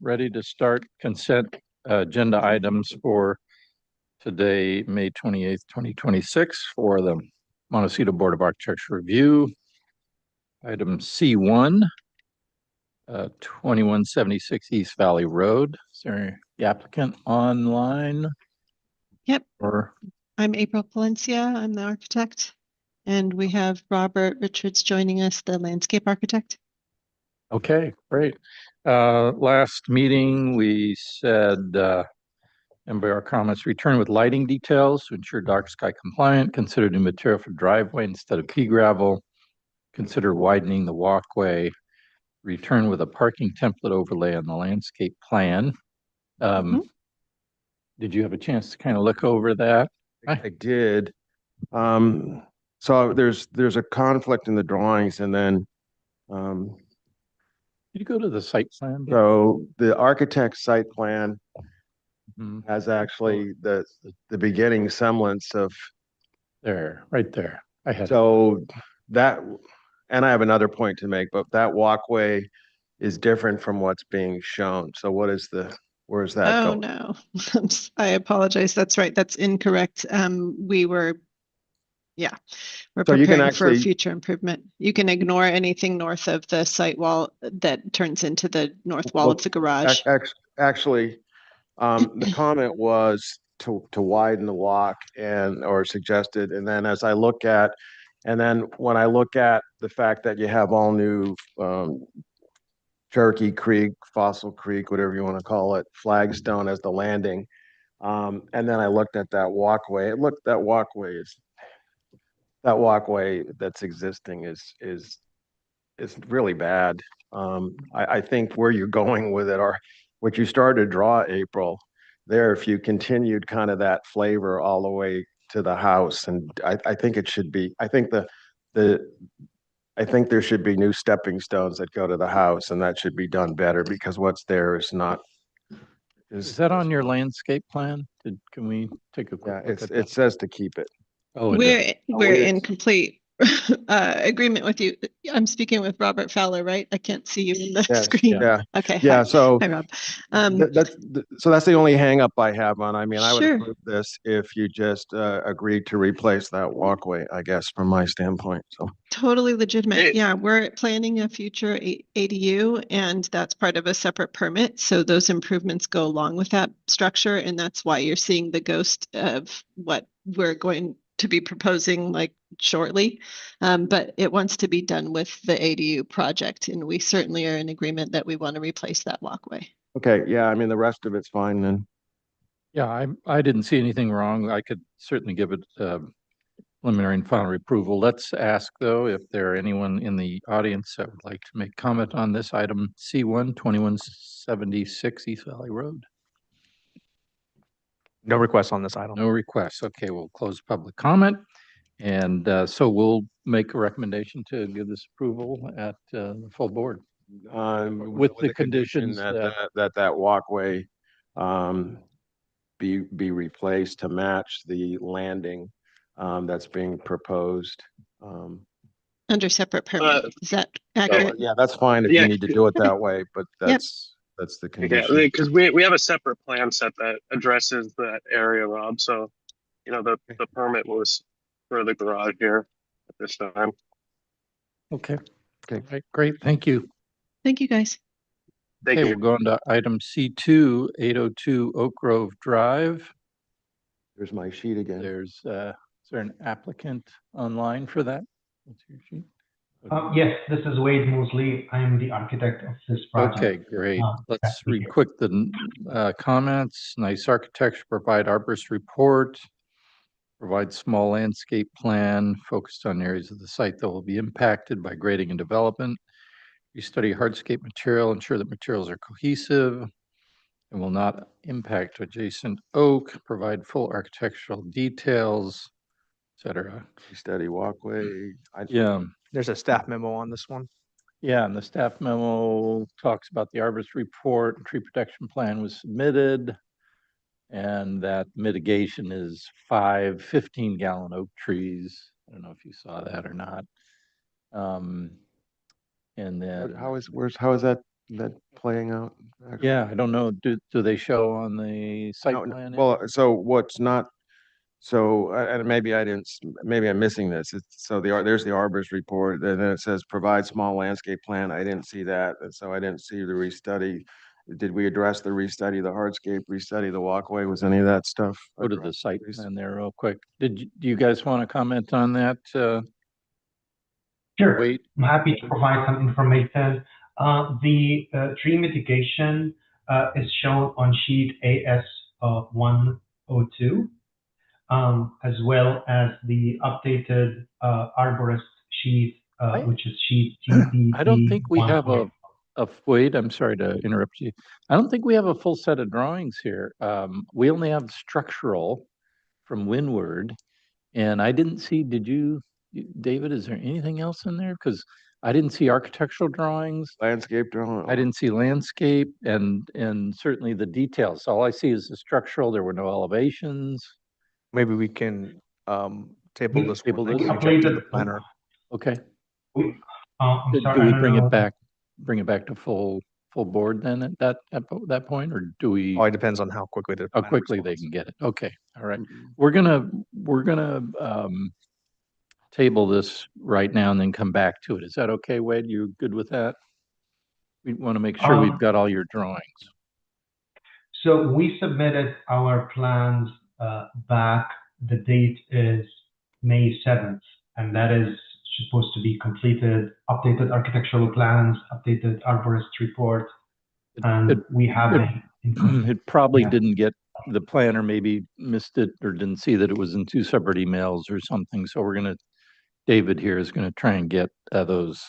ready to start consent agenda items for today, May 28th, 2026, for the Montecito Board of Architecture review. Item C1, 2176 East Valley Road. Is there the applicant online? Yep. Or I'm April Palencia. I'm the architect. And we have Robert Richards joining us, the landscape architect. okay, great. Last meeting, we said, and by our comments, return with lighting details to ensure dark sky compliant, consider new material for driveway instead of pea gravel, consider widening the walkway, return with a parking template overlay on the landscape plan. Did you have a chance to kind of look over that? I did. So there's a conflict in the drawings, and then Did you go to the site plan? so the architect's site plan Mhm. has actually the beginning semblance of There, right there. I had so that, and I have another point to make, but that walkway is different from what's being shown. So where's that Oh, going? no. I apologize. That's right. That's incorrect. We're So you can preparing for actually, future improvement. You can ignore anything north of the site wall that turns into the north wall of the garage. actually, the comment was to widen the walk or suggested, and then when I look at the fact that you have all new Cherokee Creek, Fossil Creek, whatever you want to call it, flagstone as the landing, and then I looked at that walkway. That walkway that's existing is really bad. I think where you're going with it, or what you started to draw, April, there, if you continued kind of that flavor all the way to the house, and I think it should be, the I think there should be new stepping stones that go to the house, and that should be done better because what's there is not. Is that on your landscape plan? Can we take a quick Yeah, look at it says to keep it. Oh, it does. We're in complete agreement with you. I'm speaking with Robert Fowler, right? I can't see you in the Yes, screen. yeah. Okay. Yeah, Hi. so Hi, Rob. that's the only hang up I have on. I mean, I would Sure. approve this if you just agreed to replace that walkway, I guess, from my standpoint. So Totally legitimate. Yeah, we're planning a future ADU, and that's part of a separate permit. So those improvements go along with that structure, and that's why you're seeing the ghost of what we're going to be proposing like shortly. But it wants to be done with the ADU project, and we certainly are in agreement that we want to replace that walkway. okay, yeah, I mean the rest of it's fine then. Yeah, I didn't see anything wrong. I could certainly give it preliminary and final approval. Let's ask, though, if there are anyone in the audience that would like to make comment on this item C1 2176 East Valley Road. No requests on this item. No requests. Okay, we'll close public comment. And so we'll make a recommendation to give this approval at the full board. With the condition that walkway be replaced to match the landing that's being proposed. Under separate permit. Is that accurate? Yeah, that's fine if you need to do it that way, but that's the condition. Because we have a separate plan set that addresses that area, Rob. So, the permit was for the garage here at this time. Okay. Okay. Right, great. Thank you. Thank you, guys. Thank Okay, you. we'll go on to item C2, 802 Oak Grove Drive. There's my sheet again. Is there an applicant online for that? What's your sheet? Yes, this is Wade Mosley. I'm the architect of this project. Okay, great. Let's read quick the comments. Nice architecture, provide arborist report, provide small landscape plan focused on areas of the site that will be impacted by grading and development. You study hardscape material, ensure that materials are cohesive and will not impact adjacent oak, provide full architectural details, etc. Study walkway. Yeah. There's a staff memo on this one. Yeah, and the staff memo talks about the arborist report, tree protection plan was submitted, and that mitigation is 5 15-gallon oak trees. I don't know if you saw that or not. And then How is that that playing out? actually? Yeah, I don't know. Do they show on the site No, plan? well, so what's not, so, and maybe I didn't, maybe I'm missing this. So there's the arborist report, and then it says provide small landscape plan. I didn't see that, and so I didn't see the restudy. Did we address the restudy, the hardscape, restudy the walkway? Was any of that stuff? Go to the addressed, site please? plan there real quick. Do you guys want to comment on that? Sure, Wait, I'm happy to provide some information. The tree mitigation is shown on sheet AS 102, as well as the updated arborist sheet, which is sheet I don't think we TPP have 1. wait, I'm sorry to interrupt you. I don't think we have a full set of drawings here. We only have structural from Windward, and I didn't see, David, is there anything else in there? Because I didn't see architectural drawings. Landscape drawing? I didn't see landscape and certainly the details. All I see is the structural. There were no elevations. Maybe we can table We- this Table one. this? and check with the Updated- planner. Okay. I'm Do sorry, we I don't bring know. it back to full board then at that point, or do we? Oh, it depends on how quickly the. How planner quickly they responds. can get it. Okay, all right. Mhm. We're gonna table this right now and then come back to it. Is that okay, Wade? You good with that? We want to make sure we've got all your drawings. So we submitted our plans back. The date is May 7th, and that is supposed to be completed, updated architectural plans, updated arborist report, and It- we have it- it. It probably Yeah. didn't get, the planner maybe missed it or didn't see that it was in two separate emails or something. So David here is gonna try and get those.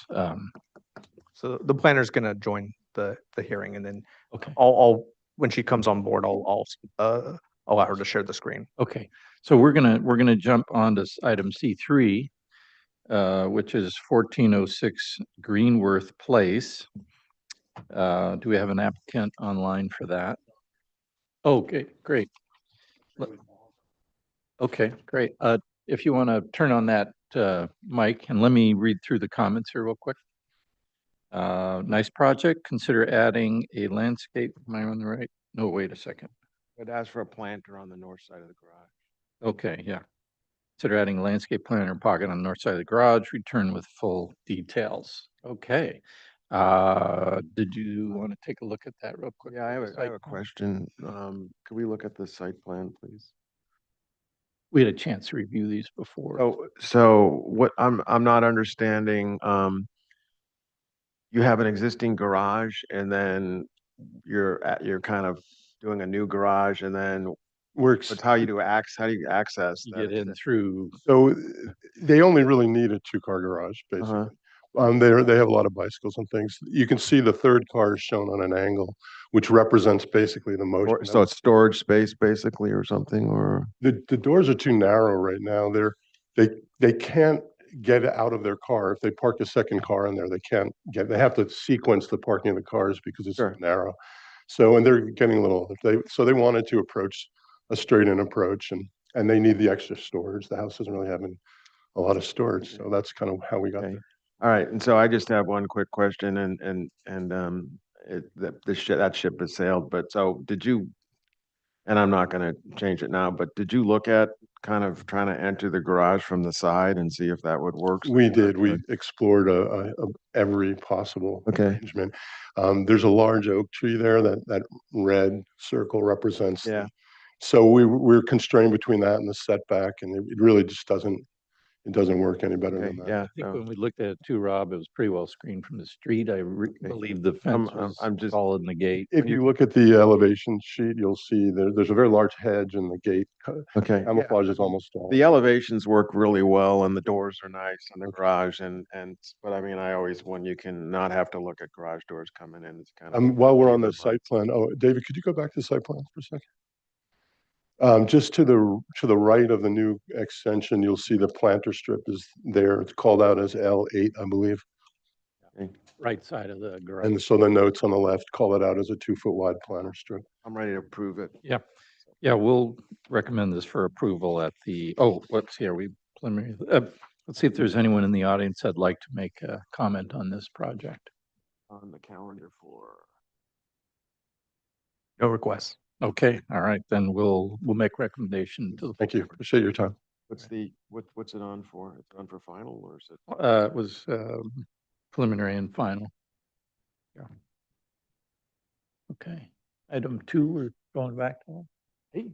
So the planner's gonna join the hearing, and then Okay. when she comes on board, I'll allow her to share the screen. Okay, so we're gonna jump on to item C3, which is 1406 Greenworth Place. Do we have an applicant online for that? Okay, great. Okay, great. If you want to turn on that mic and let me read through the comments here real quick. Nice project. Consider adding a landscape. Am I on the right? No, wait a second. It asks for a planter on the north side of the garage. Okay, yeah. Consider adding a landscape planter pocket on the north side of the garage, return with full details. Okay. Did you want to take a look at that real quick? Yeah, I have The a site plan? question. Could we look at the site plan, please? We had a chance to review these before. So what I'm not understanding, you have an existing garage and then you're kind of doing a new garage and then Works. it's how you how do you access You that? get in through, So they only really need a two-car garage, basically. Uh-huh. They have a lot of bicycles and things. You can see the third car is shown on an angle, which represents basically the motion. So it's storage space basically or something, or? The doors are too narrow right now. They can't get out of their car. If they park a second car in there, they have to sequence the parking of the cars because it's Sure. too narrow. So, and they're getting a little, so they wanted to approach a straight-in approach and they need the extra storage. The house doesn't really have a lot of storage. So that's kind of how we got Okay. there. All right, and so I just have one quick question that ship has sailed, but so did you, and I'm not gonna change it now, but did you look at kind of trying to enter the garage from the side and see if that would work? We did. We explored every possible Okay. arrangement. There's a large oak tree there that red circle represents. Yeah. So we're constrained between that and the setback, and it really just doesn't work any better Okay, than that. yeah. I think no. when we looked at it too, Rob, it was pretty well screened from the street. I believe the fence was I'm just- solid in the gate. If you look at the elevation sheet, you'll see there's a very large hedge in the gate. Okay. Camouflage is almost all. The elevations work really well and the doors are nice in the garage but I mean, I always, when you can not have to look at garage doors coming in, it's kind of. While we're on cheaper, the site plan, David, could you go back to the site plan for a second? Just to the right of the new extension, you'll see the planter strip is there. It's called out as L8, I believe. Right side of the garage. And so the notes on the left call it out as a 2-foot wide planter strip. I'm ready to approve it. Yeah, we'll recommend this for approval at let's see, are we preliminary? Let's see if there's anyone in the audience that'd like to make a comment on this project. on the calendar for? No requests. Okay, all right, then we'll make recommendation to the. Thank you. Appreciate your time. What's it on for? It's on for final or is it? It was preliminary and final. Yeah. Okay, item 2, we're going back to one. Hey.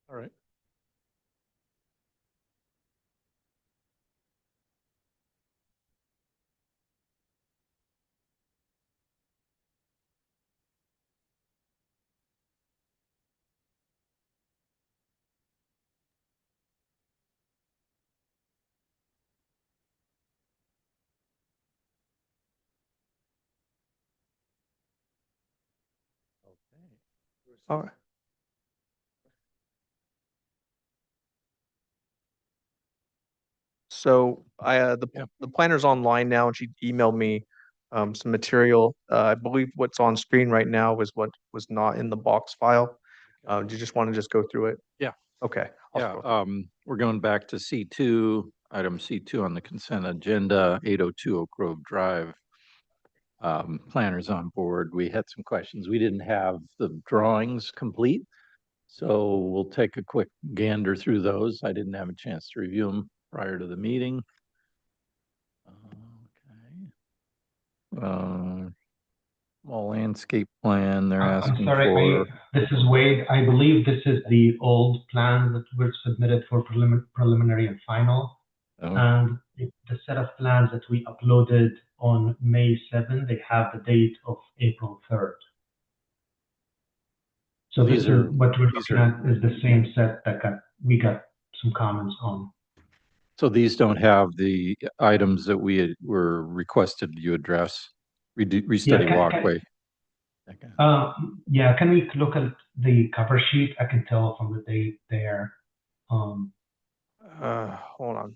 All right. All right. So Yeah. the planner's online now and she emailed me some material. I believe what's on screen right now was what was not in the box file. Do you just want to just go through it? Yeah. Okay. I'll Yeah, scroll through. we're going back to C2, item C2 on the consent agenda, 802 Oak Grove Drive. Planners on board. We had some questions. We didn't have the drawings complete, so we'll take a quick gander through those. I didn't have a chance to review them prior to the meeting. Okay. Small landscape plan they're I'm asking sorry, for. this is Wade. I believe this is the old plan that were submitted for preliminary and final. Oh, And the set of plans that we uploaded on May 7th, they have the date of April 3rd. So These this are- is what we're these looking at is the same set that we got some comments on. So these don't have the items that were requested you address, restudy walkway. Okay. Yeah, can we look at the cover sheet? I can tell from the date there. Hold on.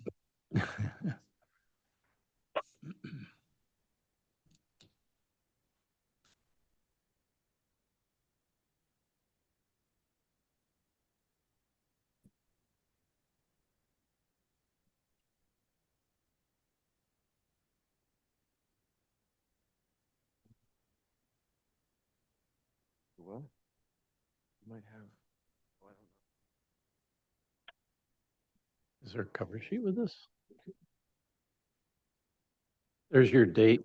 What? You might have. Oh, I don't know. Is there a cover sheet with this? There's your date,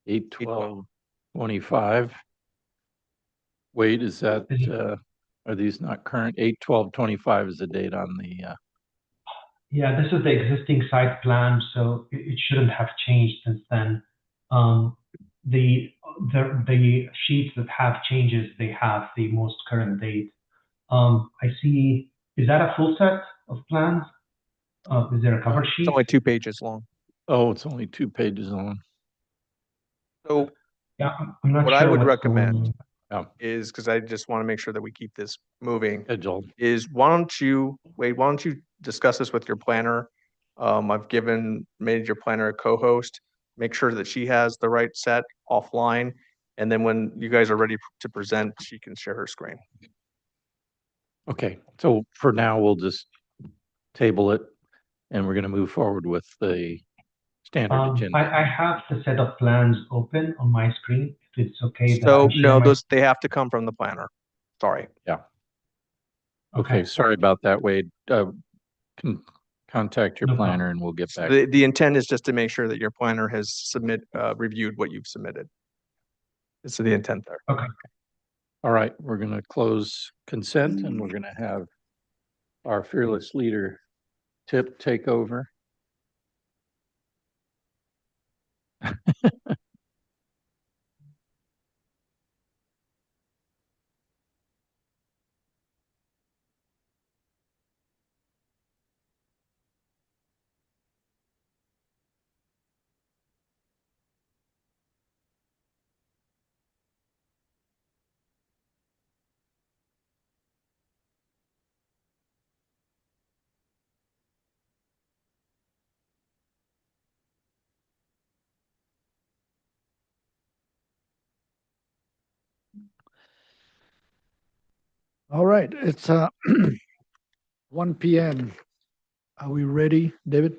8/12/25. Wait, is that, are these not current? 8/12/25 is the date on the, Yeah, this is the existing site plan, so it shouldn't have changed since then. The sheets that have changes, they have the most current date. I see, is that a full set of plans? Is there a cover It's sheet? only 2 pages long. oh, it's only 2 pages long. So Yeah, I'm not what sure I would what's going recommend on. is, because I just want to make sure that we keep this moving, Schedule. is why don't you discuss this with your planner? I've made your planner a co-host. Make sure that she has the right set offline. And then when you guys are ready to present, she can share her screen. Okay, so for now, we'll just table it and we're gonna move forward with the standard agenda. I have the set of plans open on my screen. If it's okay that So I share no, my. they have to come from the planner. Sorry. Okay, sorry about that, Wade. Can contact your No planner problem. and we'll get So back. the intent is just to make sure that your planner has reviewed what you've submitted. This is the intent there. Okay. All right, we're gonna close consent and we're gonna have our fearless leader, Tip, take over. All right, it's 1 p.m. Are we ready, David?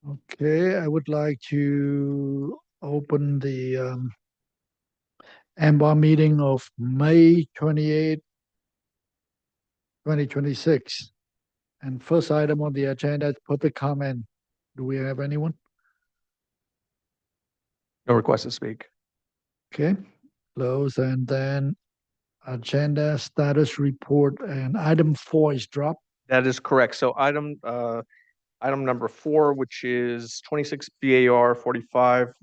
Okay, I would like to open the AMBAR meeting of May 28, 2026. And first item on the agenda is public comment. Do we have anyone? No request to speak. Okay, close, and then agenda status report, and item 4 is dropped. That is correct. So item number 4, which is 26 BAR 45,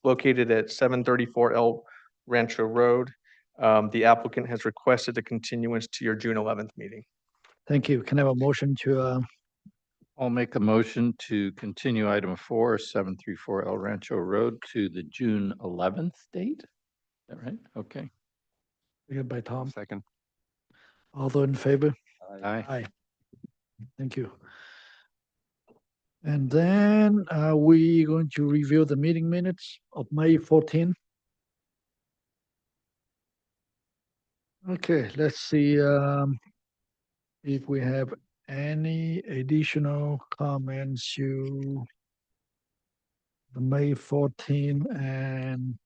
located at 734 El Rancho Road. The applicant has requested a continuance to your June 11th meeting. Thank you. Can I have a motion to, I'll make a motion to continue item 4, 734 El Rancho Road to the June 11th date? Is that right? Okay. by Tom? Second. All those in favor? Aye. Aye. Thank you. And then we going to review the meeting minutes of May 14. Okay, let's see if we have any additional comments to the May 14, and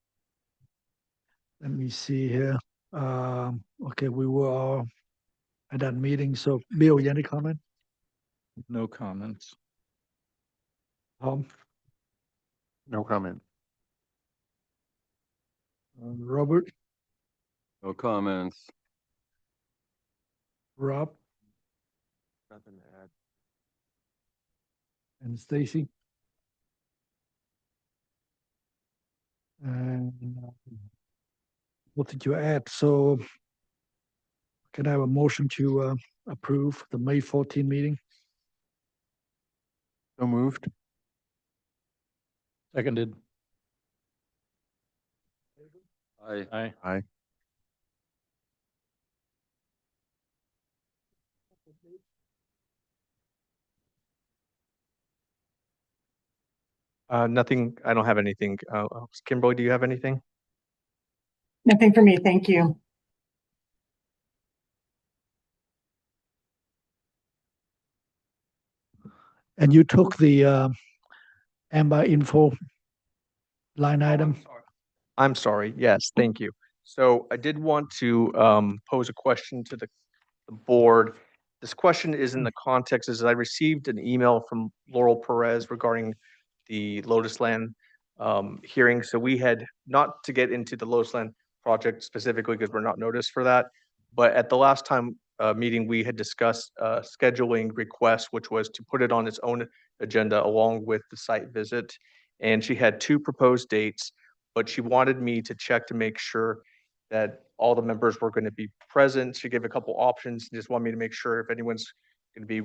let me see here. Okay, we were all at that meeting. So Bill, any comment? No comments. Tom? No comment. Robert? No comments. Rob? Nothing to add. And Stacy? And what did you add? So can I have a motion to approve the May 14 meeting? So moved. Seconded. Aye. Aye. Aye. Nothing. I don't have anything. Kimberly, do you have anything? Nothing for me, thank you. And you took the AMBA info line item? I'm sorry. Yes, thank you. So I did want to pose a question to the board. This question is in the context is I received an email from Laurel Perez regarding the Lotus Land hearing. So we had, not to get into the Lotus Land project specifically because we're not noticed for that, but at the last time meeting, we had discussed scheduling request, which was to put it on its own agenda along with the site visit. And she had 2 proposed dates, but she wanted me to check to make sure that all the members were going to be present. She gave a couple options, just wanted me to make sure if anyone's going to be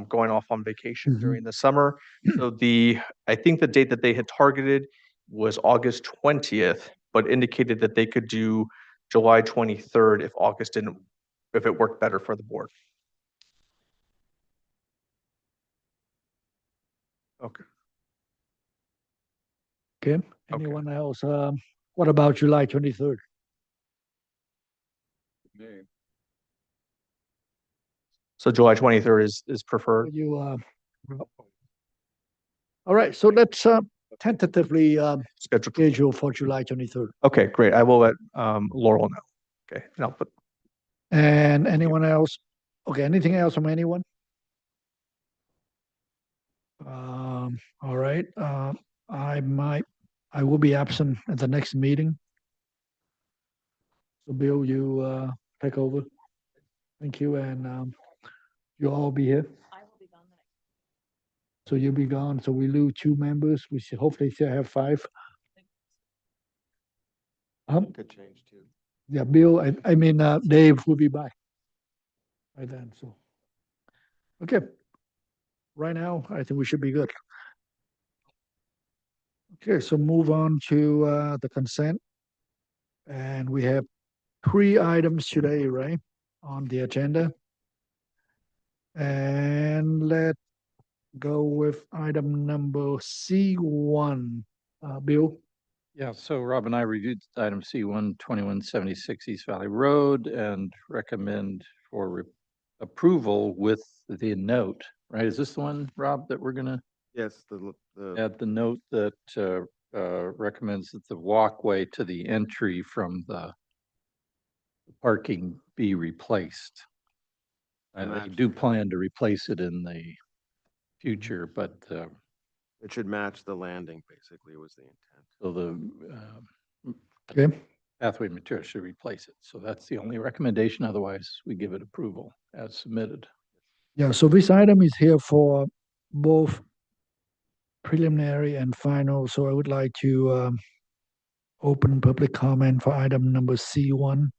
going off on vacation during the summer. So I think the date that they had targeted was August 20th, but indicated that they could do July 23rd if it worked better for the board. Okay. Okay. Anyone else? What about July 23rd? So July 23rd is preferred. You, all right, so let's tentatively Scheduled. schedule for July 23rd. Okay, great. I will let Laurel know. Okay, and I'll put. And anyone else? Okay, anything else from anyone? All right, I will be absent at the next meeting. So Bill, you take over. Thank you, and you'll all be here. I will be gone the next. So you'll be gone, so we lose 2 members. We should hopefully still have 5. Could change too. Yeah, Bill, I mean, Dave will be back by then, so. Okay. Right now, I think we should be good. Okay, so move on to the consent. And we have 3 items today, right, on the agenda. And let's go with item number C1. Bill? Yeah, so Rob and I reviewed item C1 2176 East Valley Road and recommend for approval with the note, right? Is this the one, Rob, that we're gonna Yes, add the note that recommends that the walkway to the entry from the parking be replaced? They Match. do plan to replace it in the future, but it should match the landing, basically, was the intent. so the Okay. pathway material should replace it. So that's the only recommendation. Otherwise, we give it approval as submitted. Yeah, so this item is here for both preliminary and final. So I would like to open public comment for item number C1.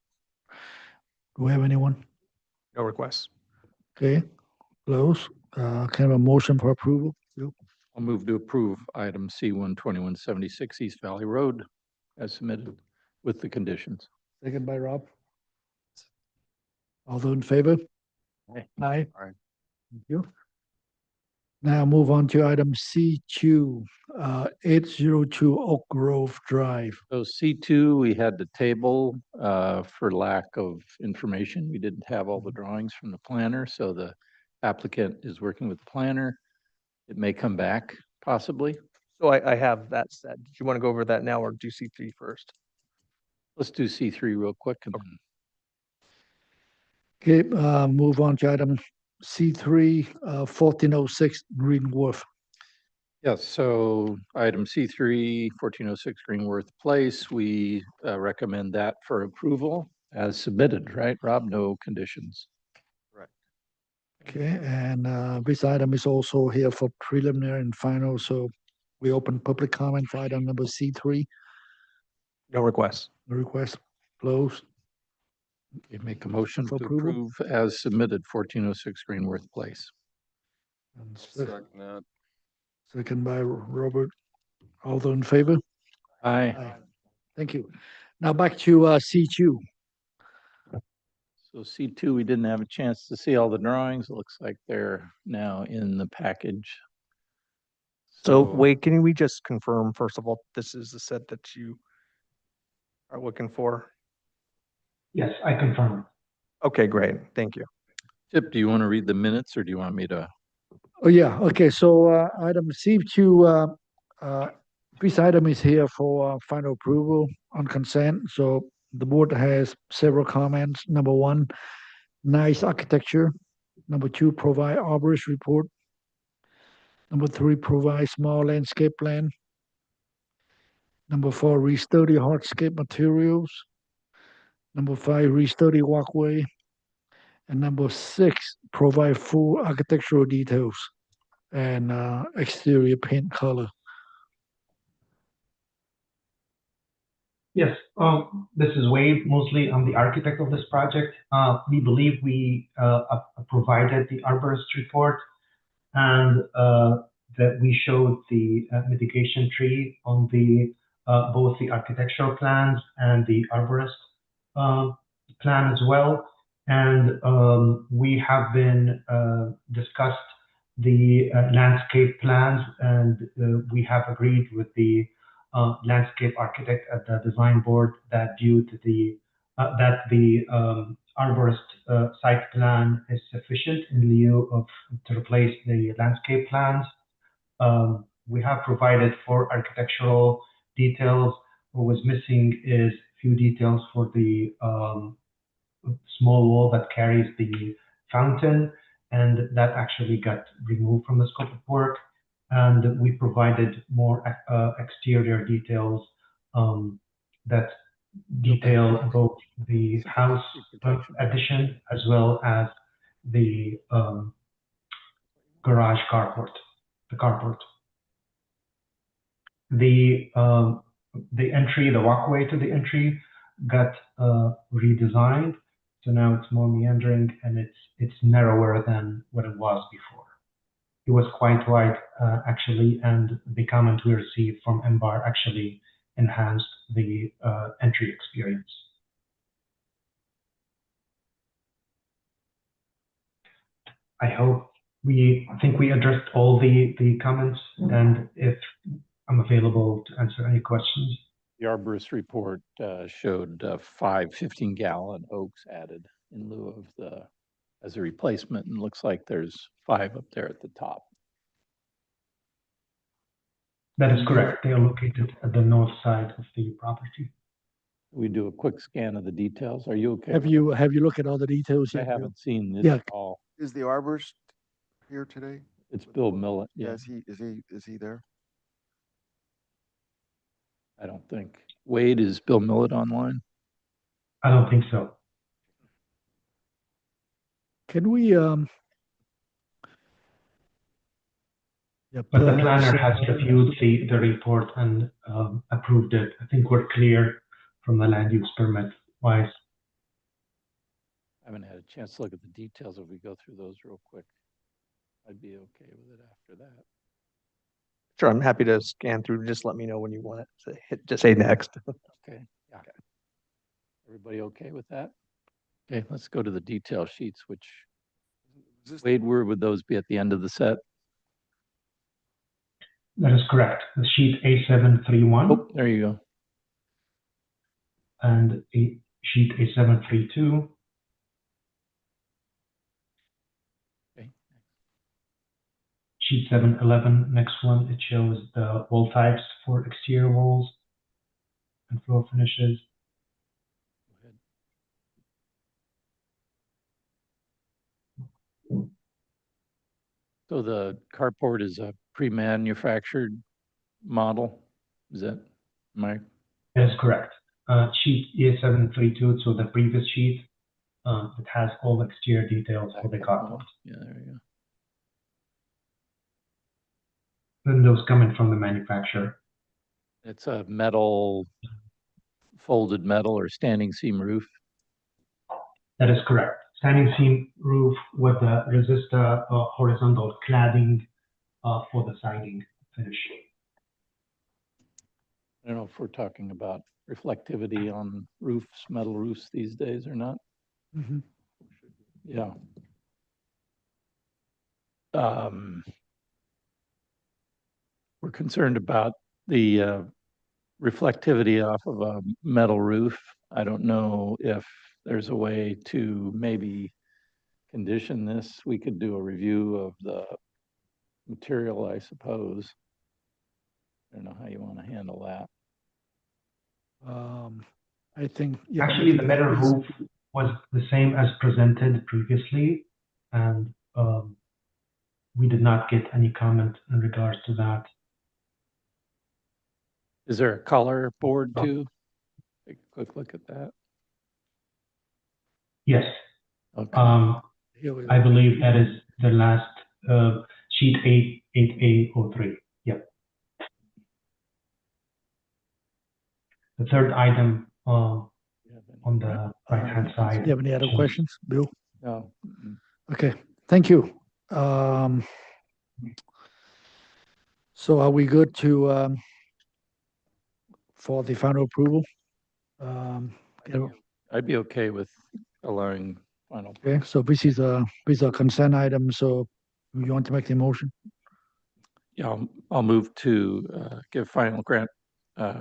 Do we have anyone? No requests. Okay, close. Kind of a motion for approval. Yep. I'll move to approve item C1 2176 East Valley Road as submitted with the conditions. Second by Rob. All those in favor? Aye. Aye. Aye. Thank you. Now move on to item C2, 802 Oak Grove Drive. So C2, we had to table for lack of information. We didn't have all the drawings from the planner, so the applicant is working with the planner. It may come back possibly. So I have that set. Do you want to go over that now or do C3 first? Let's do C3 real quick and then Okay, move on to item C3, 1406 Greenworth. yes, so item C3, 1406 Greenworth Place, we recommend that for approval as submitted, right, Rob? No conditions. Correct. Okay, and this item is also here for preliminary and final, so we open public comment for item number C3. No requests. The request closed. Okay, make a motion For to approval? approve as submitted, 1406 Greenworth Place. And Second that. second by Robert. All those in favor? Aye. Aye. Thank you. Now back to C2. So C2, we didn't have a chance to see all the drawings. It looks like they're now in the package. So wait, can we just confirm, first of all, this is the set that you are looking for? Yes, I confirm. Okay, great. Thank you. Chip, do you want to read the minutes or do you want me to? Oh, yeah, okay, so item C2, this item is here for final approval on consent. So the board has several comments. Number one, nice architecture. Number two, provide arborist report. Number three, provide small landscape plan. Number four, restudy hardscape materials. Number five, restudy walkway. And number six, provide full architectural details and exterior paint color. Yes, this is Wade, mostly I'm the architect of this project. We believe we provided the arborist report and that we showed the mitigation tree on the both the architectural plans and the arborist plan as well. And we have been discussed the landscape plans, and we have agreed with the landscape architect at the design board that due to the arborist site plan is sufficient in lieu of to replace the landscape plans. We have provided for architectural details. What was missing is a few details for the small wall that carries the fountain, and that actually got removed from the scope of work. And we provided more exterior details that detail both the house addition as well as the garage carport, the carport. The entry, the walkway to the entry got redesigned. So now it's more meandering and it's narrower than what it was before. It was quite wide actually, and the comment we received from MBAR actually enhanced the entry experience. I think we addressed all the comments, and if I'm available to answer any questions. The arborist report showed 5 15-gallon oaks added in lieu of as a replacement, and looks like there's 5 up there at the top. That is correct. They are located at the north side of the property. We do a quick scan of the details. Are you okay? Have with you looked at all the details it? I yet? Bill? haven't seen this Yeah. at all. Is the arborist here today? It's Bill Millett. Yeah, Yeah, is he there? I don't think. Wade, is Bill Millett online? I don't think so. Can we, yeah, But the Bill planner has- has reviewed the report and approved it. I think we're clear from the land use permit wise. I haven't had a chance to look at the details. If we go through those real quick, I'd be okay with it after that. Sure, I'm happy to scan through. Just let me know when you want it. So just say next. Okay, yeah. Everybody okay with that? Okay, let's go to the detail sheets, which, Wade, where would those be at the end of the set? That is correct. The sheet A731 Oh, there you go. and sheet A732. Okay. Sheet 711, next one, it shows the wall types for exterior walls and floor finishes. Go ahead. So the carport is a pre-manufactured model? Is that, am I? That is correct. Sheet A732, so the previous sheet, it has all the exterior details for the carport. Yeah, there you go. Then those coming from the manufacturer. It's a metal, folded metal or standing seam roof. That is correct. Standing seam roof with the resistor horizontal cladding for the siding finish. I don't know if we're talking about reflectivity on roofs, metal roofs these days or not. Mhm. Yeah. We're concerned about the reflectivity off of a metal roof. I don't know if there's a way to maybe condition this. We could do a review of the material, I suppose. I don't know how you want to handle that. I think, yeah. Actually, the metal roof was the same as presented previously, and we did not get any comment in regards to that. Is there a color board too? Take a quick look at that. Yes, Okay. Here we I go. believe that is the last sheet 8A03. Yep. The third item on the right-hand Do side. you have any other questions, Bill? No. Mm-mm. Okay, thank you. So are we good to, for the final approval? Yeah, I'd be okay with allowing final. okay, so this is a consent item, so you want to make the motion? Yeah, I'll move to give final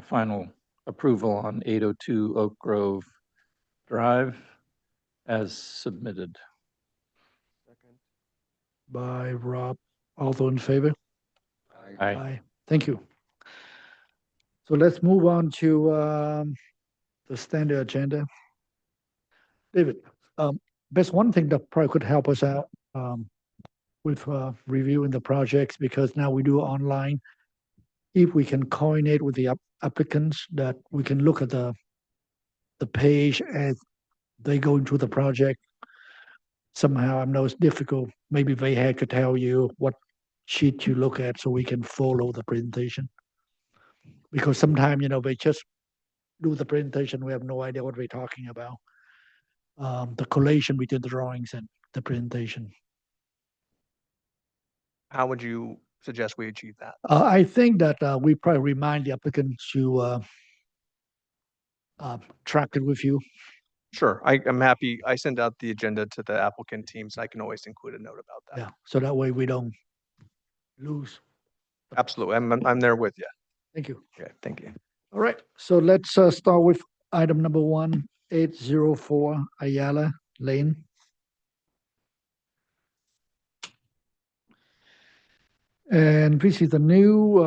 final approval on 802 Oak Grove Drive as submitted. By Rob, all those in favor? Aye. Thank you. So let's move on to the standard agenda. David, there's one thing that probably could help us out with reviewing the projects, because now we do online. If we can coordinate with the applicants, that we can look at the page as they go into the project. Somehow, I know it's difficult. Maybe they had to tell you what sheet you look at so we can follow the presentation. Because sometimes, they just do the presentation, we have no idea what we're talking about. The collation between the drawings and the presentation. How would you suggest we achieve that? I think that we probably remind the applicant to track it with you. Sure, I'm happy. I send out the agenda to the applicant team, so I can always include a note about that. Yeah, so that way we don't lose. Absolutely, I'm there with you. Thank you. Okay, thank you. All right, so let's start with item number 1804 Ayala Lane. And this is a new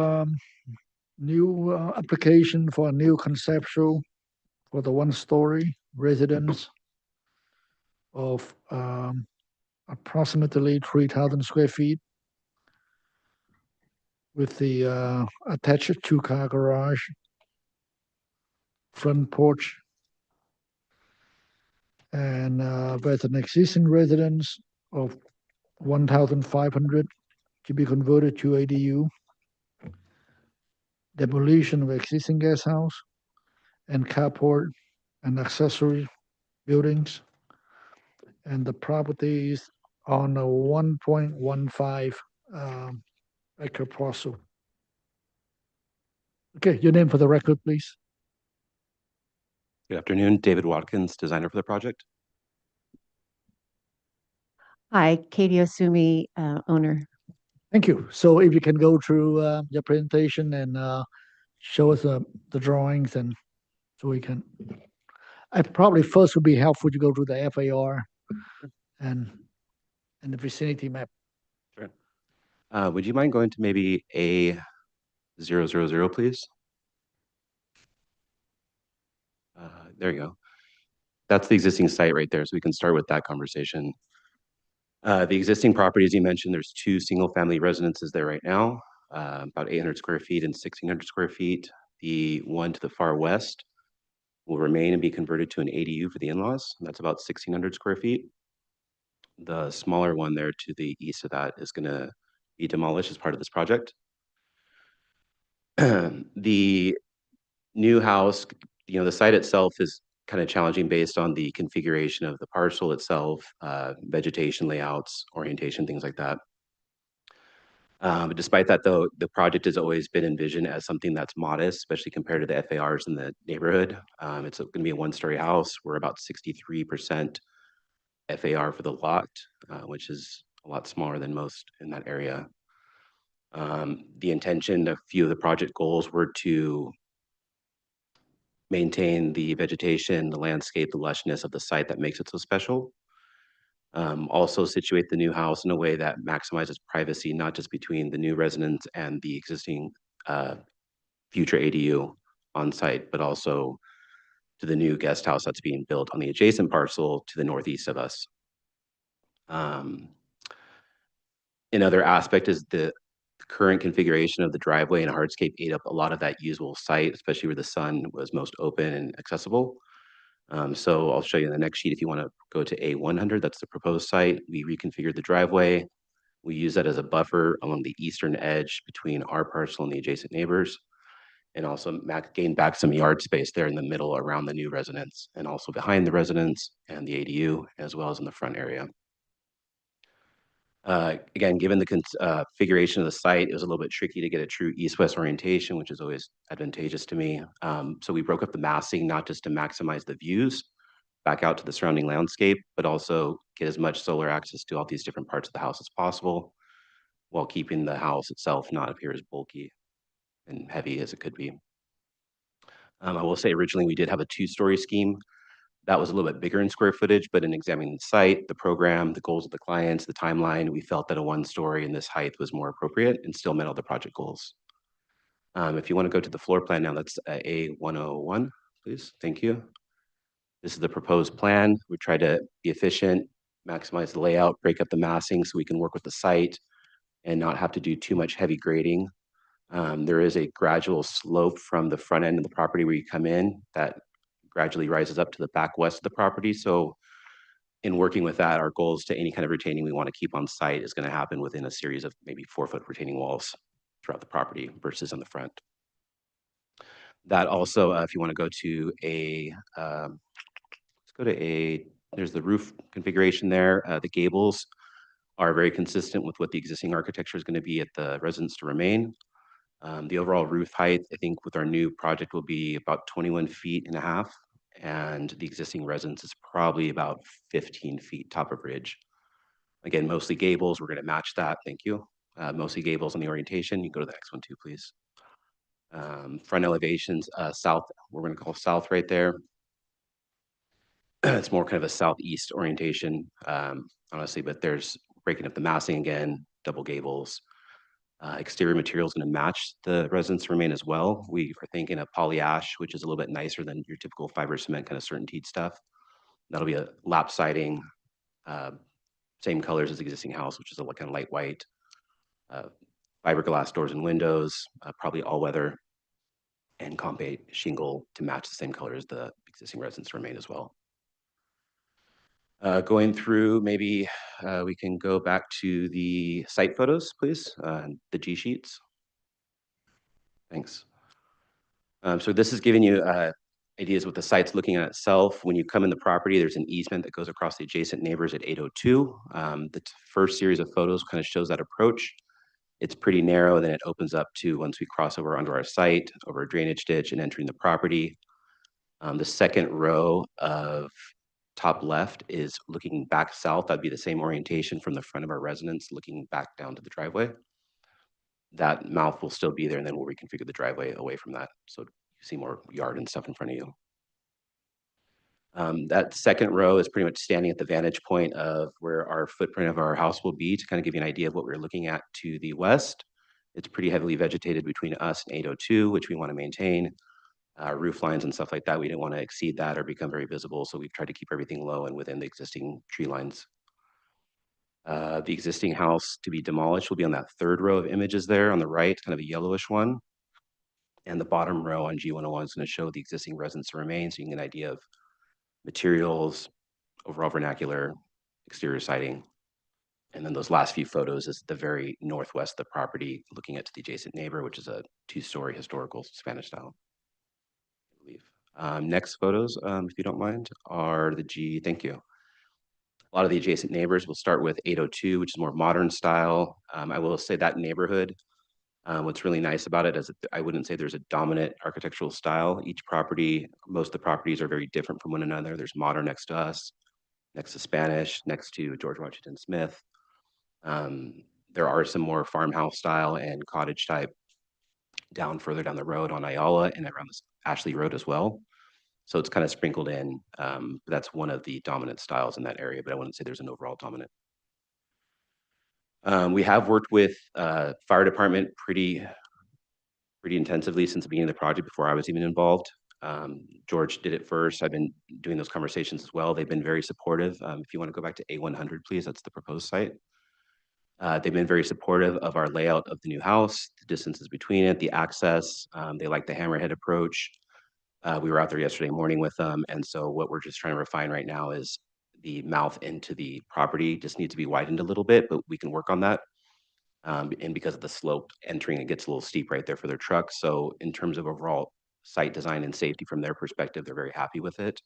application for a new conceptual for the one-story residence of approximately 3,000 square feet with the attached two-car garage, front porch, and there's an existing residence of 1,500 to be converted to ADU, demolition of existing guest house, and carport and accessory buildings. And the property is on a 1.15 acre parcel. Okay, your name for the record, please. Good afternoon, David Watkins, designer for the project. Hi, Katie Osumi, owner. Thank you. So if you can go through your presentation and show us the drawings, and so we can. I probably first would be helpful to go through the FAR and the vicinity map. Sure. Would you mind going to maybe A000, please? There you go. That's the existing site right there, so we can start with that conversation. The existing property, as you mentioned, there's two single-family residences there right now, about 800 square feet and 1,600 square feet. The one to the far west will remain and be converted to an ADU for the in-laws. That's about 1,600 square feet. The smaller one there to the east of that is going to be demolished as part of this project. The new house, the site itself is kind of challenging based on the configuration of the parcel itself, vegetation layouts, orientation, things like that. But despite that, though, the project has always been envisioned as something that's modest, especially compared to the FARs in the neighborhood. It's going to be a one-story house. We're about 63% FAR for the lot, which is a lot smaller than most in that area. The intention, a few of the project goals were to maintain the vegetation, the landscape, the lushness of the site that makes it so special. Also situate the new house in a way that maximizes privacy, not just between the new residents and the existing future ADU on site, but also to the new guest house that's being built on the adjacent parcel to the northeast of us. Another aspect is the current configuration of the driveway and hardscape ate up a lot of that usable site, especially where the sun was most open and accessible. So I'll show you in the next sheet if you want to go to A100, that's the proposed site. We reconfigured the driveway. We use that as a buffer along the eastern edge between our parcel and the adjacent neighbors, and also gain back some yard space there in the middle around the new residence, and also behind the residence and the ADU, as well as in the front area. Again, given the configuration of the site, it was a little bit tricky to get a true east-west orientation, which is always advantageous to me. So we broke up the massing, not just to maximize the views back out to the surrounding landscape, but also get as much solar access to all these different parts of the house as possible, while keeping the house itself not appear as bulky and heavy as it could be. I will say originally we did have a two-story scheme. That was a little bit bigger in square footage, but in examining the site, the program, the goals of the clients, the timeline, we felt that a one-story in this height was more appropriate and still met all the project goals. If you want to go to the floor plan now, that's A101, please. Thank you. This is the proposed plan. We try to be efficient, maximize the layout, break up the massing so we can work with the site and not have to do too much heavy grading. There is a gradual slope from the front end of the property where you come in that gradually rises up to the back west of the property. So in working with that, our goals to any kind of retaining we want to keep on site is going to happen within a series of maybe 4-foot retaining walls throughout the property versus on the front. That also, if you want to go to let's go to there's the roof configuration there. The gables are very consistent with what the existing architecture is going to be at the residence to remain. The overall roof height, I think with our new project will be about 21.5 feet, and the existing residence is probably about 15 feet top of ridge. Again, mostly gables, we're going to match that, thank you. Mostly gables on the orientation. You can go to the next one too, please. Front elevations, south, we're gonna call south right there. It's more kind of a southeast orientation, honestly, but there's breaking up the massing again, double gables. Exterior material is going to match the residence remain as well. We are thinking of poly ash, which is a little bit nicer than your typical fiber cement kind of certainteed stuff. That'll be a lap siding, uh, same colors as the existing house, which is a kind of light white. Fiberglass doors and windows, probably all weather, and comp shingle to match the same color as the existing residence remain as well. Going through, maybe we can go back to the site photos, please, the G sheets. Thanks. So this is giving you ideas what the site's looking at itself. When you come in the property, there's an easement that goes across the adjacent neighbors at 802. The first series of photos kind of shows that approach. It's pretty narrow, then it opens up to once we cross over onto our site, over a drainage ditch and entering the property. The second row of top left is looking back south. That'd be the same orientation from the front of our residence, looking back down to the driveway. That mouth will still be there, and then we'll reconfigure the driveway away from that, so you see more yard and stuff in front of you. That second row is pretty much standing at the vantage point of where our footprint of our house will be to kind of give you an idea of what we're looking at to the west. It's pretty heavily vegetated between us and 802, which we want to maintain. Roof lines and stuff like that, we didn't want to exceed that or become very visible, so we've tried to keep everything low and within the existing tree lines. The existing house to be demolished will be on that third row of images there on the right, kind of a yellowish one. And the bottom row on G101 is going to show the existing residence remains, so you can get an idea of materials, overall vernacular, exterior siding. And then those last few photos is the very northwest of the property, looking at the adjacent neighbor, which is a two-story historical Spanish style, I believe. Next photos, if you don't mind, are the G, thank you. A lot of the adjacent neighbors, we'll start with 802, which is more modern style. I will say that neighborhood, what's really nice about it is I wouldn't say there's a dominant architectural style. Each property, most of the properties are very different from one another. There's modern next to us, next to Spanish, next to George Washington Smith. There are some more farmhouse style and cottage type down further down the road on Ayala and around this Ashley Road as well. So it's kind of sprinkled in. That's one of the dominant styles in that area, but I wouldn't say there's an overall dominant. We have worked with fire department pretty intensively since the beginning of the project before I was even involved. George did it first. I've been doing those conversations as well. They've been very supportive. If you want to go back to A100, please, that's the proposed site. They've been very supportive of our layout of the new house, the distances between it, the access. They like the hammerhead approach. We were out there yesterday morning with them, and so what we're just trying to refine right now is the mouth into the property just needs to be widened a little bit, but we can work on that. And because of the slope entering, it gets a little steep right there for their trucks. So in terms of overall site design and safety from their perspective, they're very happy with it.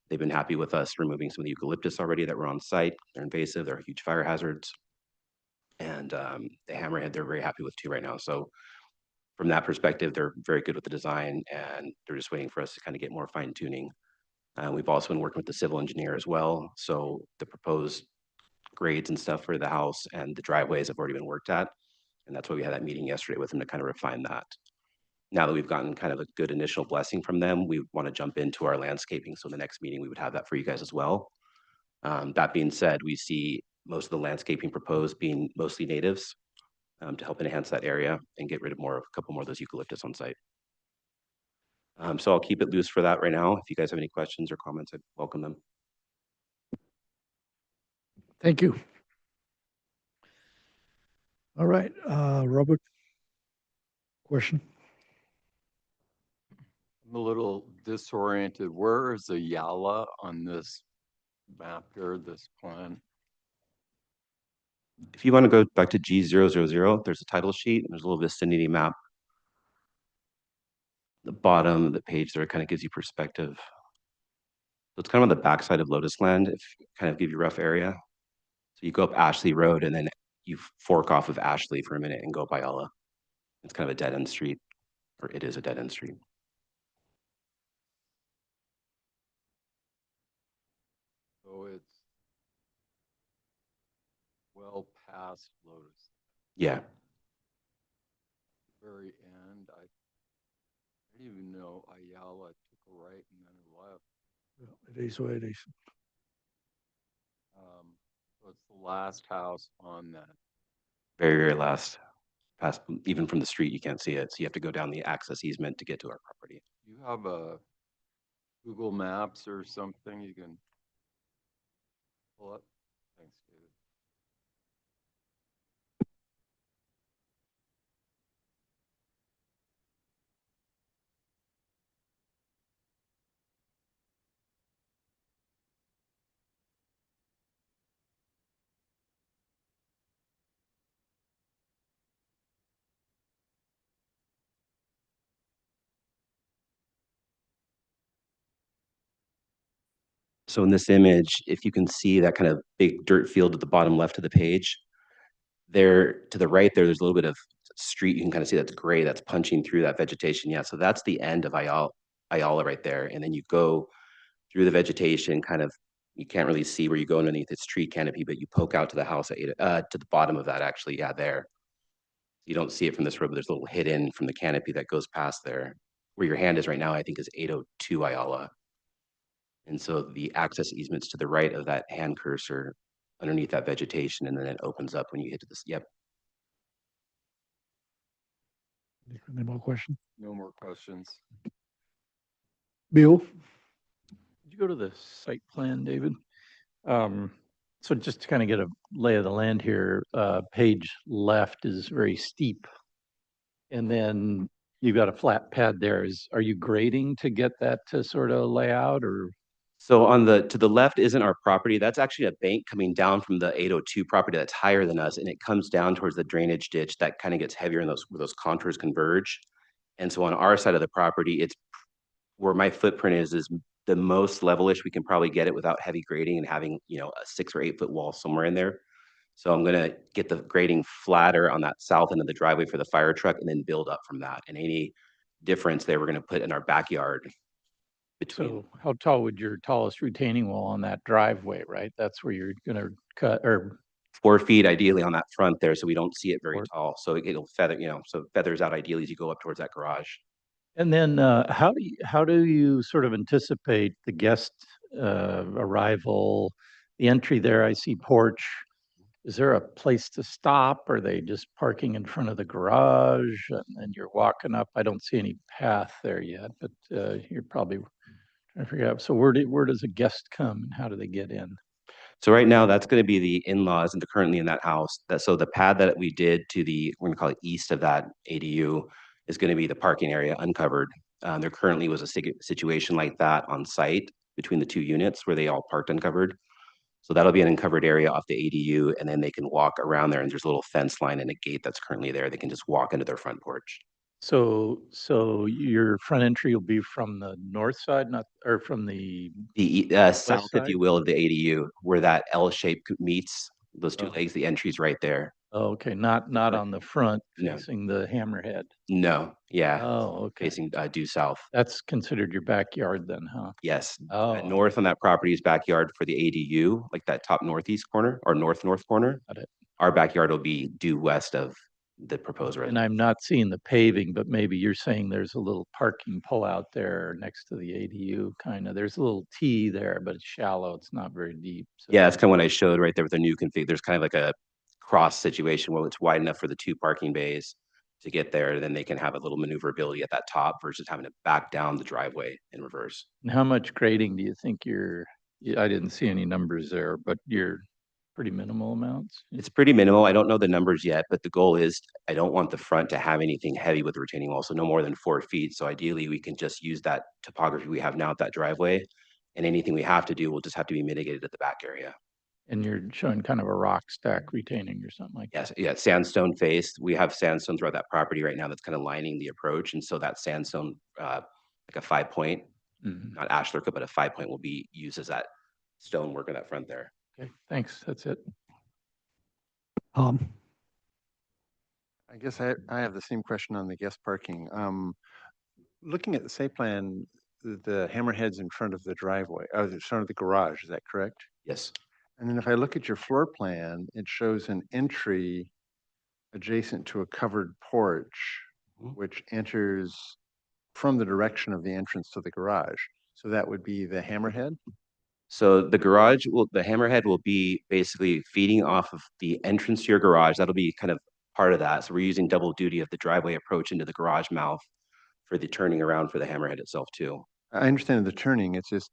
They've been happy with us removing some of the eucalyptus already that were on site. They're invasive, they're huge fire hazards. And the hammerhead, they're very happy with too right now. So from that perspective, they're very good with the design, and they're just waiting for us to kind of get more fine tuning. We've also been working with the civil engineer as well. So the proposed grades and stuff for the house and the driveways have already been worked at. And that's why we had that meeting yesterday with them to kind of refine that. Now that we've gotten kind of a good initial blessing from them, we want to jump into our landscaping. So the next meeting, we would have that for you guys as well. That being said, we see most of the landscaping proposed being mostly natives to help enhance that area and get rid of a couple more of those eucalyptus on site. So I'll keep it loose for that right now. If you guys have any questions or comments, I'd welcome them. Thank you. All right, Robert, question? I'm a little disoriented. Where is the Yala on this map here, this plan? If you want to go back to G000, there's a title sheet and there's a little vicinity map. The bottom of the page there kind of gives you perspective. So it's kind of on the backside of Lotus Land, if kind of give you a rough area. So you go up Ashley Road and then you fork off of Ashley for a minute and go up Ayala. It's kind of a dead end street, or it is a dead end street. So it's well past Lotus. Yeah. Very end. didn't even know Ayala took a right and then a left. It is what it is. So it's the last house on that. Very, very last, past, even from the street, you can't see it. So you have to go down the access easement to get to our property. You have a Google Maps or something you can pull up? Thanks, David. So in this image, if you can see that kind of big dirt field at the bottom left of the page, there to the right there, there's a little bit of street. You can kind of see that's gray, that's punching through that vegetation. Yeah, so that's the end of Ayala right there. And then you go through the vegetation, kind of, you can't really see where you go underneath its tree canopy, but you poke out to the house to the bottom of that actually, yeah, there. You don't see it from this road, but there's a little hidden from the canopy that goes past there. Where your hand is right now, I think is 802 Ayala. And so the access easements to the right of that hand cursor underneath that vegetation, and then it opens up when you hit to this. Yep. Any more questions? No more questions. Bill? Did you go to the site plan, David? So just to kind of get a lay of the land here, page left is very steep. And then you've got a flat pad there. Are you grading to get that to sort of lay out or? So on to the left isn't our property. That's actually a bank coming down from the 802 property that's higher than us, and it comes down towards the drainage ditch that kind of gets heavier in where those contours converge. And so on our side of the property, it's where my footprint is the most levelish we can probably get it without heavy grading and having, a 6 or 8 foot wall somewhere in there. So I'm gonna get the grading flatter on that south end of the driveway for the fire truck and then build up from that. And any difference there, we're gonna put in our backyard between. So how tall would your tallest retaining wall on that driveway, right? That's where you're gonna cut or 4 feet ideally on that front there, so we don't see it very Or- tall. So it'll feather, so it feathers out ideally as you go up towards that garage. and then how do you sort of anticipate the guest arrival, the entry there? I see porch. Is there a place to stop? Are they just parking in front of the garage and you're walking up? I don't see any path there yet, but you're probably trying to figure out. So where does a guest come and how do they get in? So right now, that's going to be the in-laws and they're currently in that house. So the pad that we did we're going to call it east of that ADU is going to be the parking area uncovered. There currently was a situation like that on site between the two units where they all parked uncovered. So that'll be an uncovered area off the ADU, and then they can walk around there. And there's a little fence line and a gate that's currently there. They can just walk into their front porch. So your front entry will be from the north side, not or from the The south, if side? you will, of the ADU, where that L shape meets those two Oh. legs. The entry's right there. Oh, okay, not on the front No. facing the hammerhead. No, yeah, Oh, okay. facing due south. That's considered your backyard then, huh? Yes. Oh, North on that property's backyard for the ADU, like that top northeast corner or north corner. got it. Our backyard will be due west of the proposed And residence. I'm not seeing the paving, but maybe you're saying there's a little parking pullout there next to the ADU, kind of. There's a little T there, but it's shallow. It's not very deep. So Yeah, that's kind of what I showed right there with the new config. There's kind of like a cross situation where it's wide enough for the 2 parking bays to get there. And then they can have a little maneuverability at that top versus having to back down the driveway in reverse. And how much grading do you think I didn't see any numbers there, but you're pretty minimal amounts? It's pretty minimal. I don't know the numbers yet, but the goal is I don't want the front to have anything heavy with the retaining wall, so no more than 4 feet. So ideally, we can just use that topography we have now at that driveway, and anything we have to do will just have to be mitigated at the back area. And you're showing kind of a rock stack retaining or something like that. Yes, yeah, sandstone face. We have sandstone throughout that property right now that's kind of lining the approach, and so that sandstone, like a 5-point, Mhm. not ashlar, but a 5-point will be used as that stonework in that front there. Okay, thanks. That's it. I guess I have the same question on the guest parking. Looking at the site plan, the hammerhead's in front of the driveway, in front of the garage, is that correct? Yes. And then if I look at your floor plan, it shows an entry adjacent to a covered porch, Mhm. which enters from the direction of the entrance to the garage. So that would be the hammerhead? So the hammerhead will be basically feeding off of the entrance to your garage. That'll be kind of part of that. So we're using double duty of the driveway approach into the garage mouth for the turning around for the hammerhead itself too. I understand the turning, it's just,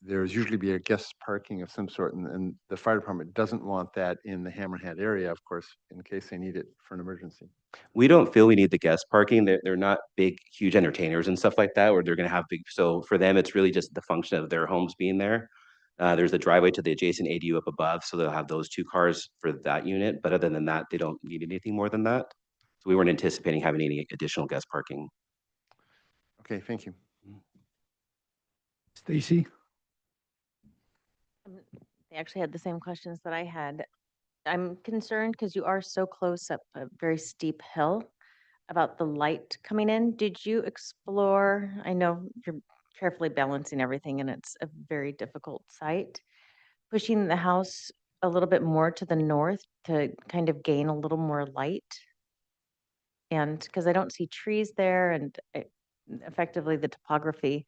there's usually be a guest parking of some sort, and the fire department doesn't want that in the hammerhead area, of course, in case they need it for an emergency. We don't feel we need the guest parking. They're not big, huge entertainers and stuff like that, where they're gonna have big, so for them, it's really just the function of their homes being there. There's a driveway to the adjacent ADU up above, so they'll have those two cars for that unit, but other than that, they don't need anything more than that. So we weren't anticipating having any additional guest parking. Okay, thank you. Stacy? They actually had the same questions that I had. I'm concerned because you are so close up a very steep hill about the light coming in. Did you explore, I know you're carefully balancing everything and it's a very difficult site, pushing the house a little bit more to the north to kind of gain a little more light? And because I don't see trees there and effectively the topography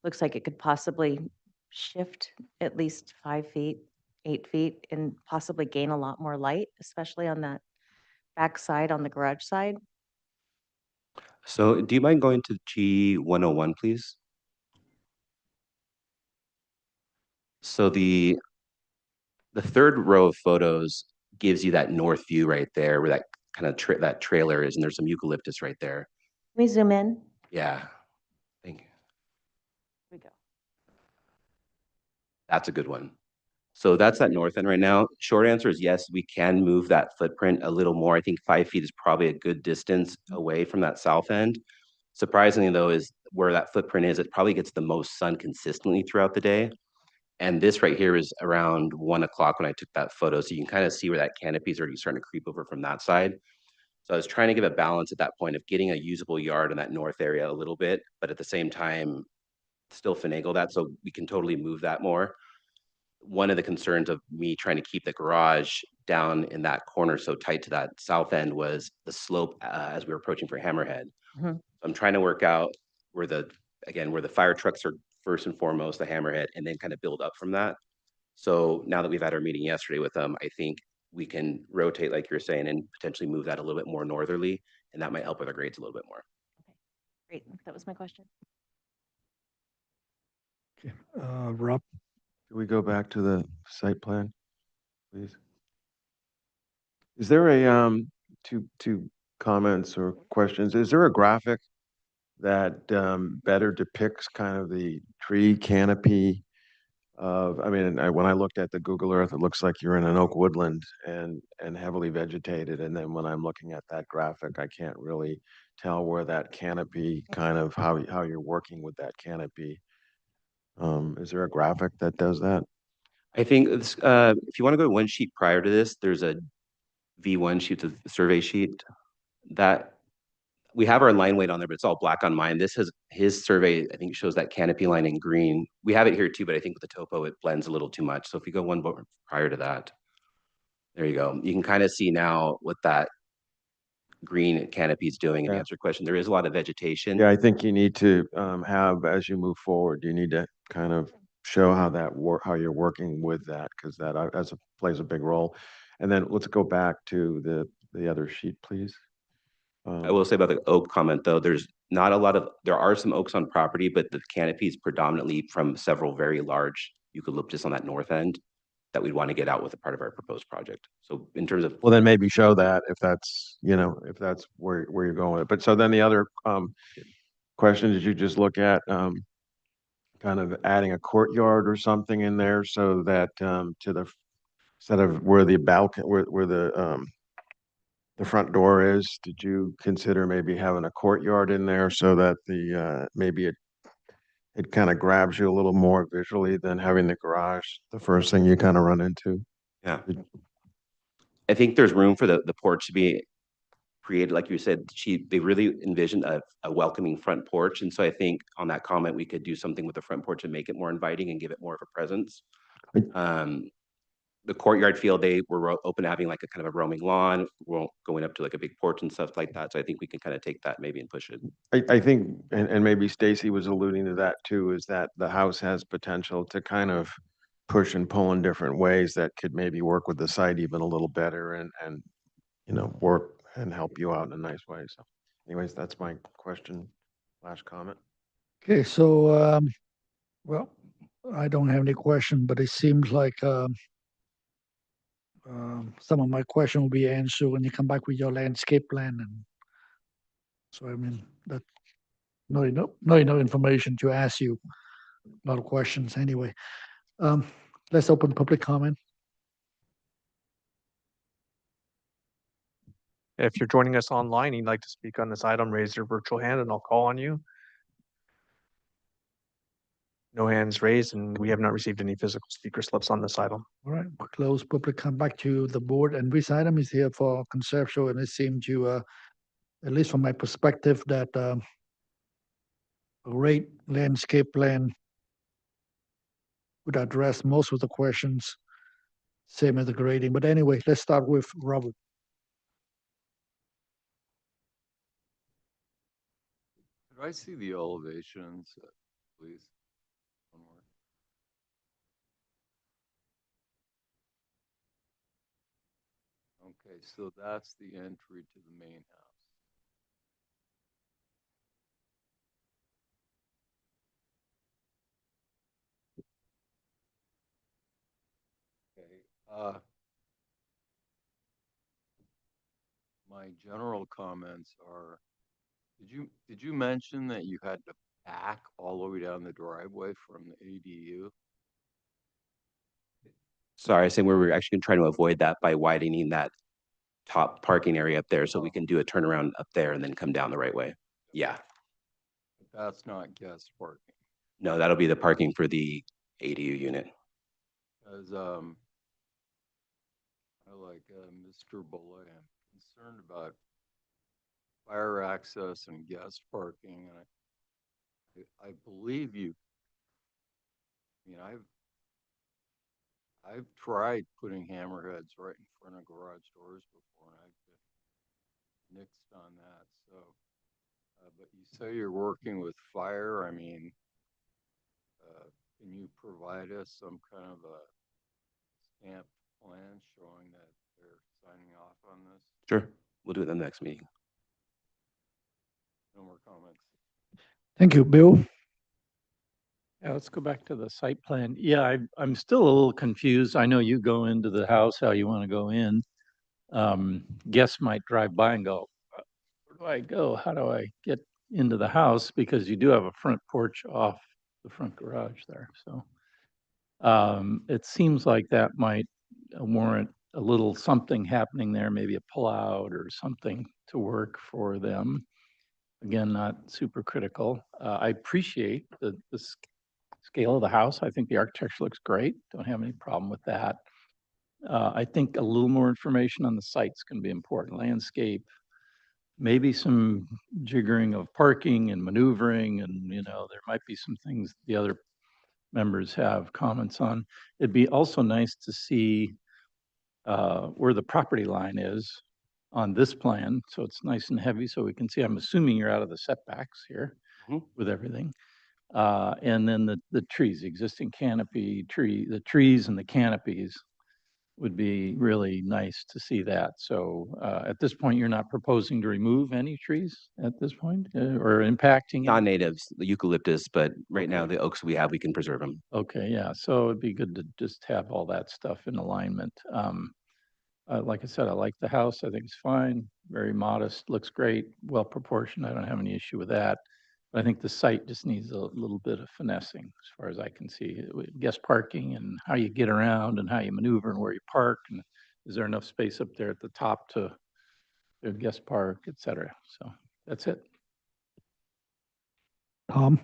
looks like it could possibly shift at least 5 feet, 8 feet, and possibly gain a lot more light, especially on that back side, on the garage side. So do you mind going to G101, please? So the third row of photos gives you that north view right there where that kind of that trailer is, and there's some eucalyptus right there. Can we zoom in? Yeah, thank you. Here we go. That's a good one. So that's that north end right now. Short answer is yes, we can move that footprint a little more. I think 5 feet is probably a good distance away from that south end. Surprisingly though, is where that footprint is, it probably gets the most sun consistently throughout the day. And this right here is around 1 o'clock when I took that photo. So you can kind of see where that canopy is already starting to creep over from that side. So I was trying to give a balance at that point of getting a usable yard in that north area a little bit, but at the same time, still finagle that so we can totally move that more. One of the concerns of me trying to keep the garage down in that corner so tight to that south end was the slope as we were approaching for Hammerhead. Mhm. I'm trying to work out where where the fire trucks are first and foremost, the Hammerhead, and then kind of build up from that. So now that we've had our meeting yesterday with them, I think we can rotate, like you're saying, and potentially move that a little bit more northerly, and that might help with our grades a little bit more. Great, that was my question. Okay, Rob? Can we go back to the site plan, please? Is there a, two comments or questions? Is there a graphic that better depicts kind of the tree canopy of, I mean, when I looked at the Google Earth, it looks like you're in an oak woodland and heavily vegetated. And then when I'm looking at that graphic, I can't really tell where that canopy kind of how you're working with that canopy. Is there a graphic that does that? I think if you want to go to one sheet prior to this, there's a V1 sheet, the survey sheet that we have our line weight on there, but it's all black on mine. This has his survey, I think shows that canopy line in green. We have it here too, but I think with the topo, it blends a little too much. So if you go one prior to that, there you go. You can kind of see now what that green canopy is doing and Yeah. answer your question. There is a lot of vegetation. Yeah, I think you need to have, as you move forward, you need to kind of show how how you're working with that, because that plays a big role. And then let's go back to the other sheet, please. I will say about the oak comment though, there's not a lot of, there are some oaks on property, but the canopy is predominantly from several very large eucalyptus on that north end that we'd want to get out with a part of our proposed project. So in terms of, Well, then maybe show that if that's, if that's where you're going with it. But so then the other question, did you just look at kind of adding a courtyard or something in there so that to the instead of where the balcony where the front door is, did you consider maybe having a courtyard in there so that the maybe it kind of grabs you a little more visually than having the garage, the first thing you kind of run into? yeah, I think there's room for the porch to be created, like you said, they really envisioned a welcoming front porch. And so I think on that comment, we could do something with the front porch and make it more inviting and give it more of a presence. the courtyard feel, they were open to having like a kind of a roaming lawn, going up to like a big porch and stuff like that. So I think we can kind of take that maybe and push it. I think, and maybe Stacy was alluding to that too, is that the house has potential to kind of push and pull in different ways that could maybe work with the site even a little better and, you know, work and help you out in a nice way. So anyways, that's my question / comment. Okay, so, well, I don't have any question, but it seems like some of my question will be answered when you come back with your landscape plan. And so, I mean, that not enough information to ask you a lot of questions anyway. Let's open public comment. If you're joining us online, and you'd like to speak on this item, raise your virtual hand and I'll call on you. No hands raised, and we have not received any physical speaker slips on this item. All right, we'll close public, come back to the board, and this item is here for conceptual, and it seemed to, at least from my perspective, that a great landscape plan would address most of the questions, same as the grading. But anyway, let's start with Robert. Could I see the elevations, please? One more. Okay, so that's the entry to the main house. Okay, my general comments are, did you mention that you had to back all the way down the driveway from the ADU? Sorry, I said we were actually trying to avoid that by widening that top parking area up there so we can do a turnaround up there and then come down the right way. Yeah, But that's not guest parking. no, that'll be the parking for the ADU unit. As I like Mr. Belay, I'm concerned about fire access and guest parking. And I believe you. I mean, I've tried putting hammerheads right in front of garage doors before, and I've been nixed on that. So, but you say you're working with fire. I mean, can you provide us some kind of a stamped plan showing that they're signing off on this? Sure, we'll do it in the next meeting. No more comments. Thank you, Bill. Yeah, let's go back to the site plan. Yeah, I'm still a little confused. I know you go into the house how you want to go in. Guests might drive by and go, where do I go? How do I get into the house? Because you do have a front porch off the front garage there. So it seems like that might warrant a little something happening there, maybe a pullout or something to work for them. Again, not super critical. I appreciate the scale of the house. I think the architecture looks great. Don't have any problem with that. I think a little more information on the site's going to be important. Landscape, maybe some jiggering of parking and maneuvering, and there might be some things the other members have comments on. It'd be also nice to see where the property line is on this plan, so it's nice and heavy, so we can see. I'm assuming you're out of the setbacks here with everything. And then the trees, existing canopy tree, the trees and the canopies would be really nice to see that. So at this point, you're not proposing to remove any trees at this point or impacting? any? Non-natives, the eucalyptus, but right now the oaks we have, we can preserve them. Okay, yeah. So it'd be good to just have all that stuff in alignment. Like I said, I like the house. I think it's fine. Very modest, looks great, well proportioned. I don't have any issue with that. But I think the site just needs a little bit of finessing as far as I can see. Guest parking and how you get around and how you maneuver and where you park. And is there enough space up there at the top to guest park, et cetera. So that's it. Tom?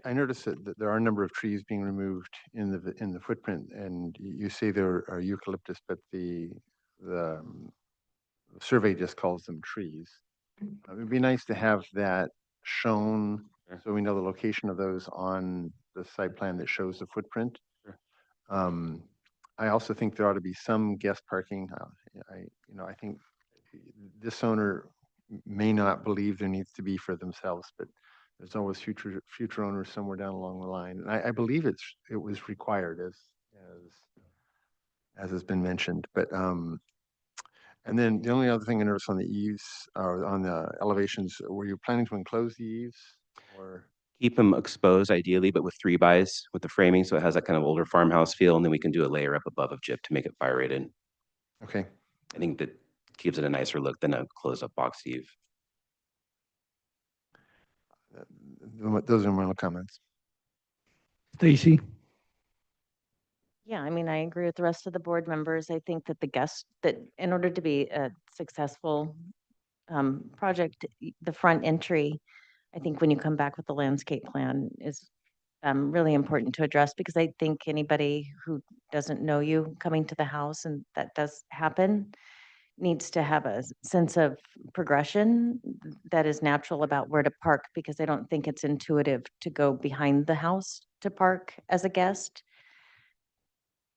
I noticed that there are a number of trees being removed in the footprint, and you say there are eucalyptus, but the survey just calls them trees. It would be nice to have that shown, so we know the location of those on the site plan that shows the footprint. I also think there ought to be some guest parking. I think this owner may not believe there needs to be for themselves, but there's always future owners somewhere down along the line. And I believe it was required as has been mentioned. But and then the only other thing I noticed on the eaves or on the elevations, were you planning to enclose the eaves or? Keep them exposed ideally, but with 3-bys with the framing, so it has that kind of older farmhouse feel, and then we can do a layer up above of gyp to make it fire rated. Okay. I think that gives it a nicer look than a closed-up box eave. Those are my comments. Stacy? Yeah, I mean, I agree with the rest of the board members. I think that that in order to be a successful project, the front entry, I think when you come back with the landscape plan is really important to address, because I think anybody who doesn't know you coming to the house, and that does happen, needs to have a sense of progression that is natural about where to park, because I don't think it's intuitive to go behind the house to park as a guest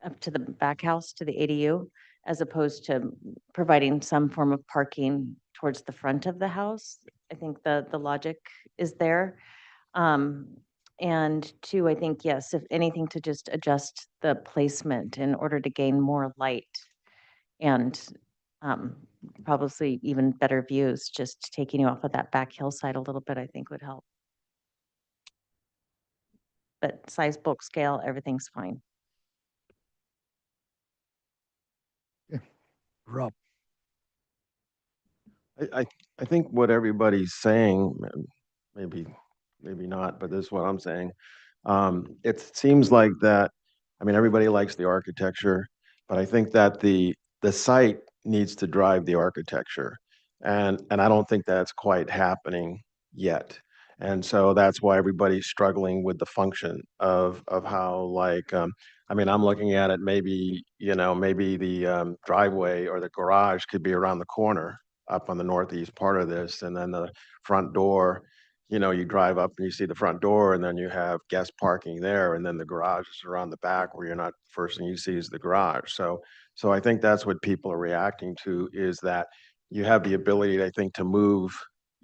up to the back house to the ADU, as opposed to providing some form of parking towards the front of the house. I think the logic is there. And two, I think, yes, if anything, to just adjust the placement in order to gain more light and probably even better views. Just taking you off of that back hillside a little bit, I think would help. But size, bulk, scale, everything's fine. Rob? I think what everybody's saying, maybe not, but this is what I'm saying. It seems like that, I mean, everybody likes the architecture, but I think that the site needs to drive the architecture. And I don't think that's quite happening yet. And so that's why everybody's struggling with the function of how, like, I mean, I'm looking at it, maybe, maybe the driveway or the garage could be around the corner up on the northeast part of this, and then the front door, you drive up and you see the front door, and then you have guest parking there, and then the garage is around the back where you're not, first thing you see is the garage. So I think that's what people are reacting to, is that you have the ability, I think, to move,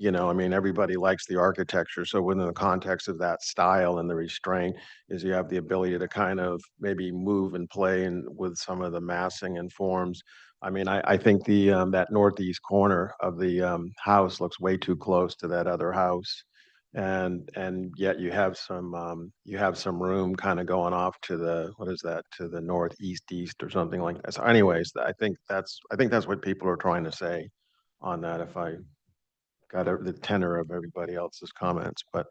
I mean, everybody likes the architecture. So within the context of that style and the restraint is you have the ability to kind of maybe move and play and with some of the massing and forms. I mean, I think the that northeast corner of the house looks way too close to that other house, and yet you have some room kind of going off to the, what is that, to the northeast east or something like that. So anyways, I think that's what people are trying to say on that, if I got the tenor of everybody else's comments. But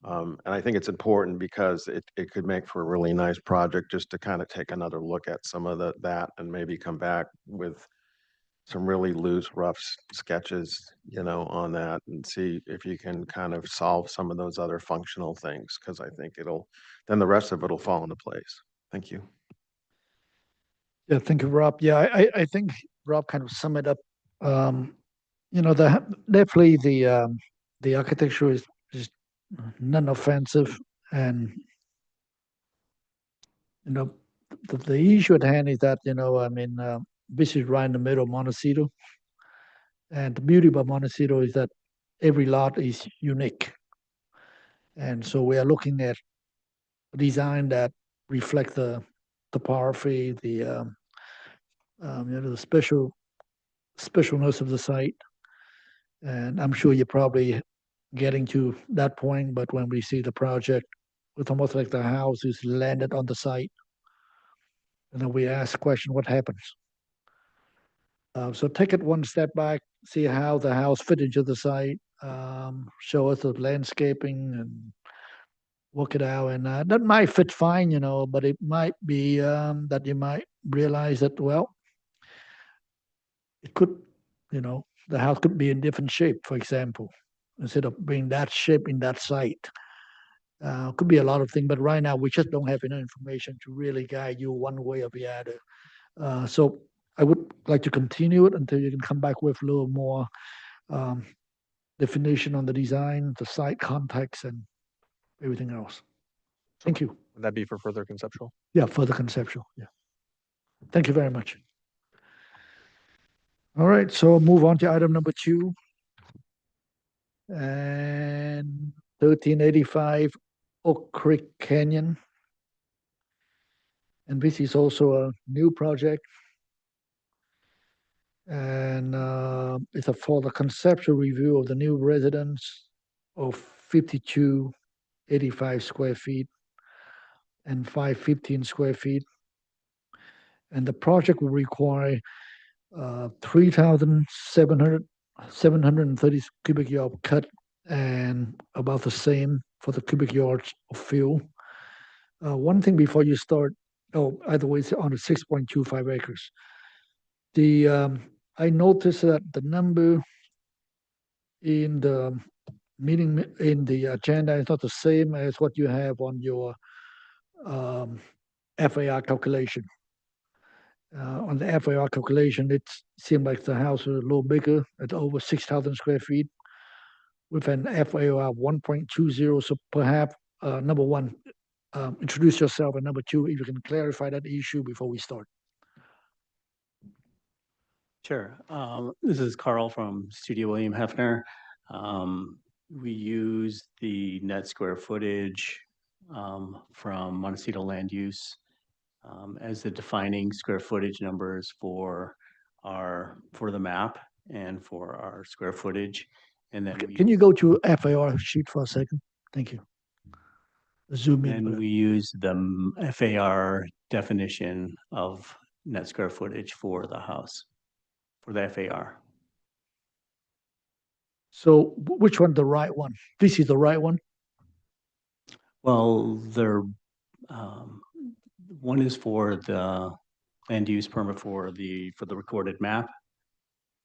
and I think it's important because it could make for a really nice project, just to kind of take another look at some of that and maybe come back with some really loose, rough sketches, on that, and see if you can kind of solve some of those other functional things, because I think then the rest of it'll fall into place. Thank you. Yeah, thank you, Rob. Yeah, I think Rob kind of summed it up. Definitely the architecture is non-offensive, and the issue at hand is that I mean, this is right in the middle of Montecito, and the beauty about Montecito is that every lot is unique, and so we are looking at design that reflect the topography, the the specialness of the site. And I'm sure you're probably getting to that point, but when we see the project, it's almost like the house is landed on the site. And then we ask the question, what happens? So take it one step back, see how the house fit into the site, show us the landscaping and work it out. And that might fit fine, but it might be that you might realize that, well, it could, the house could be in different shape, for example, instead of being that shape in that site. Could be a lot of things, but right now we just don't have enough information to really guide you one way or the other. So I would like to continue it until you can come back with a little more definition on the design, the site context, and everything else. Thank you. Would that be for further conceptual? Yeah, further conceptual, yeah. Thank you very much. All right, so move on to item number 2. And 1385 Oak Creek Canyon. And this is also a new project. And it's for the conceptual review of the new residence of 5285 square feet and 515 square feet. And the project will require 3,730 cubic yard cut and about the same for the cubic yards of fill. One thing before you start, either way, it's on the 6.25 acres. I noticed that the number in the meeting in the agenda is not the same as what you have on your FAR calculation. On the FAR calculation, it seemed like the house was a little bigger at over 6,000 square feet with an FAR 1.20. So perhaps, number one, introduce yourself, and number two, if you can clarify that issue before we start. Sure. This is Carl from Studio William Hefner. We use the net square footage from Montecito land use as the defining square footage numbers for the map and for our square footage. And then Can you go to FAR sheet for a second? Thank you. Zoom in. and we use the FAR definition of net square footage for the house, for the FAR. So which one, the right one? This is the right one? Well, one is for the land use permit for the recorded map,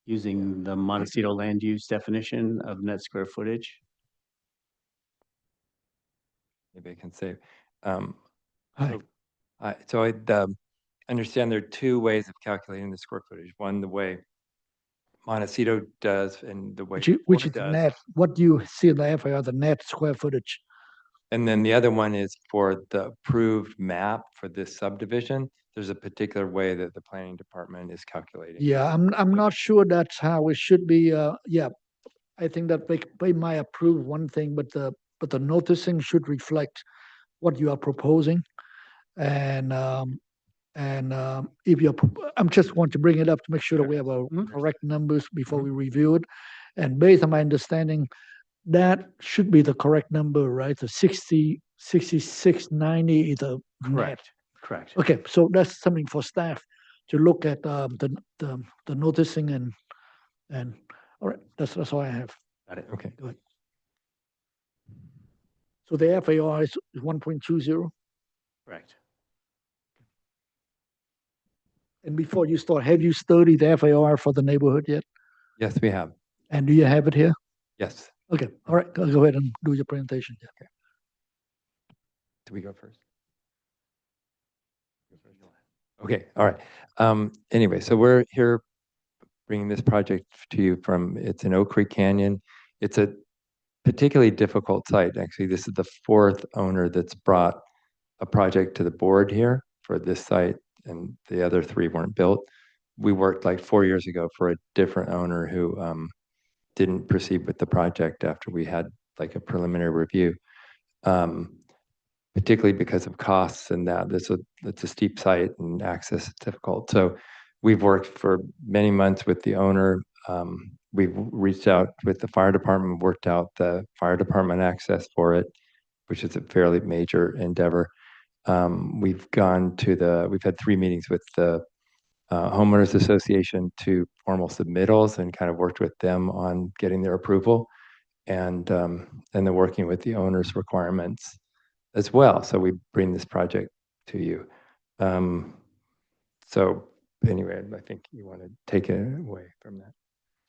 using the Montecito land use definition of net square footage. Maybe I can say. Hi. So I understand there are two ways of calculating the square footage. One, the way Montecito does, and the way Which is does. net. What do you see in the FAR, the net square footage? And then the other one is for the approved map for this subdivision. There's a particular way that the planning department is calculating. Yeah, I'm not sure that's how it should be. Yeah, I think that they might approve one thing, but the noticing should reflect what you are proposing. And if you're, I'm just want to bring it up to make sure that we have a correct numbers before we review it. And based on my understanding, that should be the correct number, right? The 6690 is a net. Correct. Okay, so that's something for staff to look at the noticing and all right, that's all I have. Got it. Okay. Go ahead. So the FAR is 1.20. Correct. And before you start, have you studied the FAR for the neighborhood yet? Yes, we have. And do you have it here? Yes. Okay, all right, go ahead and do your presentation. Yeah. Okay. Do we go first? Okay, all right. Anyway, so we're here bringing this project to you it's in Oak Creek Canyon. It's a particularly difficult site. Actually, this is the fourth owner that's brought a project to the board here for this site, and the other three weren't built. We worked like 4 years ago for a different owner who didn't proceed with the project after we had like a preliminary review. Particularly because of costs and that it's a steep site and access is difficult. So we've worked for many months with the owner. We've reached out with the fire department, worked out the fire department access for it, which is a fairly major endeavor. We've had 3 meetings with the homeowners association to formal submittals and kind of worked with them on getting their approval, and then working with the owner's requirements as well. So we bring this project to you. So anyway, I think you want to take it away from that.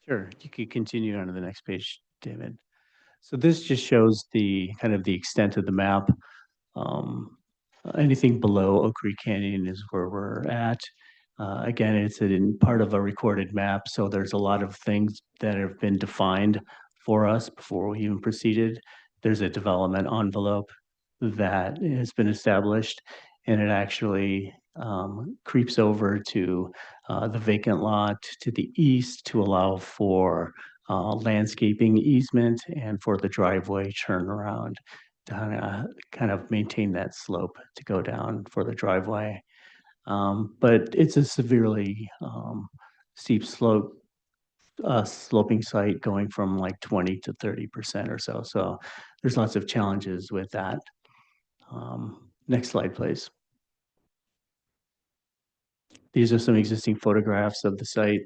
Sure, you could continue on to the next page, David. So this just shows the kind of the extent of the map. Anything below Oak Creek Canyon is where we're at. Again, it's in part of a recorded map, so there's a lot of things that have been defined for us before we even proceeded. There's a development envelope that has been established, and it actually creeps over to the vacant lot to the east to allow for landscaping easement and for the driveway turnaround to kind of maintain that slope to go down for the driveway. But it's a severely steep slope, sloping site going from like 20 to 30% or so. So there's lots of challenges with that. Next slide, please. These are some existing photographs of the site,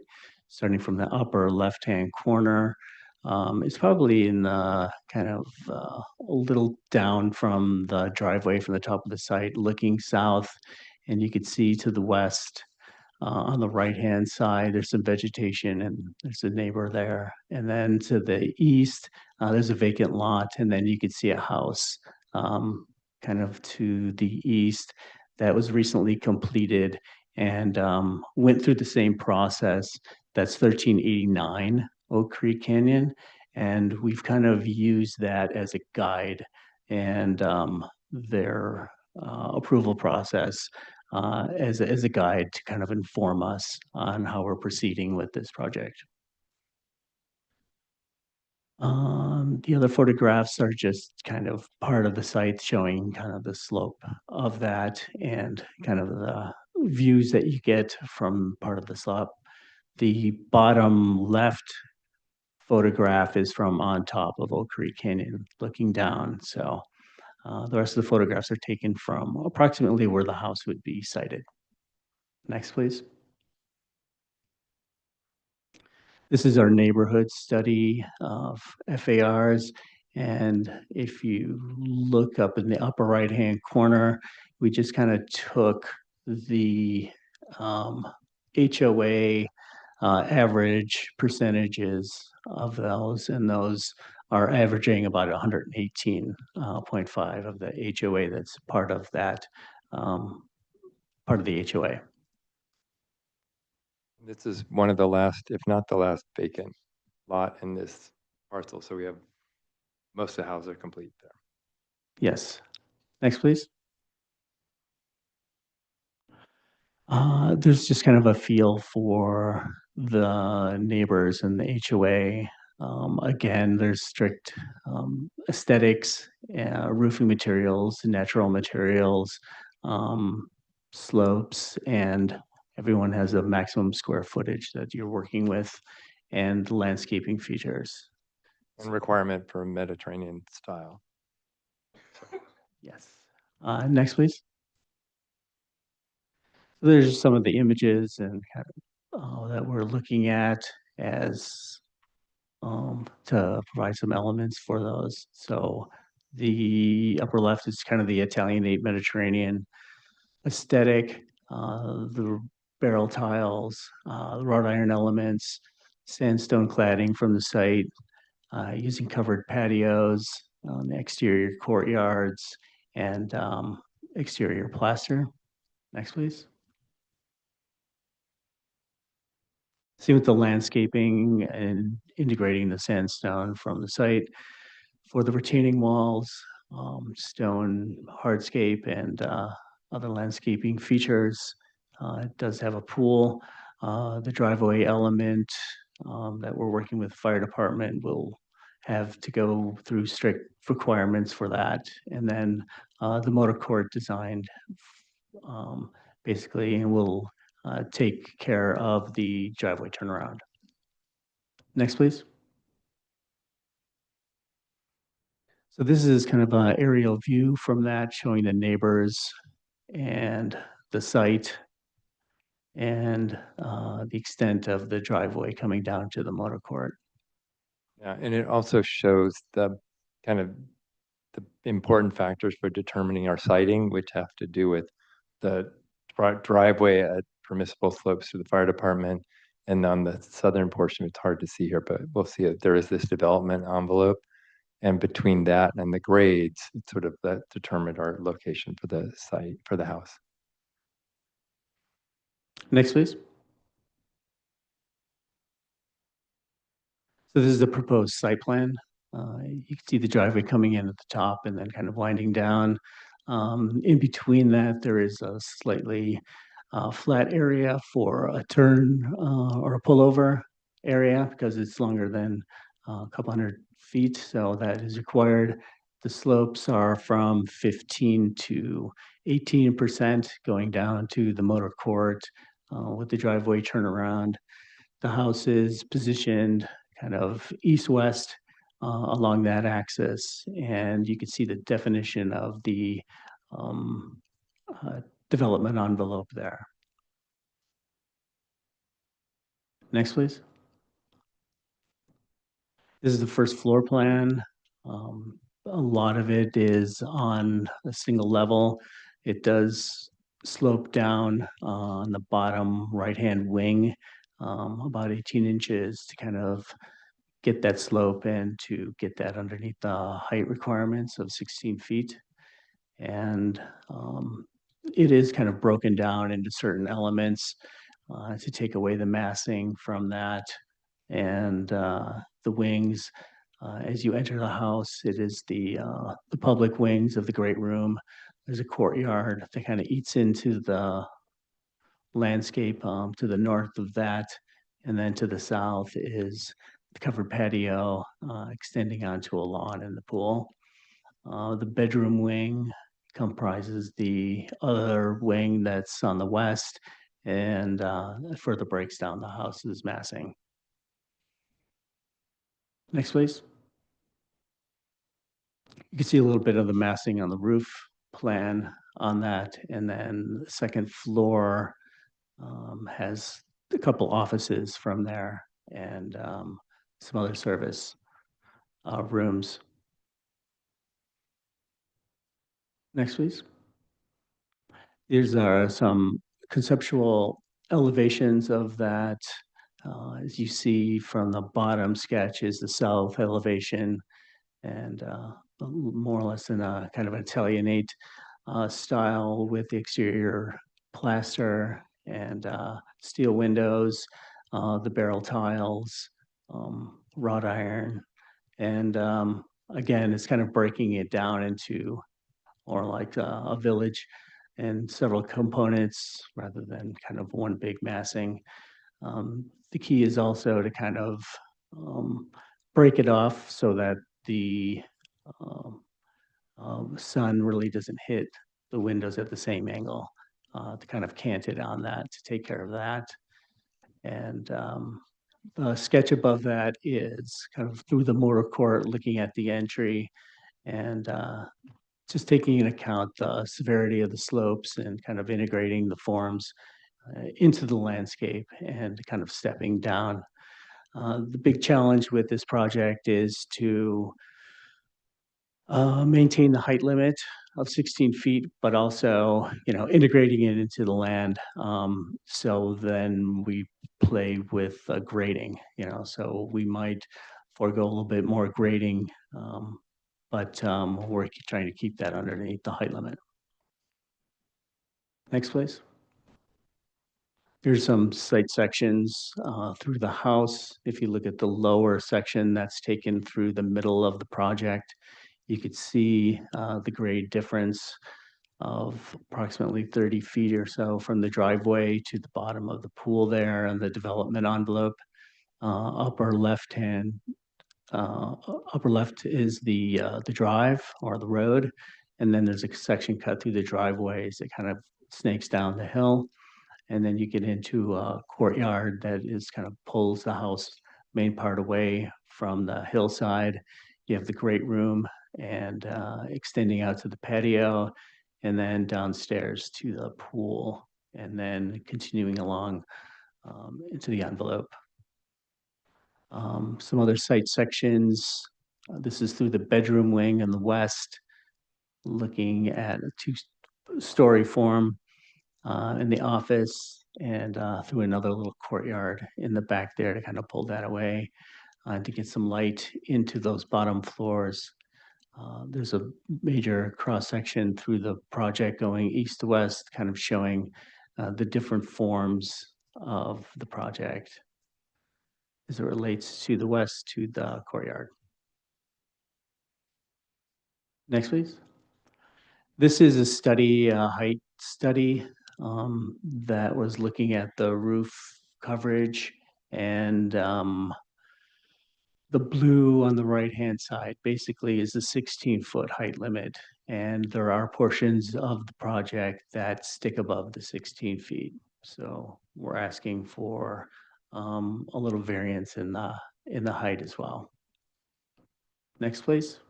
starting from the upper left-hand corner. It's probably in the kind of a little down from the driveway from the top of the site, looking south, and you could see to the west on the right-hand side, there's some vegetation and there's a neighbor there. And then to the east, there's a vacant lot, and then you could see a house kind of to the east that was recently completed and went through the same process. That's 1389 Oak Creek Canyon. And we've kind of used that as a guide and their approval process as a guide to kind of inform us on how we're proceeding with this project. The other photographs are just kind of part of the site showing kind of the slope of that and kind of the views that you get from part of the slope. The bottom left photograph is from on top of Oak Creek Canyon looking down. So the rest of the photographs are taken from approximately where the house would be sited. Next, please. This is our neighborhood study of FARs. And if you look up in the upper right-hand corner, we just kind of took the HOA average percentages of those, and those are averaging about 118.5 of the HOA that's part of that, part of the HOA. This is one of the last, if not the last, vacant lot in this parcel. So we have most of the houses are complete there. Yes. Next, please. There's just kind of a feel for the neighbors and the HOA. Again, there's strict aesthetics, roofing materials, natural materials, slopes, and everyone has a maximum square footage that you're working with and landscaping features. And requirement for Mediterranean style. Yes. Next, please. So there's some of the images and kind of that we're looking at as to provide some elements for those. So the upper left is kind of the Italianate Mediterranean aesthetic, the barrel tiles, the wrought iron elements, sandstone cladding from the site, using covered patios on the exterior courtyards, and exterior plaster. Next, please. See with the landscaping and integrating the sandstone from the site for the retaining walls, stone hardscape, and other landscaping features. It does have a pool. The driveway element that we're working with the fire department will have to go through strict requirements for that. And then the motor court designed basically will take care of the driveway turnaround. Next, please. So this is kind of an aerial view from that, showing the neighbors and the site and the extent of the driveway coming down to the motor court. Yeah, and it also shows the kind of the important factors for determining our siting, which have to do with the driveway at permissible slopes to the fire department. And on the southern portion, it's hard to see here, but we'll see it. There is this development envelope. And between that and the grades, it's sort of that determined our location for the site, for the house. Next, please. So this is the proposed site plan You can see the driveway coming in at the top and then kind of winding down. In between that, there is a slightly flat area for a turn or a pullover area because it's longer than a couple hundred feet, so that is required. The slopes are from 15 to 18% going down to the motor court with the driveway turnaround. The house is positioned kind of east-west along that axis, and you can see the definition of the um, development envelope there. Next, please. This is the first floor plan. A lot of it is on a single level. It does slope down on the bottom right-hand wing about 18 inches to kind of get that slope and to get that underneath the height requirements of 16 feet. And it is kind of broken down into certain elements to take away the massing from that. And the wings, as you enter the house, it is the public wings of the great room. There's a courtyard that kind of eats into the landscape to the north of that. And then to the south is the covered patio extending onto a lawn and the pool. The bedroom wing comprises the other wing that's on the west and further breaks down the house's massing. Next, please. You can see a little bit of the massing on the roof plan on that. And then the second floor has a couple offices from there and some other service rooms. Next, please. These are some conceptual elevations of that. As you see from the bottom sketch is the south elevation and more or less in a kind of Italianate style with the exterior plaster and steel windows, the barrel tiles, wrought iron. And again, it's kind of breaking it down into more like a village and several components rather than kind of one big massing. The key is also to kind of break it off so that the sun really doesn't hit the windows at the same angle to kind of cant it on that to take care of that. And the sketch above that is kind of through the motor court looking at the entry and just taking into account the severity of the slopes and kind of integrating the forms into the landscape and kind of stepping down. The big challenge with this project is to maintain the height limit of 16 feet, but also, integrating it into the land. So then we play with grading, so we might forego a little bit more grading, but we're trying to keep that underneath the height limit. Next, please. Here's some site sections through the house. If you look at the lower section that's taken through the middle of the project, you could see the grade difference of approximately 30 feet or so from the driveway to the bottom of the pool there and the development envelope. Upper left is the drive or the road, and then there's a section cut through the driveways that kind of snakes down the hill. And then you get into a courtyard that is kind of pulls the house main part away from the hillside. You have the great room and extending out to the patio, and then downstairs to the pool, and then continuing along into the envelope. Some other site sections. This is through the bedroom wing in the west, looking at a two-story form in the office and through another little courtyard in the back there to kind of pull that away to get some light into those bottom floors. There's a major cross-section through the project going east to west, kind of showing the different forms of the project as it relates to the west to the courtyard. Next, please. This is a study, a height study that was looking at the roof coverage, and the blue on the right-hand side basically is the 16-foot height limit. And there are portions of the project that stick above the 16 feet. So we're asking for a little variance in the height as well. Next, please.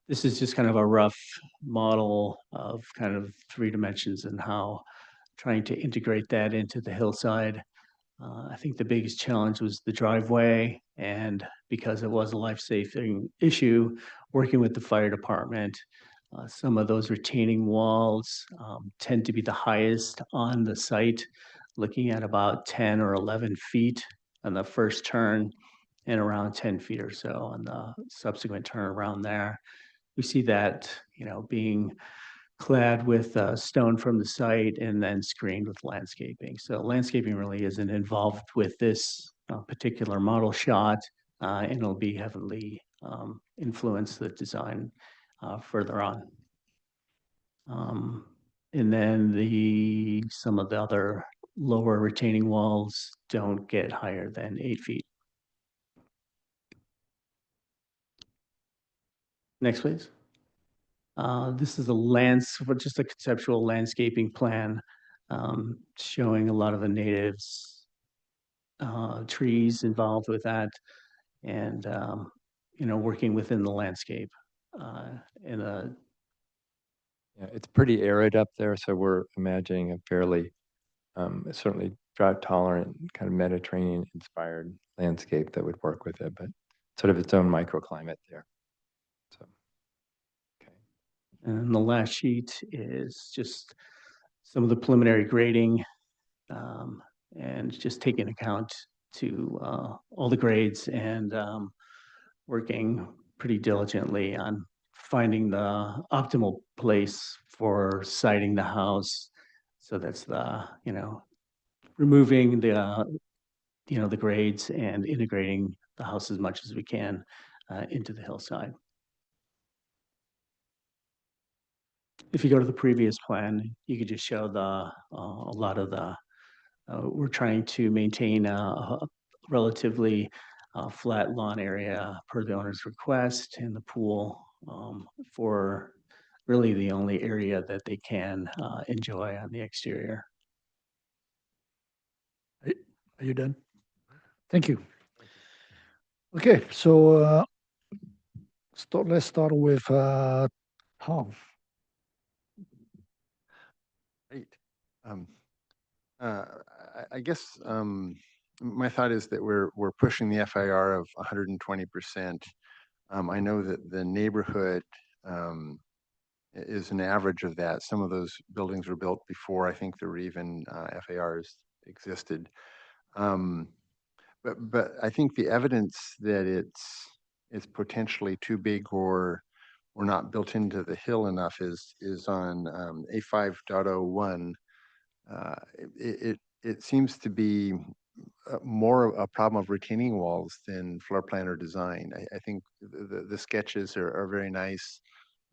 This is just kind of a rough model of kind of 3 dimensions and how trying to integrate that into the hillside. I think the biggest challenge was the driveway, and because it was a life-saving issue, working with the fire department, some of those retaining walls tend to be the highest on the site, looking at about 10 or 11 feet on the first turn and around 10 feet or so on the subsequent turn around there. We see that, being clad with stone from the site and then screened with landscaping. So landscaping really isn't involved with this particular model shot, and it'll be heavily influence the design further on. And then some of the other lower retaining walls don't get higher than 8 feet. Next, please. This is just a conceptual landscaping plan showing a lot of the natives, trees involved with that, and working within the landscape. Yeah, it's pretty arid up there, so we're imagining a fairly certainly drought tolerant, kind of Mediterranean inspired landscape that would work with it, but sort of its own microclimate there. So, okay. And the last sheet is just some of the preliminary grading, and just taking account to all the grades, and working pretty diligently on finding the optimal place for siting the house. So that's removing the grades and integrating the house as much as we can into the hillside. If you go to the previous plan, you could just show a lot of we're trying to maintain a relatively flat lawn area per the owner's request, and the pool for really the only area that they can enjoy on the exterior. Are you done? Thank you. Okay, so let's start with Tom. Great. I guess my thought is that we're pushing the FIR of 120%. I know that the neighborhood is an average of that. Some of those buildings were built before I think there were even FARs existed. But I think the evidence that it's potentially too big or not built into the hill enough is on A5.01. It seems to be more a problem of retaining walls than floor plan or design. I think the sketches are very nice.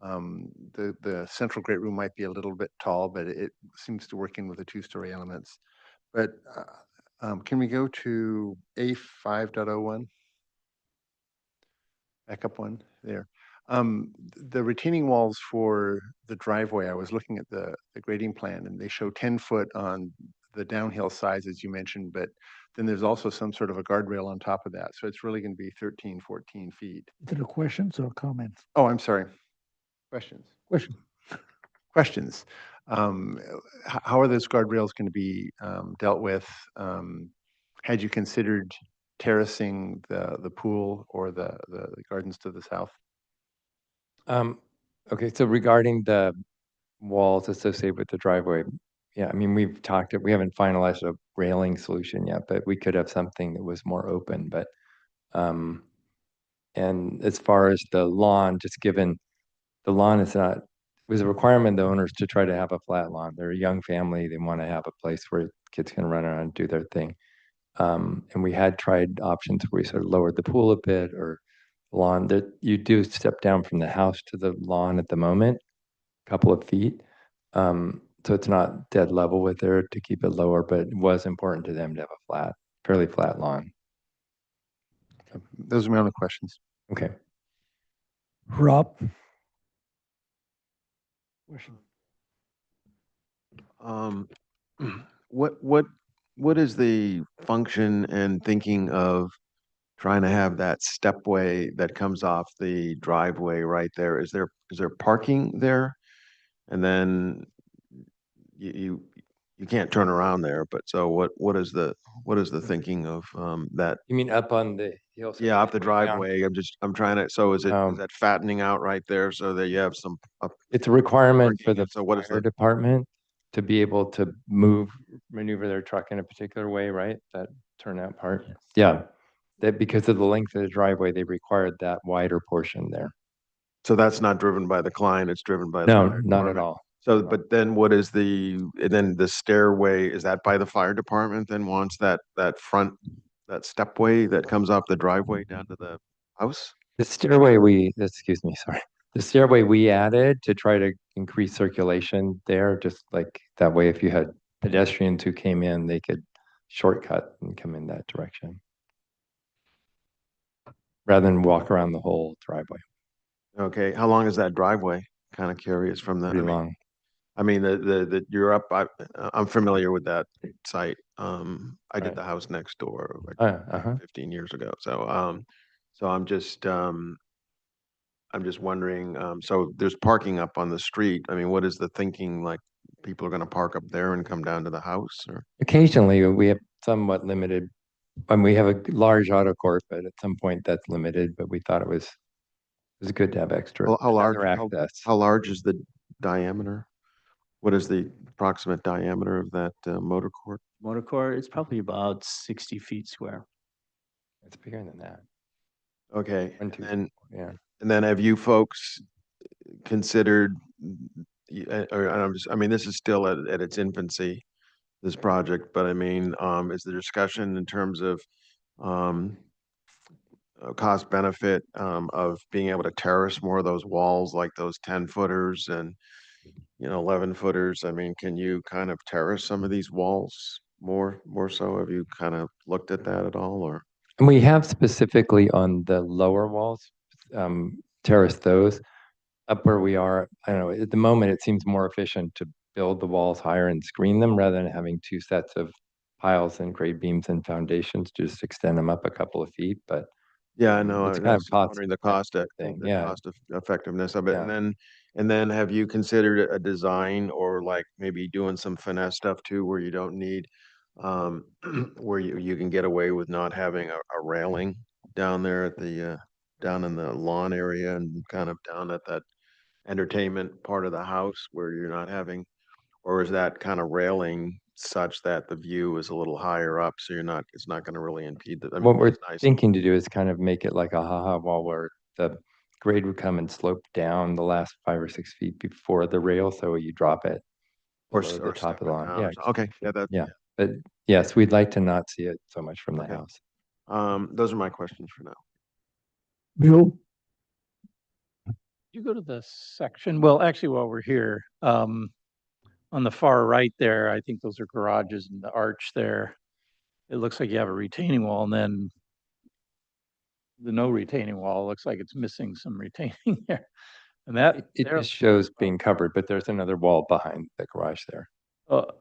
The central great room might be a little bit tall, but it seems to work in with the 2-story elements. But can we go to A5.01? Back up one there. The retaining walls for the driveway, I was looking at the grading plan, and they show 10 foot on the downhill sides, as you mentioned, but then there's also some sort of a guardrail on top of that. So it's really going to be 13, 14 feet. Is it a questions or comments? Oh, I'm sorry. Questions. Questions. How are those guardrails going to be dealt with? Had you considered terracing the pool or the gardens to the south? Okay, so regarding the walls associated with the driveway, yeah, I mean, we haven't finalized a railing solution yet, but we could have something that was more open. But and as far as the lawn, just given the lawn it was a requirement of the owners to try to have a flat lawn. They're a young family, they want to have a place where kids can run around and do their thing. And we had tried options where we sort of lowered the pool a bit or lawn, that you do step down from the house to the lawn at the moment, a couple of feet. So it's not dead level with there to keep it lower, but it was important to them to have a fairly flat lawn. Those are my only questions. Okay. Rob? Um, what is the function and thinking of trying to have that stepway that comes off the driveway right there? Is there parking there? And then you can't turn around there, but so what is the thinking of that? You mean up on the hill? so Yeah, up the way down? driveway. I'm trying to, so is that fattening out right there so that you have some up? It's a requirement for parking, the and so what is fire the, department to be able to maneuver their truck in a particular way, right? That turnout part. Yeah. That because of the length of the driveway, they required that wider portion there. so that's not driven by the client, it's driven by the No, fire not at department? all. So, but then what is and then the stairway, is that by the fire department then wants that front, that stepway that comes off the driveway down to the house? The excuse me, sorry. The stairway we added to try to increase circulation there, just like that way, if you had pedestrians who came in, they could shortcut and come in that direction rather than walk around the whole driveway. Okay, how long is that driveway? Kind of curious from the, Pretty long. I mean, you're up, I'm familiar with that site. I did Right. the house next door like Uh-huh. 15 years ago. So I'm just wondering, so there's parking up on the street. I mean, what is the thinking? Like people are going to park up there and come down to the house or? Occasionally, we have somewhat limited, we have a large auto court, but at some point that's limited, but we thought it was good to have extra How large, other access. how large is the diameter? What is the approximate diameter of that motor court? Motor court is probably about 60 feet square. It's bigger than that. Okay, One, two, yeah. and then have you folks considered, or I mean, this is still at its infancy, this project, but I mean, is the discussion in terms of um, cost benefit of being able to terrace more of those walls, like those 10-footers and 11-footers? I mean, can you kind of terrace some of these walls more so? Have you kind of looked at that at all, or? And we have specifically on the lower walls, terraced those. Up where we are, I don't know, at the moment, it seems more efficient to build the walls higher and screen them rather than having two sets of piles and grade beams and foundations, just extend them up a couple of feet, but Yeah, I know. it's I kind of was cost wondering the cost thing, the yeah. cost of effectiveness of it. Yeah. And then have you considered a design or like maybe doing some finesse stuff too, where you don't need um where you can get away with not having a railing down there at the down in the lawn area and kind of down at that entertainment part of the house where you're not having, or is that kind of railing such that the view is a little higher up, so it's not going to really impede the, I mean, What we're it's nice. thinking to do is kind of make it like a haha wall where the grade would come and slope down the last 5 or 6 feet before the rail, so you drop it below the top step of the it lawn. down. Yeah, Okay, yeah, yeah. But yes, we'd like to not see it so much from the Okay. house. Those are my questions for now. Bill? You go to the section, well, actually, while we're here, on the far right there, I think those are garages and the arch there. It looks like you have a retaining wall, and then the no retaining wall looks like it's missing some retaining there. And that It just shows being covered, but there's another wall behind the garage there.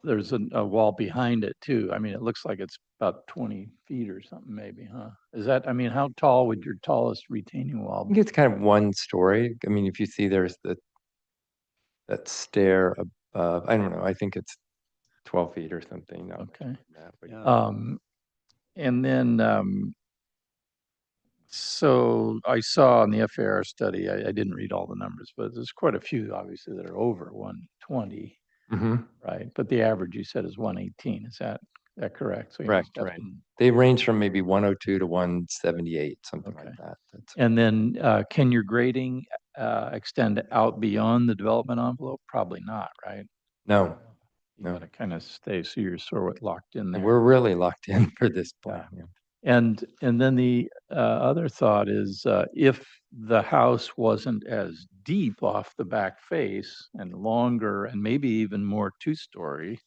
there's a wall behind it too. I mean, it looks like it's about 20 feet or something maybe, huh? Is that, I mean, how tall would your tallest retaining wall I be? think it's kind of one story. I mean, if you see there's that stair above, I don't know, I think it's 12 feet or something. Not much Okay. more than that, but And then, so I saw in the FAR study, I didn't read all the numbers, but there's quite a few obviously that are over 120, Mhm. right? But the average you said is 118. Is that correct? So you Correct, must have right. some- They range from maybe 102 to 178, something Okay. like that. That's And then can your grading extend out beyond the development envelope? Probably not, right? no, You no. gotta kind of stay, so you're sort of locked in there. We're really locked in for this plan. Yeah. And then the other thought is, if the house wasn't as deep off the back face and longer and maybe even more two-story,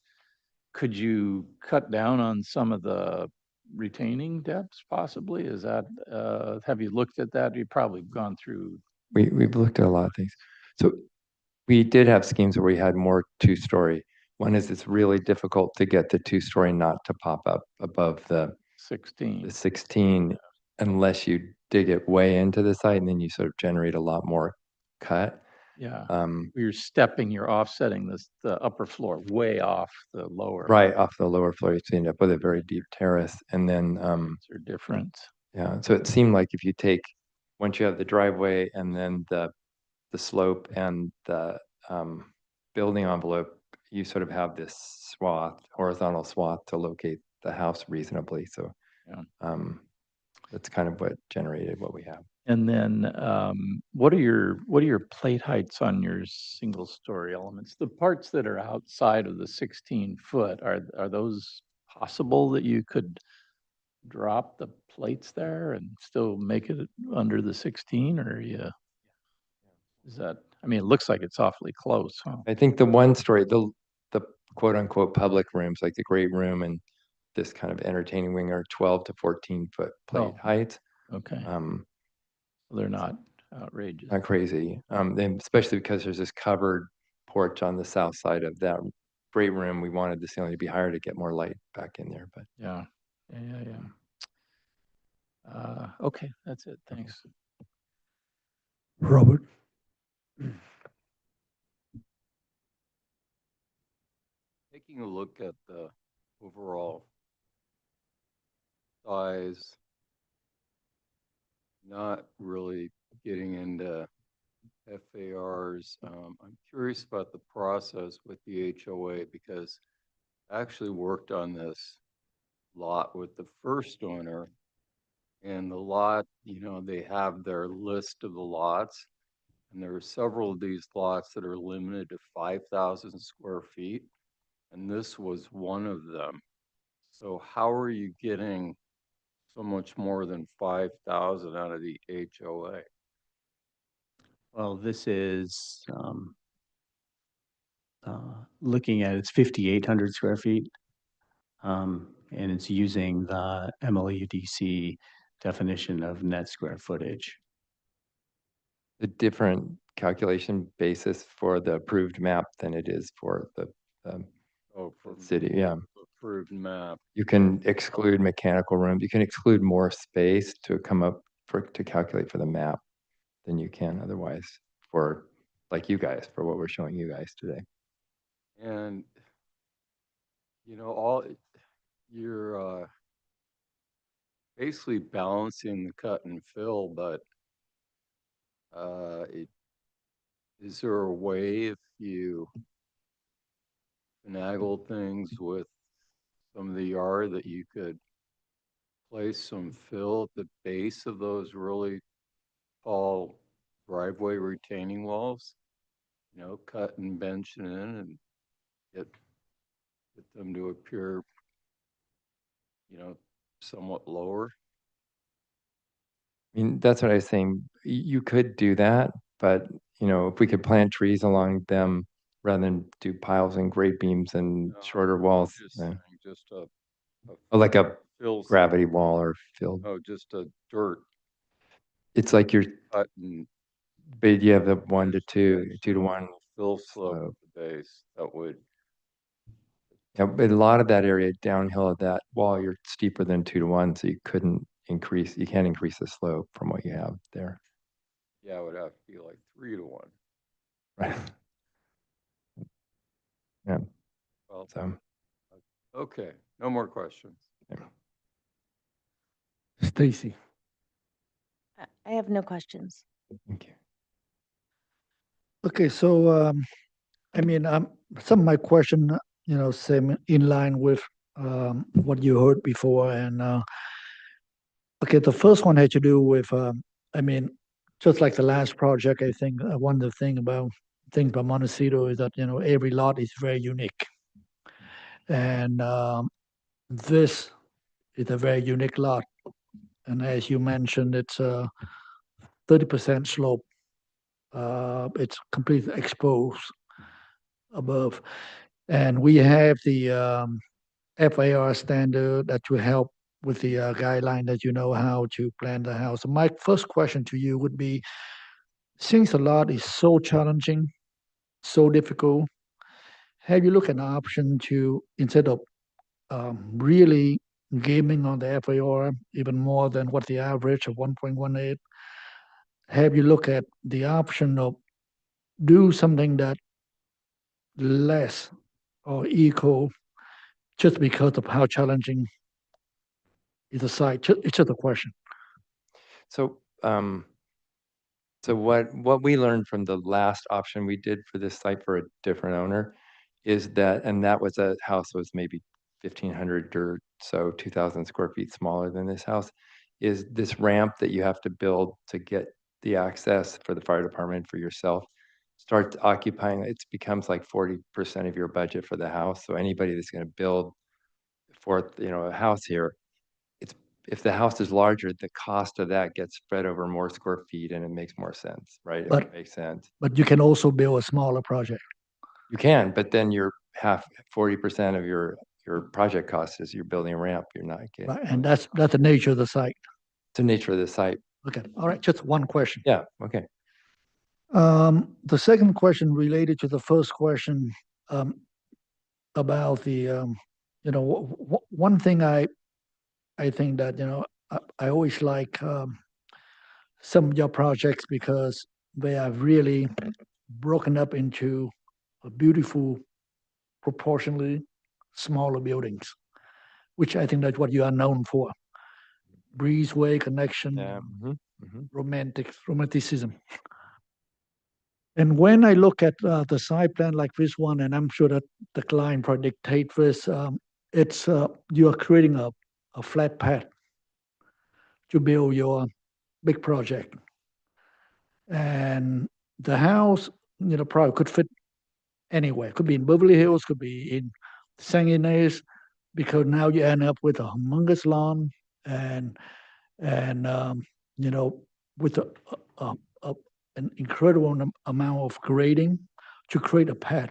could you cut down on some of the retaining depths possibly? Is that, have you looked at that? You've probably gone through. We've looked at a lot of things. So we did have schemes where we had more two-story. One is it's really difficult to get the two-story not to pop up above the 16. 16 unless you dig it way into the site, and then you sort of generate a lot more cut. Yeah. Um, You're offsetting the upper floor way off the lower. right off the lower floor, you end up with a very deep terrace. And then, They're different. yeah, so it seemed like if you take, once you have the driveway and then the slope and the building envelope, you sort of have this swath, horizontal swath to locate the house reasonably. So Yeah. that's kind of what generated what we have. And then, what are your plate heights on your single story elements? The parts that are outside of the 16 foot, are those possible that you could drop the plates there and still make it under the 16, or is that, I mean, it looks like it's awfully close, huh? I think the one story, the quote unquote public rooms, like the great room and this kind of entertaining wing, are 12 to 14-foot plate Oh. height. Okay. Um, They're not outrageous. Not crazy. Then especially because there's this covered porch on the south side of that great room. We wanted the ceiling to be higher to get more light back in there, but Yeah. Okay, that's it. Thanks. Robert. Taking a look at the overall size, not really getting into FARs. I'm curious about the process with the HOA because I actually worked on this lot with the first owner, and the lot, they have their list of the lots, and there are several of these lots that are limited to 5,000 square feet, and this was one of them. So how are you getting so much more than 5,000 out of the HOA? Well, this is looking at it's 5,800 square feet. And it's using the MLUDC definition of net square footage. a different calculation basis for the approved map than it is for the For city. Yeah. approved map. You can exclude mechanical rooms. You can exclude more space to come up to calculate for the map than you can otherwise for like you guys, for what we're showing you guys today. And you're basically balancing the cut and fill, but is there a way if you finagle things with some of the yard that you could place some fill at the base of those really tall driveway retaining walls? Cut and bench it in and get them to appear, somewhat lower. I mean, that's what I was saying. You could do that, but if we could plant trees along them rather than do piles and grade beams and shorter walls, Just a like a fill gravity wall or filled. Oh, just a dirt It's like you're, cut and but you have the 1 to 2, 2 to 1 fill slope at the base that would. Yeah, but a lot of that area downhill of that wall, you're steeper than 2 to 1, so you can't increase the slope from what you have there. Yeah, it would have to be like 3 to 1. Right. Yeah. Well, So. Okay, no more questions. Yeah. Stacy. I have no questions. Thank you. Okay, so I mean, some of my question, same in line with what you heard before, and okay, the first one had to do with, I mean, just like the last project, I think one of the things about Montecito is that every lot is very unique, and this is a very unique lot. And as you mentioned, it's a 30% slope. It's completely exposed above. And we have the FAR standard that will help with the guideline that you know how to plan the house. My first question to you would be, since a lot is so challenging, so difficult, have you looked at an option to, instead of really gaming on the FAR even more than what the average of 1.18, have you looked at the option of do something that less or equal just because of how challenging is the site? It's just a question. So, so what we learned from the last option we did for this site for a different owner is that, and that was a house that was maybe 1,500 or so, 2,000 square feet smaller than this house, is this ramp that you have to build to get the access for the fire department for yourself starts occupying, it becomes like 40% of your budget for the house. So anybody that's going to build for, a house here, it's, if the house is larger, the cost of that gets spread over more square feet and it makes more sense, right? If it makes sense. But you can also build a smaller project. You can, but then you're 40% of your project cost is you're building a ramp. You're not getting. Right, and that's the nature of the site. It's the nature of the site. Okay, all right, just one question. Yeah, okay. The second question related to the first question about the, one thing I think that, I always like some of your projects because they are really broken up into a beautiful, proportionally smaller buildings, which I think that's what you are known for. Breezeway connection, Yeah. romanticism. And when I look at the site plan like this one, and I'm sure that the client probably dictate this, it's you are creating a flat path to build your big project. And the house, probably could fit anywhere. Could be in Beverly Hills, could be in San Ynez, because now you end up with a humongous lawn and with an incredible amount of grading to create a path.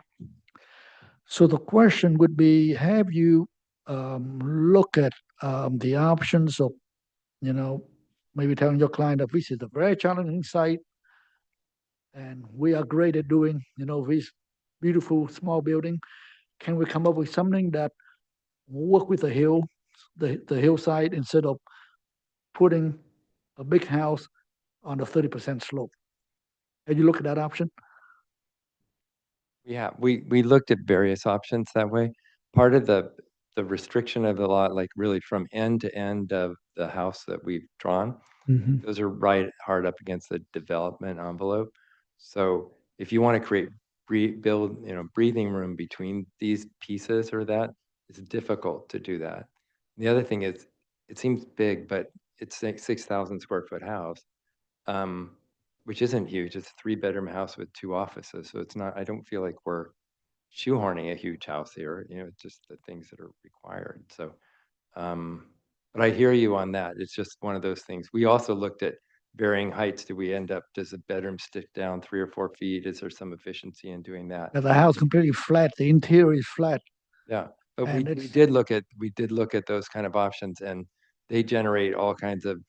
So the question would be, have you look at the options of, maybe telling your client that this is a very challenging site and we are great at doing, this beautiful small building. Can we come up with something that work with the hillside instead of putting a big house on a 30% slope? Have you looked at that option? Yeah, we looked at various options that way. Part of the restriction of the lot, like really from end to end of the house that we've drawn, those are right hard up against the development envelope. So if you want to create build, breathing room between these pieces or that, it's difficult to do that. And the other thing is, it seems big, but it's a 6,000 square foot house, which isn't huge. It's a 3-bedroom house with 2 offices. So it's not, I don't feel like we're shoehorning a huge house here, it's just the things that are required. So, but I hear you on that. It's just one of those things. We also looked at varying heights. Do we end up, does the bedroom stick down 3 or 4 feet? Is there some efficiency in doing that? The house completely flat, the interior is flat. Yeah, but we did look at those kind of options, and they generate all kinds of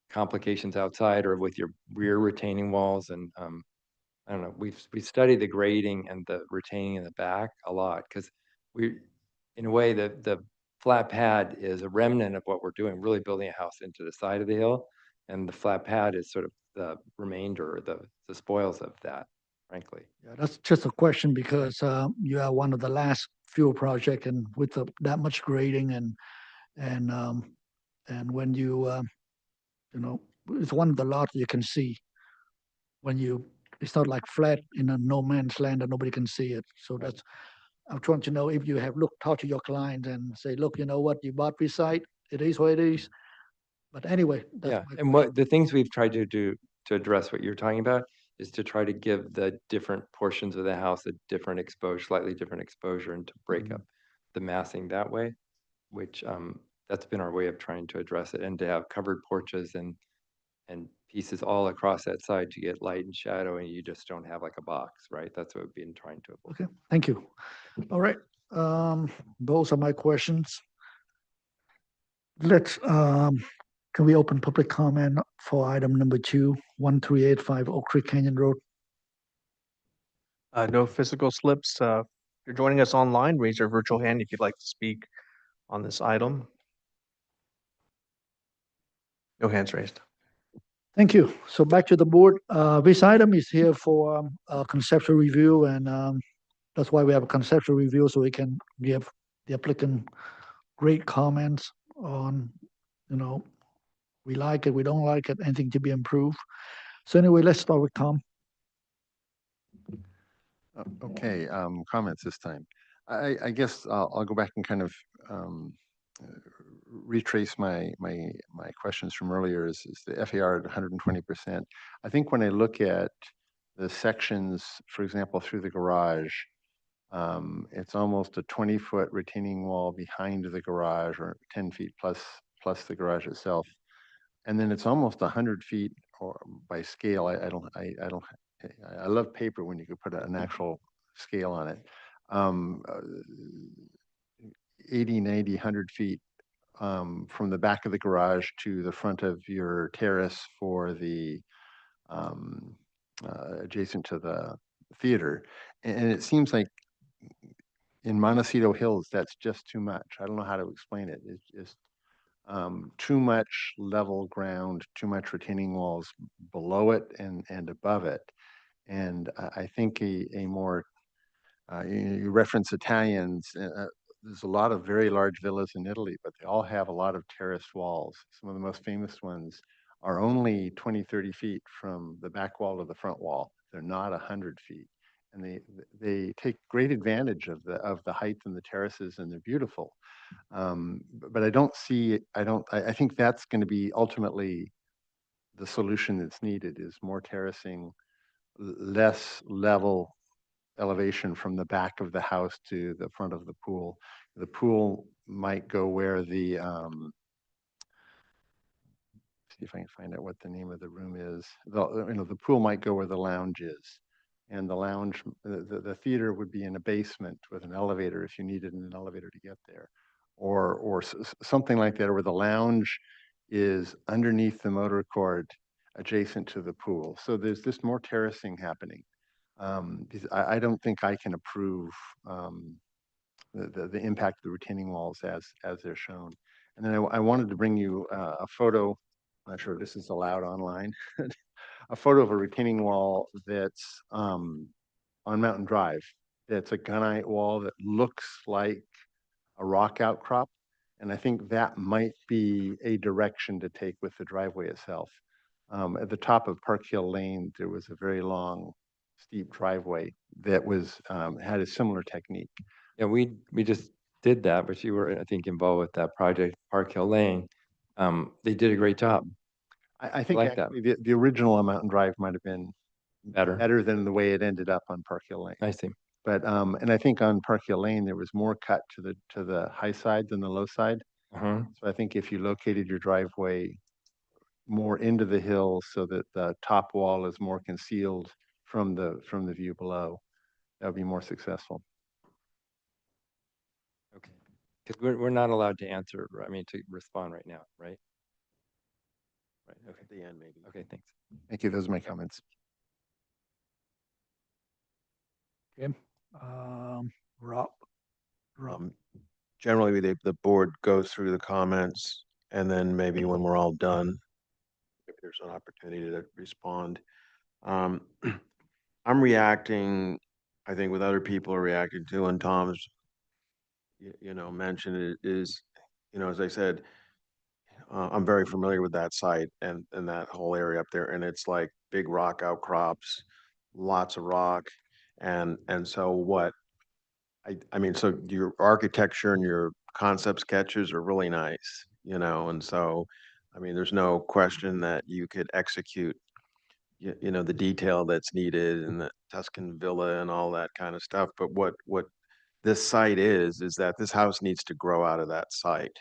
complications outside or with your rear retaining walls. And I don't know, we studied the grading and the retaining in the back a lot, because in a way, the flat pad is a remnant of what we're doing, really building a house into the side of the hill, and the flat pad is sort of the remainder, or the spoils of that, frankly. Yeah, that's just a question because you are one of the last few project, and with that much grading and when you it's one of the lots you can see when it's not like flat in a no man's land and nobody can see it. So that's, I'm trying to know if you have talked to your client and say, look, you know what, you bought this site, it is what it is. But anyway, yeah. And what the things we've tried to do to address what you're talking about is to try to give the different portions of the house a different exposure, slightly different exposure, and to break up the massing that way, which that's been our way of trying to address it, and to have covered porches and pieces all across that side to get light and shadow, and you just don't have like a box, right? That's what we've been trying to avoid. Okay, thank you. All right, those are my questions. Let's, can we open public comment for item number 2, 1385 Oak Creek Canyon Road? No physical slips. If you're joining us online, raise your virtual hand if you'd like to speak on this item. No hands raised. Thank you. So back to the board. This item is here for a conceptual review, and that's why we have a conceptual review, so we can give the applicant great comments on, we like it, we don't like it, anything to be improved. So anyway, let's start with Tom. Okay, comments this time. I guess I'll go back and kind of retrace my questions from earlier. Is the FAR at 120%? I think when I look at the sections, for example, through the garage, it's almost a 20-foot retaining wall behind the garage, or 10 feet plus the garage itself, and then it's almost 100 feet or by scale. I love paper when you could put an actual scale on it. 80, 90, 100 feet from the back of the garage to the front of your terrace for the adjacent to the theater. And it seems like in Montecito Hills, that's just too much. I don't know how to explain it. It's just too much level ground, too much retaining walls below it and above it. And I think a more, you reference Italians, there's a lot of very large villas in Italy, but they all have a lot of terraced walls. Some of the most famous ones are only 20, 30 feet from the back wall to the front wall. They're not 100 feet. And they take great advantage of the height and the terraces, and they're beautiful. But I don't see, I think that's going to be ultimately the solution that's needed, is more terracing, less level elevation from the back of the house to the front of the pool. The pool might go where the, see if I can find out what the name of the room is. The pool might go where the lounge is. And the lounge, the theater would be in a basement with an elevator if you needed an elevator to get there. Or something like that, where the lounge is underneath the motor court adjacent to the pool. So there's this more terracing happening. I don't think I can approve the impact of the retaining walls as they're shown. And then I wanted to bring you a photo. I'm not sure if this is allowed online. A photo of a retaining wall that's on Mountain Drive. It's a gunite wall that looks like a rock outcrop. And I think that might be a direction to take with the driveway itself. At the top of Park Hill Lane, there was a very long, steep driveway that was had a similar technique. Yeah, we just did that, but you were, I think, involved with that project, Park Hill Lane. They did a great job. I think like that. actually the original on Mountain Drive might have been better than the way it ended up on Park Hill Lane. I see. But and I think on Park Hill Lane there was more cut to the high side than the low side. Uh-huh. So I think if you located your driveway more into the hill so that the top wall is more concealed from the view below, that would be more successful. Okay. Because we're not allowed to answer, I mean, to respond right now, right? Right. Okay. At the end, maybe. Okay. Thanks. Thank you. Those are my comments. Okay, Rob. Generally, the board goes through the comments, and then maybe when we're all done, if there's an opportunity to respond. I'm reacting, I think, with other people are reacting to, and Tom's, mentioned it is, as I said, I'm very familiar with that site and that whole area up there, and it's like big rock outcrops, lots of rock, and so what? I mean, so your architecture and your concept sketches are really nice, and so, I mean, there's no question that you could execute, the detail that's needed and the Tuscan villa and all that kind of stuff. But what this site is that this house needs to grow out of that site.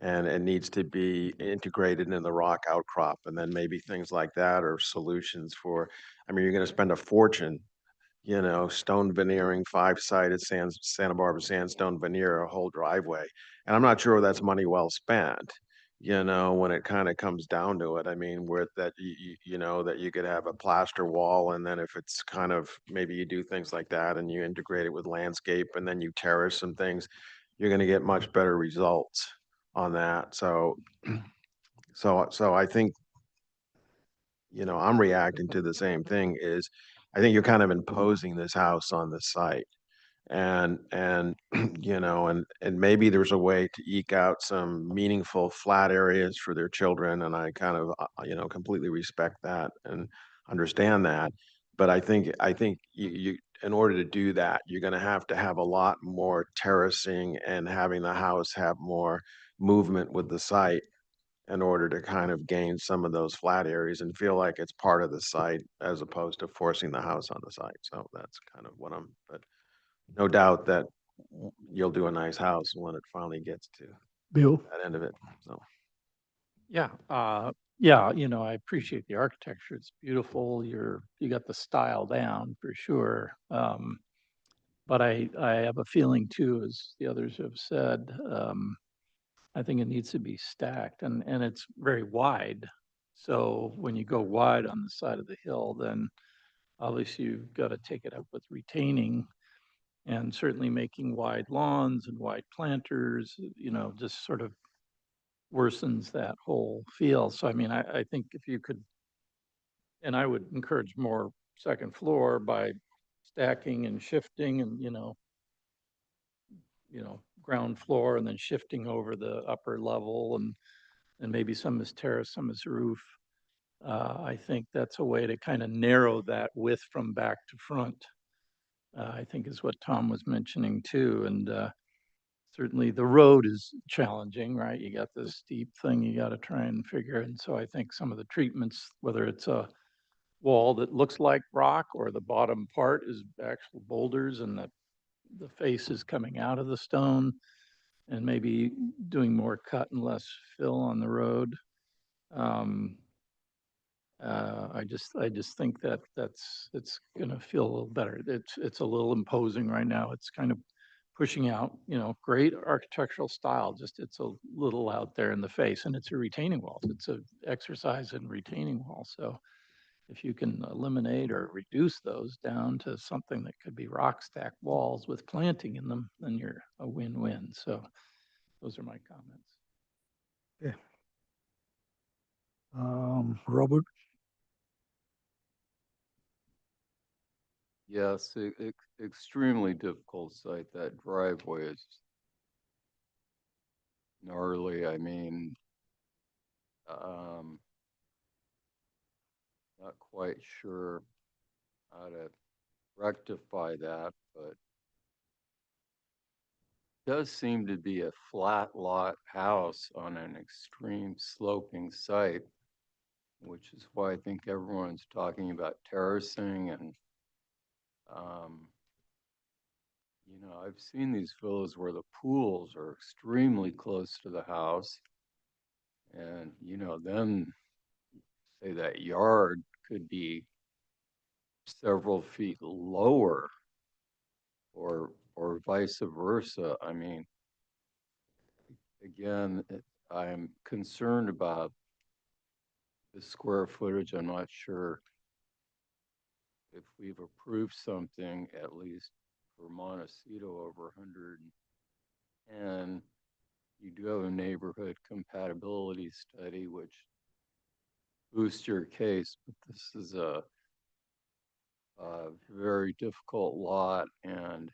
and it needs to be integrated in the rock outcrop, and then maybe things like that are solutions for, I mean, you're gonna spend a fortune, you know, stone veneering, five-sided Santa Barbara sandstone veneer, a whole driveway. And I'm not sure that's money well spent, you know, when it kind of comes down to it. I mean, where that you know, that you could have a plaster wall, and then if it's kind of, maybe you do things like that and you integrate it with landscape and then you terrace some things, you're gonna get much better results on that. So so I think, you know, I'm reacting to the same thing, is I think you're kind of imposing this house on the site. And you know, and maybe there's a way to eke out some meaningful flat areas for their children, and I kind of you know, completely respect that and understand that. But I think you in order to do that, you're going to have a lot more terracing and having the house have more movement with the site in order to kind of gain some of those flat areas and feel like it's part of the site, as opposed to forcing the house on the site. So that's kind of what but no doubt that you'll do a nice house when it finally gets to Bill? that end of it. So Yeah, yeah, you know, I appreciate the architecture. It's beautiful. You got the style down for sure. But I have a feeling too, as the others have said, I think it needs to be stacked, and it's very wide. So when you go wide on the side of the hill, then obviously you've got to take it up with retaining, and certainly making wide lawns and wide planters, you know, just sort of worsens that whole feel. So I mean, I think if you could, and I would encourage more second floor by stacking and shifting, and ground floor and then shifting over the upper level, and maybe some is terrace, some is roof. I think that's a way to kind of narrow that width from back to front. I think is what Tom was mentioning too. And certainly the road is challenging, right? You got this steep thing you got to try and figure. And so I think some of the treatments, whether it's a wall that looks like rock or the bottom part is actual boulders, and the face is coming out of the stone, and maybe doing more cut and less fill on the road. Um, I just think that it's going to feel a little better. It's a little imposing right now. It's kind of pushing out, great architectural style. Just it's a little out there in the face, and it's a retaining wall. It's a exercise in retaining wall. So if you can eliminate or reduce those down to something that could be rock stack walls with planting in them, then you're a win-win. So those are my comments. Okay. Robert? Yes, extremely difficult site. That driveway is gnarly. I mean, not quite sure how to rectify that, but does seem to be a flat lot house on an extreme sloping site, which is why I think everyone's talking about terracing. And I've seen these villas where the pools are extremely close to the house, and then say that yard could be several feet lower, or vice versa. I mean, again, I'm concerned about the square footage. I'm not sure if we've approved something, at least for Montecito, over 110. You do have a neighborhood compatibility study, which boosts your case, but this is a very difficult lot, and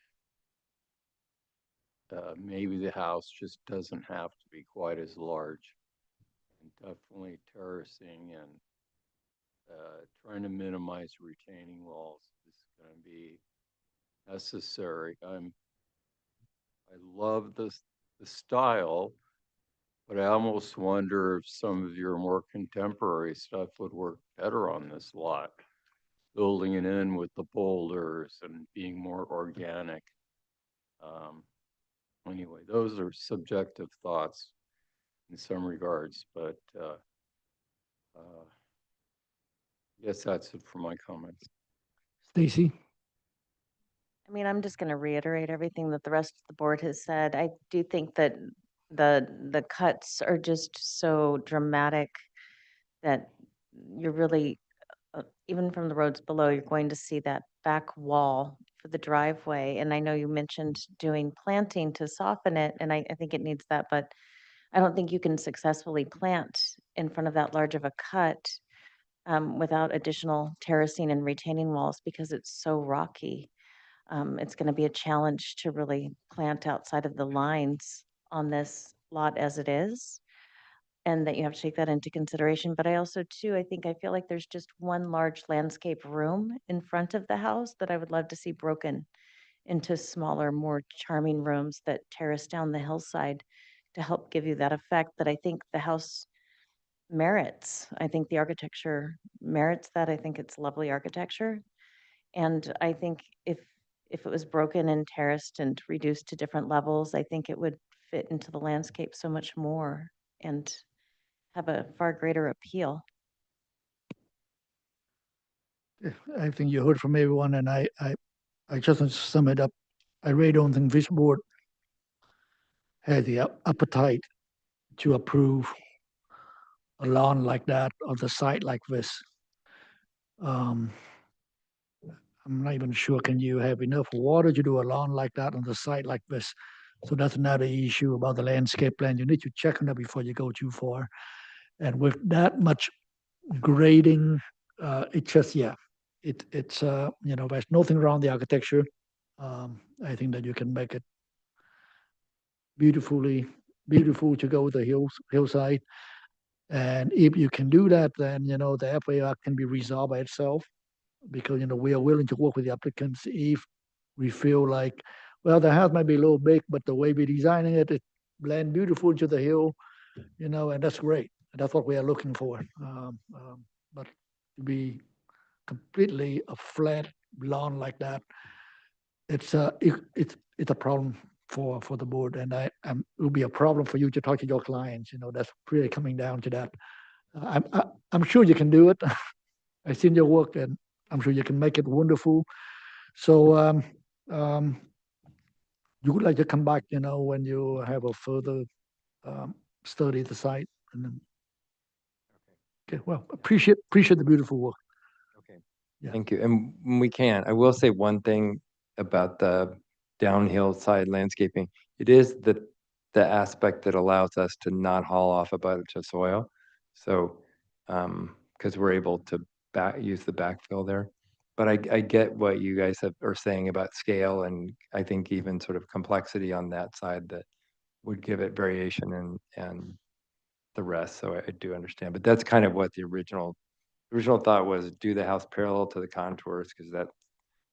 maybe the house just doesn't have to be quite as large. And definitely terracing and trying to minimize retaining walls is going to be necessary. I love the style, but I almost wonder if some of your more contemporary stuff would work better on this lot, building it in with the boulders and being more organic. Anyway, those are subjective thoughts. in some regards, but yes, that's it for my comments. Stacy? I mean, I'm just going to reiterate everything that the rest of the board has said. I do think that the cuts are just so dramatic that you're really, even from the roads below, you're going to see that back wall for the driveway. And I know you mentioned doing planting to soften it, and I think it needs that, but I don't think you can successfully plant in front of that large of a cut without additional terracing and retaining walls because it's so rocky. It's going to be a challenge to really plant outside of the lines on this lot as it is, and that you have to take that into consideration. But I also, too, I feel like there's just one large landscape room in front of the house that I would love to see broken into smaller, more charming rooms that terrace down the hillside to help give you that effect that I think the house merits. I think the architecture merits that. I think it's lovely architecture. And I think if it was broken and terraced and reduced to different levels, I think it would fit into the landscape so much more and have a far greater appeal. I think you heard from everyone, and I just want to sum it up. I really don't think this board had the appetite to approve a lawn like that on the site like this. I'm not even sure, can you have enough water to do a lawn like that on the site like this? So that's another issue about the landscape plan. You need to check on that before you go too far. And with that much grading, it just, yeah, it's there's nothing wrong with the architecture. I think that you can make it beautiful to go with the hillside. And if you can do that, then, the FAR can be resolved by itself because, we are willing to work with the applicants if we feel like, well, the house might be a little big, but the way we're designing it, it blend beautiful into the hill, and that's great. That's what we are looking for. But to be completely a flat lawn like that, it's a problem for the board, and it will be a problem for you to talk to your clients. That's really coming down to that. I'm sure you can do it. I've seen your work, and I'm sure you can make it wonderful. So you would like to come back, when you have a further study the site, and then. Okay, well, appreciate the beautiful work. Okay. Yeah. Thank you. And when we can, I will say one thing about the downhill side landscaping. It is the aspect that allows us to not haul off a bunch of soil. So, because we're able to use the backfill there. But I get what you guys are saying about scale, and I think even sort of complexity on that side that would give it variation and the rest. So I do understand. But that's kind of what the original thought was: do the house parallel to the contours, because that's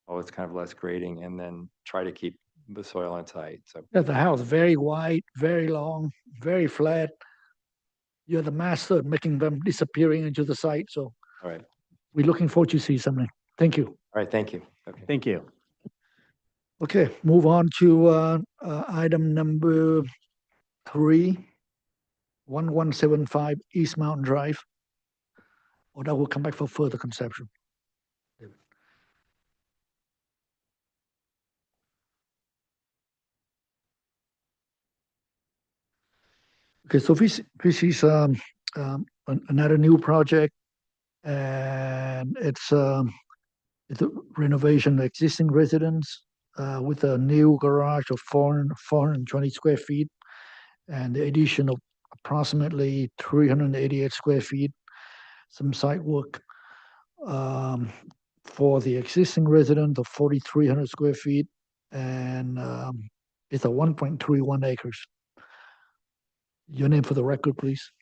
always kind of less grading, and then try to keep the soil on site. So Yeah, the house very wide, very long, very flat. You're the master at making them disappearing into the site. So all right. we're looking forward to see something. Thank you. All right, thank you. Okay. Thank you. Okay, move on to item number 3, 1175 East Mountain Drive. Or that will come back for further conception. Okay, so this is another new project, and it's a renovation of existing residence with a new garage of 420 square feet and the addition of approximately 388 square feet, some site work for the existing resident of 4,300 square feet, and it's a 1.31 acres. Your name for the record, please.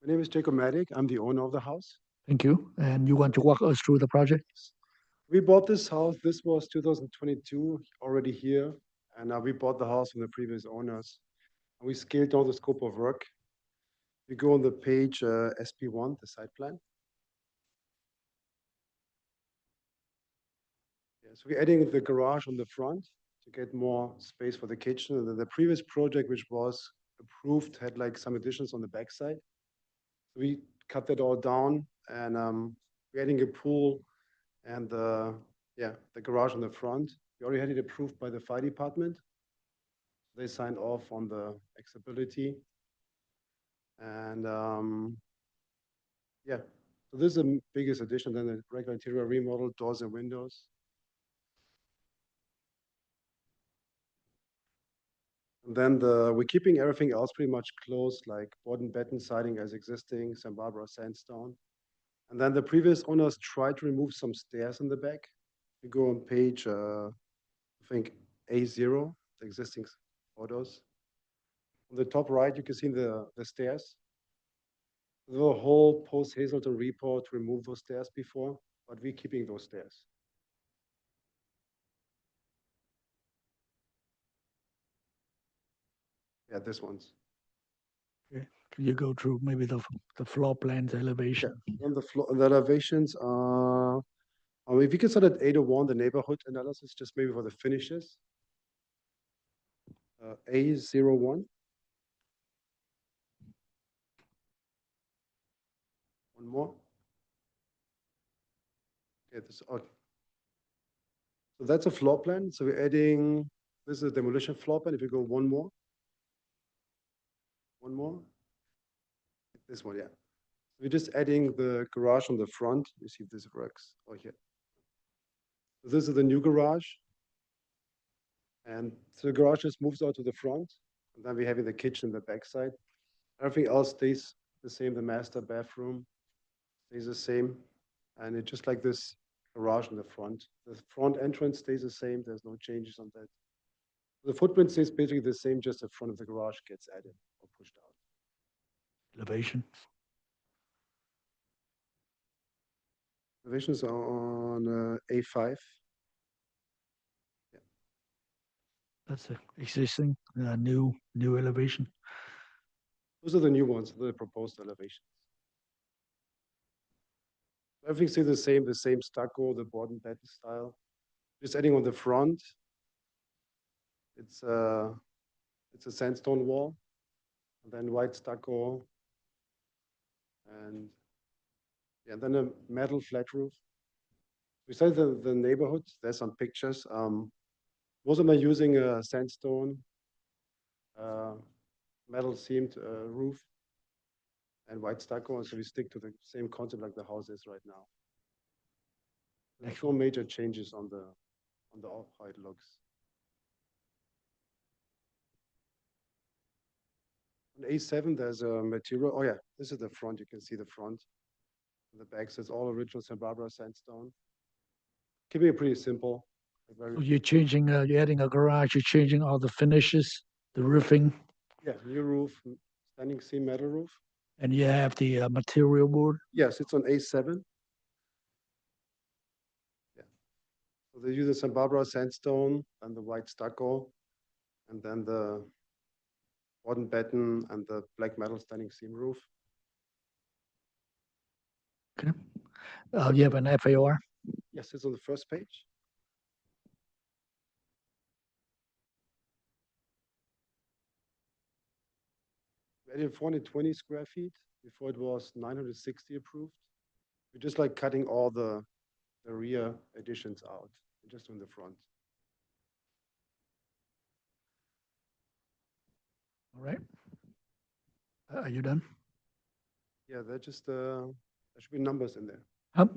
My name is Jacob Maddick. I'm the owner of the house. Thank you. And you want to walk us through the project? We bought this house. This was 2022, already here. And we bought the house from the previous owners. And we scaled down the scope of work. We go on the page SP1, the site plan. Yeah, so we're adding the garage on the front to get more space for the kitchen. And the previous project, which was approved had like some additions on the backside. We cut that all down and we're adding a pool and the garage on the front. We already had it approved by the fire department. They signed off on the accessibility. And yeah, so this is the biggest addition, then the regular interior remodel, doors and windows. And then we're keeping everything else pretty much close, like board and batten siding as existing, San Barbara sandstone. And then the previous owners tried to remove some stairs in the back. You go on page, I think A0, the existing photos. On the top right, you can see the stairs. The whole post-Hazelton report to remove those stairs before, but we're keeping those stairs. Yeah, this one's. Okay. Can you go through maybe the floor plans elevation? On the elevations, if you can start at 801, the neighborhood analysis, just maybe for the finishes. A01. One more. Okay, okay. So that's a floor plan. So we're adding, this is a demolition floor plan. If you go one more. One more. This one, yeah. We're just adding the garage on the front. You see if this works. Oh, here. So this is the new garage. And so the garage just moves out to the front. And then we're having the kitchen, the backside. Everything else stays the same. The master bathroom stays the same. And it's just like this garage in the front. The front entrance stays the same. There's no changes on that. The footprint stays basically the same, just the front of the garage gets added or pushed out. Elevation. Elevations are on A5. Yeah. That's the existing, new elevation. Those are the new ones, the proposed elevations. Everything stays the same stucco, the board and batten style. Just adding on the front, it's a sandstone wall, and then white stucco, and yeah, then a metal flat roof. Besides the neighborhood, there's some pictures. Most of them are using a sandstone, metal seamed roof, and white stucco, so we stick to the same concept like the house is right now. There's no major changes on the how it looks. On A7, there's a material. Oh yeah, this is the front. You can see the front. And the back says all original Santa Barbara sandstone. Keeping it pretty simple. So you're changing, you're adding a garage, you're changing all the finishes, the roofing, Yeah, new roof, standing seam metal roof. and you have the material board. Yes, it's on A7. Yeah. So they use the Santa Barbara sandstone and the white stucco, and then the board and batten and the black metal standing seam roof. Okay. You have an FAR. Yes, it's on the first page. We added 420 square feet. Before it was 960 approved. We're just like cutting all the rear additions out, just on the front. All right. Are you done? Yeah, that just there should be numbers in there. Huh?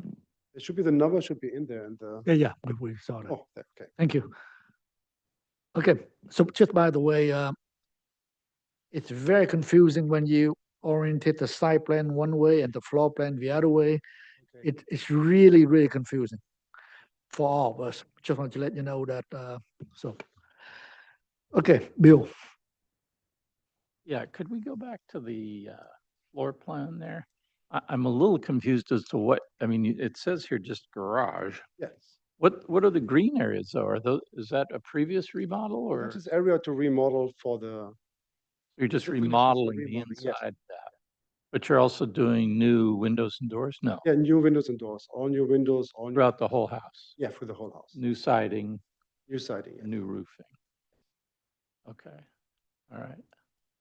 There should be the number should be in there and Yeah, we saw that. oh, okay. Thank you. Okay, so just by the way, it's very confusing when you orientate the site plan one way and the floor plan the other way. Okay. It's really, really confusing for all of us. Just want to let you know that. So, okay, Bill. Yeah, could we go back to the floor plan there? I'm a little confused as to what, I mean, it says here just garage. Yes. What are the green areas though? Are those, is that a previous remodel or Which is area to remodel for the you're just the finishes are remodeling the remodeling, inside yes. that? But you're also doing new windows and doors? No, yeah, new windows and doors, all new windows, all new, throughout the whole house. yeah, for the whole house. New siding, New siding, yeah. new roofing. Okay, all right.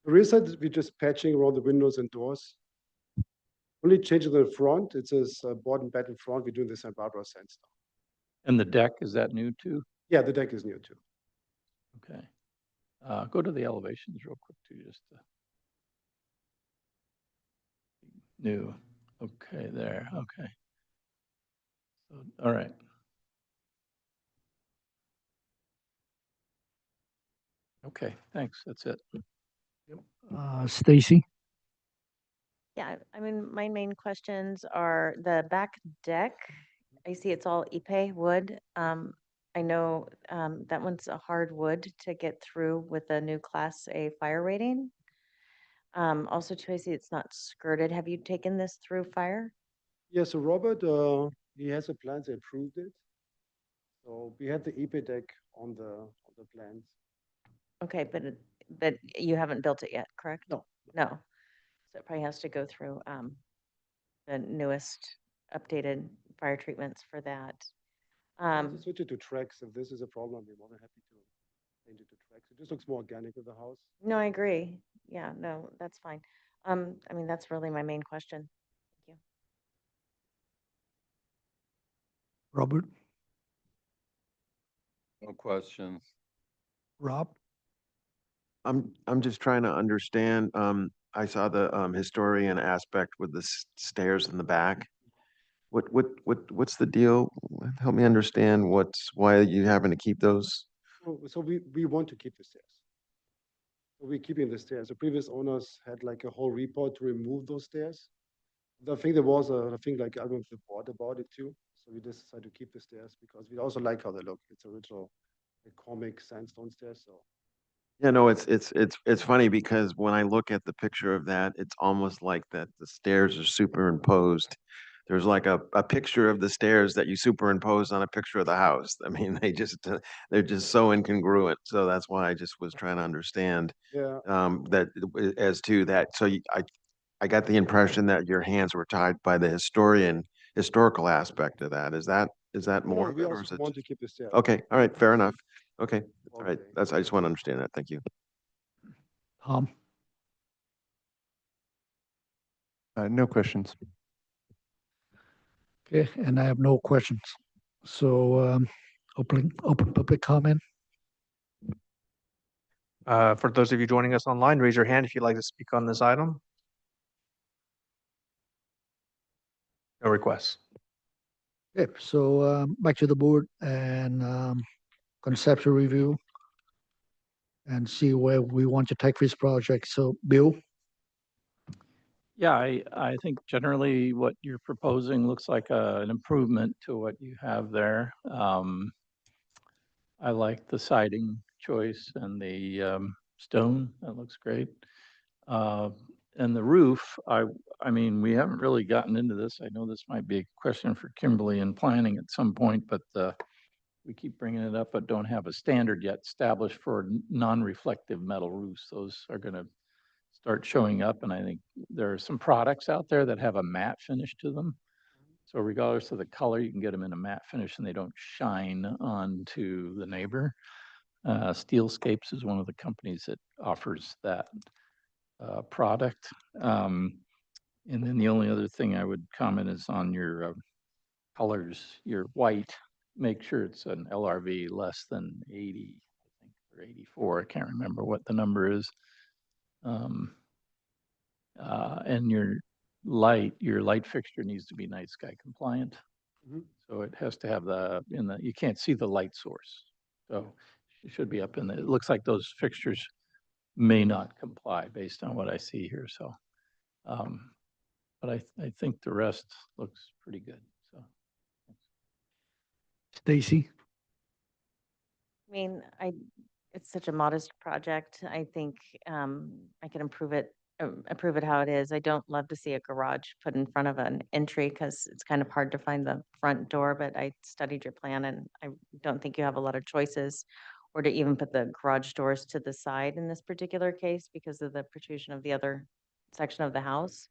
The rear side, we're just patching around the windows and doors. Only changing the front, it says board and batten front, we're doing the St. Barbara sandstone. And the deck, is that new too? Yeah, the deck is new too. Okay. Go to the elevations real quick too, just to. New. Okay, there. Okay. So, all right. Okay, thanks. That's it. Stacy? Yeah, I mean, my main questions are the back deck. I see it's all Ipe wood. I know that one's a hard wood to get through with a new Class A fire rating. Also, too, I see it's not skirted. Have you taken this through fire? Yeah, so Robert, he has a plan, they approved it. So we had the EP deck on the plans. Okay, but you haven't built it yet, correct? No. No. So it probably has to go through the newest updated fire treatments for that. To switch it to tracks, if this is a problem, we're more than happy to change it to tracks. It just looks more organic with the house. No, I agree. Yeah, no, that's fine. I mean, that's really my main question. Thank you. Robert? No questions. Rob? I'm just trying to understand, I saw the historian aspect with the stairs in the back. What's the deal? Help me understand why you having to keep those? So we want to keep the stairs. So we're keeping the stairs. The previous owners had like a whole report to remove those stairs. I think there was a thing like I don't report about it too. So we just decided to keep the stairs because we also like how they look. It's original comic sandstone stairs. So Yeah, no, it's funny because when I look at the picture of that, it's almost like that the stairs are superimposed. There's like a picture of the stairs that you superimpose on a picture of the house. I mean, they're just so incongruent. So that's why I just was trying to understand yeah, that as to that. So I got the impression that your hands were tied by the historical aspect of that. Is that no, more of we it, or also is it? want to keep the stairs. Okay, all right, fair enough. Okay, all right. Okay. I just want to understand that. Thank you. Tom? No questions. Okay, and I have no questions. So open public comment. For those of you joining us online, raise your hand if you'd like to speak on this item. No requests. Okay, so back to the board and conceptual review and see where we want to take this project. So Bill? Yeah, I think generally what you're proposing looks like an improvement to what you have there. I like the siding choice and the stone. That looks great. And the roof, I mean, we haven't really gotten into this. I know this might be a question for Kimberly in planning at some point, but we keep bringing it up, but don't have a standard yet established for non-reflective metal roofs. Those are going to start showing up, and I think there are some products out there that have a matte finish to them. So regardless of the color, you can get them in a matte finish and they don't shine onto the neighbor. Steelscapes is one of the companies that offers that product. And then the only other thing I would comment is on your colors, your white, make sure it's an LRV less than 80, I think, or 84. I can't remember what the number is. And your light fixture needs to be night sky compliant. Mhm. So it has to have you can't see the light source. So it should be up in it looks like those fixtures may not comply based on what I see here. So, but I think the rest looks pretty good. So. Stacy? I mean, it's such a modest project. I think I can approve it how it is. I don't love to see a garage put in front of an entry because it's kind of hard to find the front door, but I studied your plan and I don't think you have a lot of choices or to even put the garage doors to the side in this particular case because of the protrusion of the other section of the house.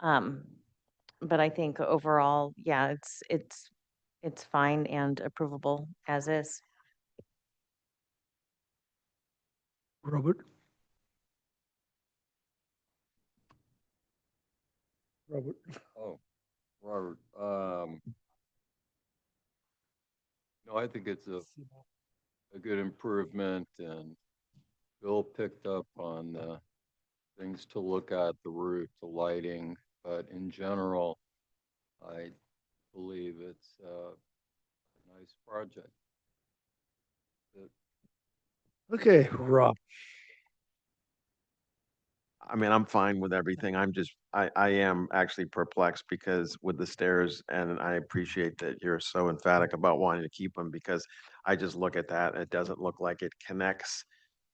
But I think overall, yeah, it's fine and approvable as is. Robert? Robert. Oh, Robert, no, I think it's a good improvement, and Bill picked up on the things to look at, the route, the lighting, but in general, I believe it's a nice project. Okay, Rob. I mean, I'm fine with everything. I am actually perplexed because with the stairs, and I appreciate that you're so emphatic about wanting to keep them because I just look at that and it doesn't look like it connects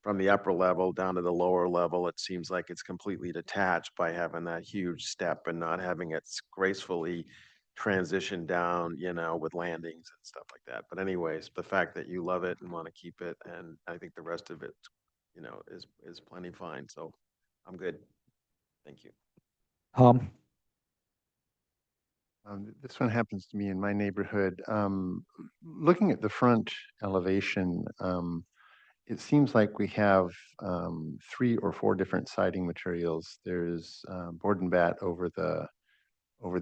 from the upper level down to the lower level. It seems like it's completely detached by having that huge step and not having it gracefully transition down, with landings and stuff like that. But anyways, the fact that you love it and want to keep it, and I think the rest of it, is plenty fine. So I'm good. Thank you. This one happens to me in my neighborhood. Looking at the front elevation, it seems like we have 3 or 4 different siding materials. There's board and bat over the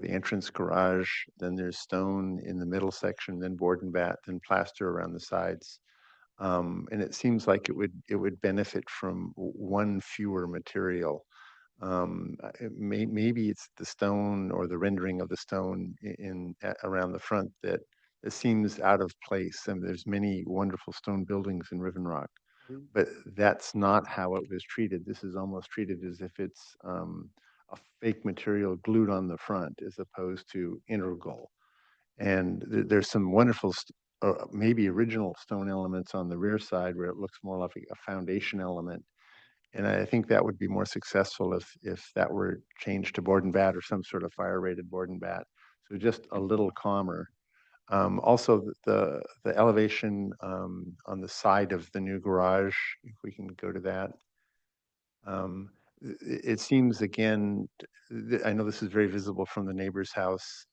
entrance garage, then there's stone in the middle section, then board and bat, then plaster around the sides. And it seems like it would benefit from one fewer material. Maybe it's the stone or the rendering of the stone around the front that it seems out of place. And there's many wonderful stone buildings in Riven Rock, but that's not how it was treated. This is almost treated as if it's a fake material glued on the front as opposed to integral. And there's some wonderful, maybe original stone elements on the rear side where it looks more like a foundation element. And I think that would be more successful if that were changed to board and bat or some sort of fire rated board and bat. So just a little calmer. Also, the elevation on the side of the new garage, if we can go to that. It seems again, I know this is very visible from the neighbor's house,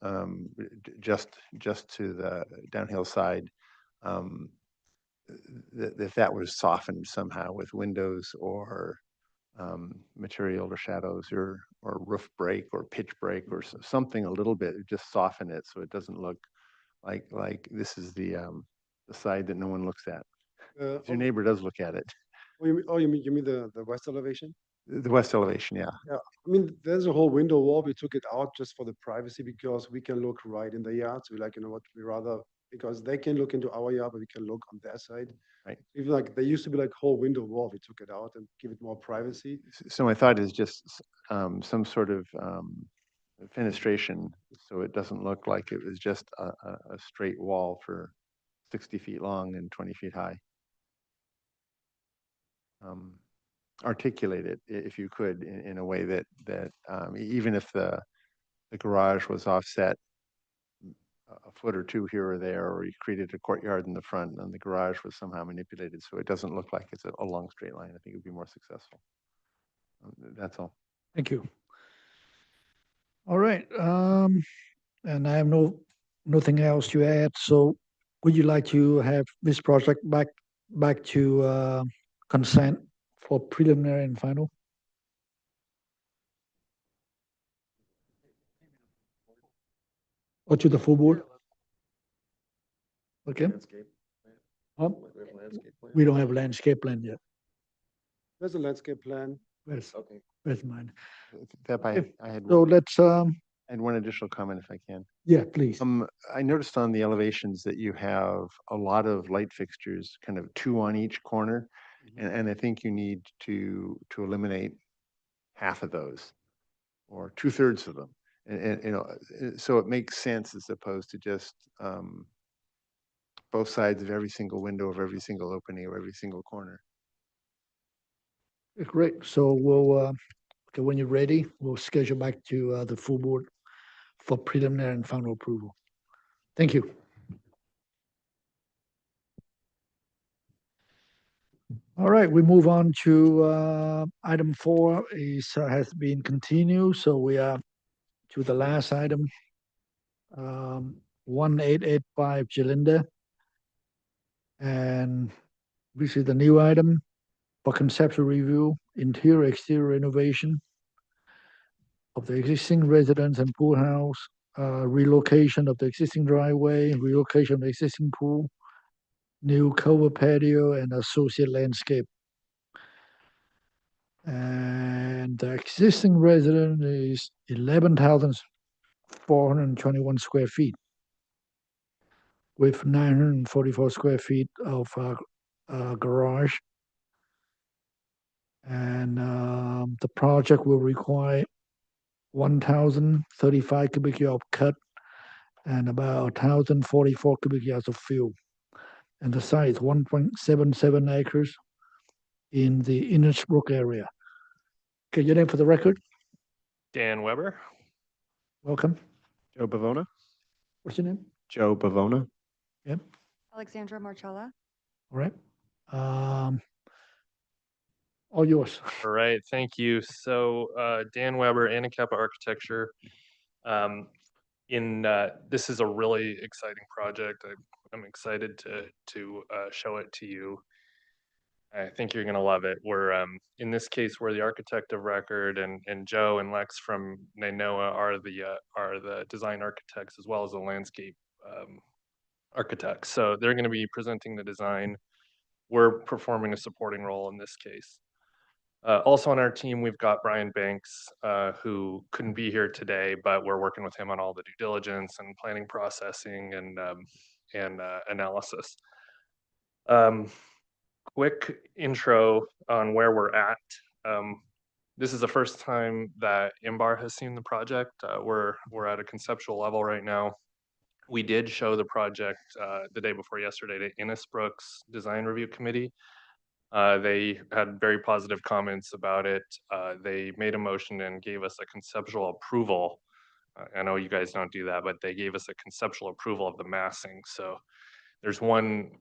just to the downhill side. If that was softened somehow with windows or material or shadows or roof break or pitch break or something a little bit, just soften it so it doesn't look like this is the side that no one looks at. Your neighbor does look at it. You mean the west elevation? The west elevation, yeah. Yeah, I mean, there's a whole window wall. We took it out just for the privacy because we can look right in the yard. So we like, what we rather, because they can look into our yard, but we can look on their side. Right. Even like there used to be like whole window wall. We took it out and give it more privacy. So my thought is just some sort of fenestration so it doesn't look like it was just a straight wall for 60 feet long and 20 feet high. Articulate it if you could in a way that even if the garage was offset a foot or 2 here or there, or you created a courtyard in the front and the garage was somehow manipulated so it doesn't look like it's a long straight line, I think it would be more successful. That's all. Thank you. All right. And I have nothing else to add. So would you like to have this project back to consent for preliminary and final? Or to the full board? Okay. We don't have a landscape plan yet. There's a landscape plan. Where's mine? I had So let's and one additional comment if I can. Yeah, please. I noticed on the elevations that you have a lot of light fixtures, kind of 2 on each corner, and I think you need to eliminate half of those, or 2/3 of them, and so it makes sense as opposed to just both sides of every single window of every single opening of every single corner. Great. So we'll okay, when you're ready, we'll schedule back to the full board for preliminary and final approval. Thank you. All right, we move on to item 4 has been continued. So we are to the last item, 1885 Jalinda. And this is the new item for conceptual review, interior exterior renovation of the existing residence and pool house, relocation of the existing driveway, relocation of the existing pool, new cover patio, and associate landscape. And the existing residence is 11,421 square feet with 944 square feet of garage. And the project will require 1,035 cubic yards of cut and about 1,044 cubic yards of fill. And the site is 1.77 acres in the Innisbrook area. Okay, your name for the record? Dan Weber. Welcome. Joe Bavona? What's your name? Joe Bavona? Yep. Alexandra Marcella. All right. All yours. All right, thank you. So Dan Weber, Anacapa Architecture. This is a really exciting project. I'm excited to show it to you. I think you're gonna love it. We're in this case, we're the architect of record, and Joe and Lex from Nainoa are the design architects as well as the landscape architects. So they're going to be presenting the design. We're performing a supporting role in this case. Also on our team, we've got Brian Banks, who couldn't be here today, but we're working with him on all the due diligence and planning processing and analysis. Quick intro on where we're at. This is the first time that IMBAR has seen the project. We're at a conceptual level right now. We did show the project the day before yesterday to Innisbrook's Design Review Committee. They had very positive comments about it. They made a motion and gave us a conceptual approval. I know you guys don't do that, but they gave us a conceptual approval of the massing. So there's one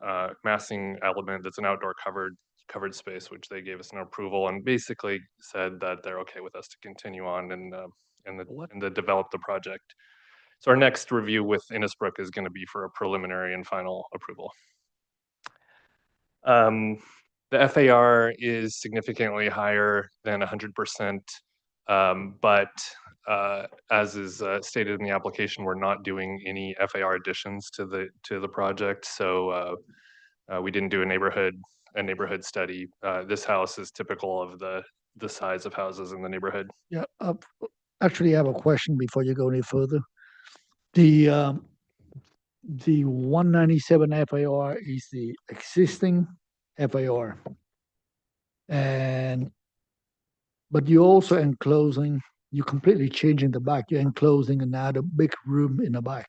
massing element that's an outdoor covered space, which they gave us an approval and basically said that they're okay with us to continue on and develop the project. So our next review with Innisbrook is going to be for a preliminary and final approval. The FAR is significantly higher than 100%, but as is stated in the application, we're not doing any FAR additions to the project. So we didn't do a neighborhood study. This house is typical of the size of houses in the neighborhood. Yeah. Actually, I have a question before you go any further. The 197 FAR is the existing FAR, but you're also enclosing. You're completely changing the back. You're enclosing another big room in the back.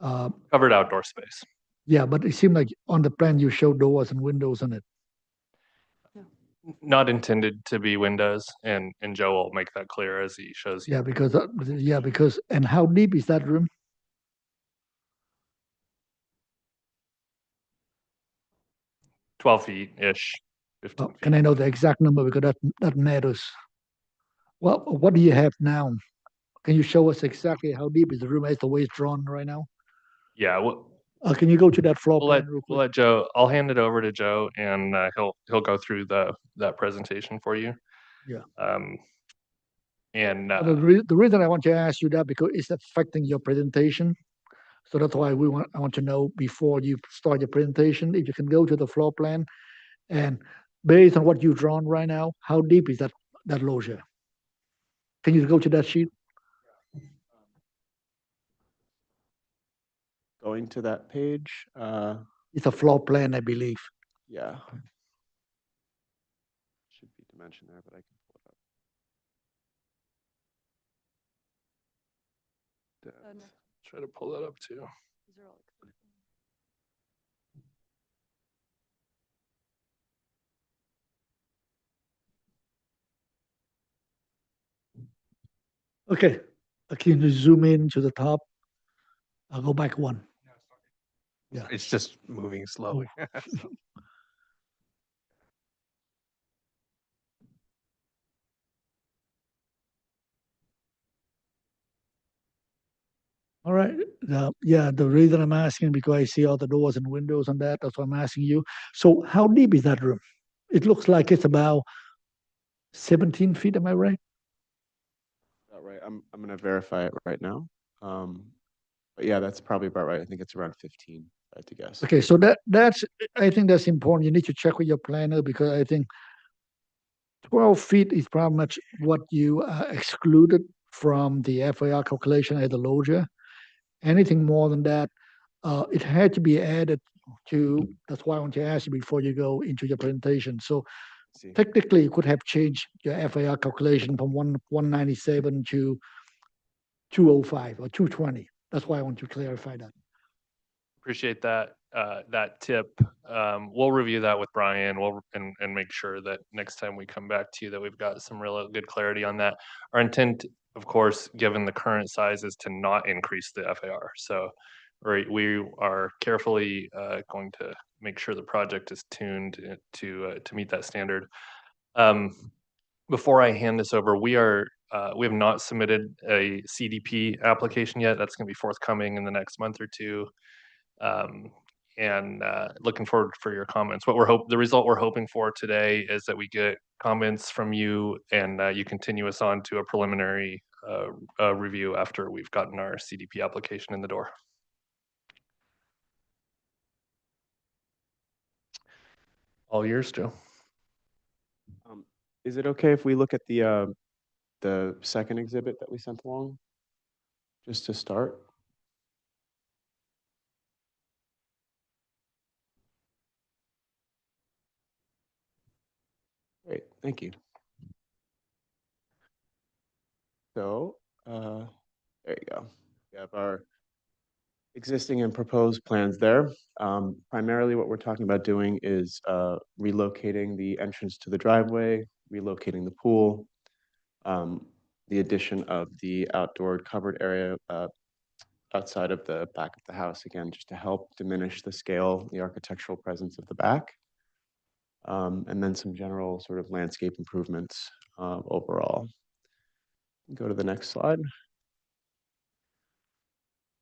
Covered outdoor space. Yeah, but it seemed like on the plan you showed doors and windows in it. Not intended to be windows, and Joe will make that clear as he shows you. Yeah, because and how deep is that room? 12 feet-ish, 15 feet. Can I know the exact number, because that matters. Well, what do you have now? Can you show us exactly how deep is the room as the way it's drawn right now? Yeah. Can you go to that floor plan real quick? We'll let Joe. I'll hand it over to Joe, and he'll go through that presentation for you. Yeah. The reason I want to ask you that, because it's affecting your presentation. So that's why I want to know before you start your presentation, if you can go to the floor plan, and based on what you've drawn right now, how deep is that loggia? Can you go to that sheet? Going to that page. It's a floor plan, I believe. Yeah. Should be dimension there, but I can pull it up. try to pull that up too. Okay. Can you zoom in to the top? I'll go back one. Yeah. It's just moving slowly. All right. Yeah, the reason I'm asking, because I see all the doors and windows on that. That's why I'm asking you. So how deep is that room? It looks like it's about 17 feet. Am I right? about right. I'm gonna verify it right now. But yeah, that's probably about right. I think it's around 15, if I had to guess. Okay, so that's I think that's important. You need to check with your planner because I think 12 feet is pretty much what you excluded from the FAR calculation at the loggia. Anything more than that, it had to be added to. That's why I want to ask you before you go into your presentation. So See. technically, you could have changed your FAR calculation from 197 to 205 or 220. That's why I want to clarify that. Appreciate that tip. We'll review that with Brian. And make sure that next time we come back to you that we've got some real good clarity on that. Our intent, of course, given the current size, is to not increase the FAR. So we are carefully going to make sure the project is tuned to meet that standard. Before I hand this over, we have not submitted a CDP application yet. That's going to be forthcoming in the next month or two. And looking forward for your comments. The result we're hoping for today is that we get comments from you and you continue us on to a preliminary review after we've gotten our CDP application in the door. All yours, Joe. Is it okay if we look at the second exhibit that we sent along, just to start? Great, thank you. So, there you go. We have our existing and proposed plans there. Primarily what we're talking about doing is relocating the entrance to the driveway, relocating the pool, the addition of the outdoor covered area outside of the back of the house, again, just to help diminish the scale, the architectural presence of the back. And then some general sort of landscape improvements overall. Go to the next slide.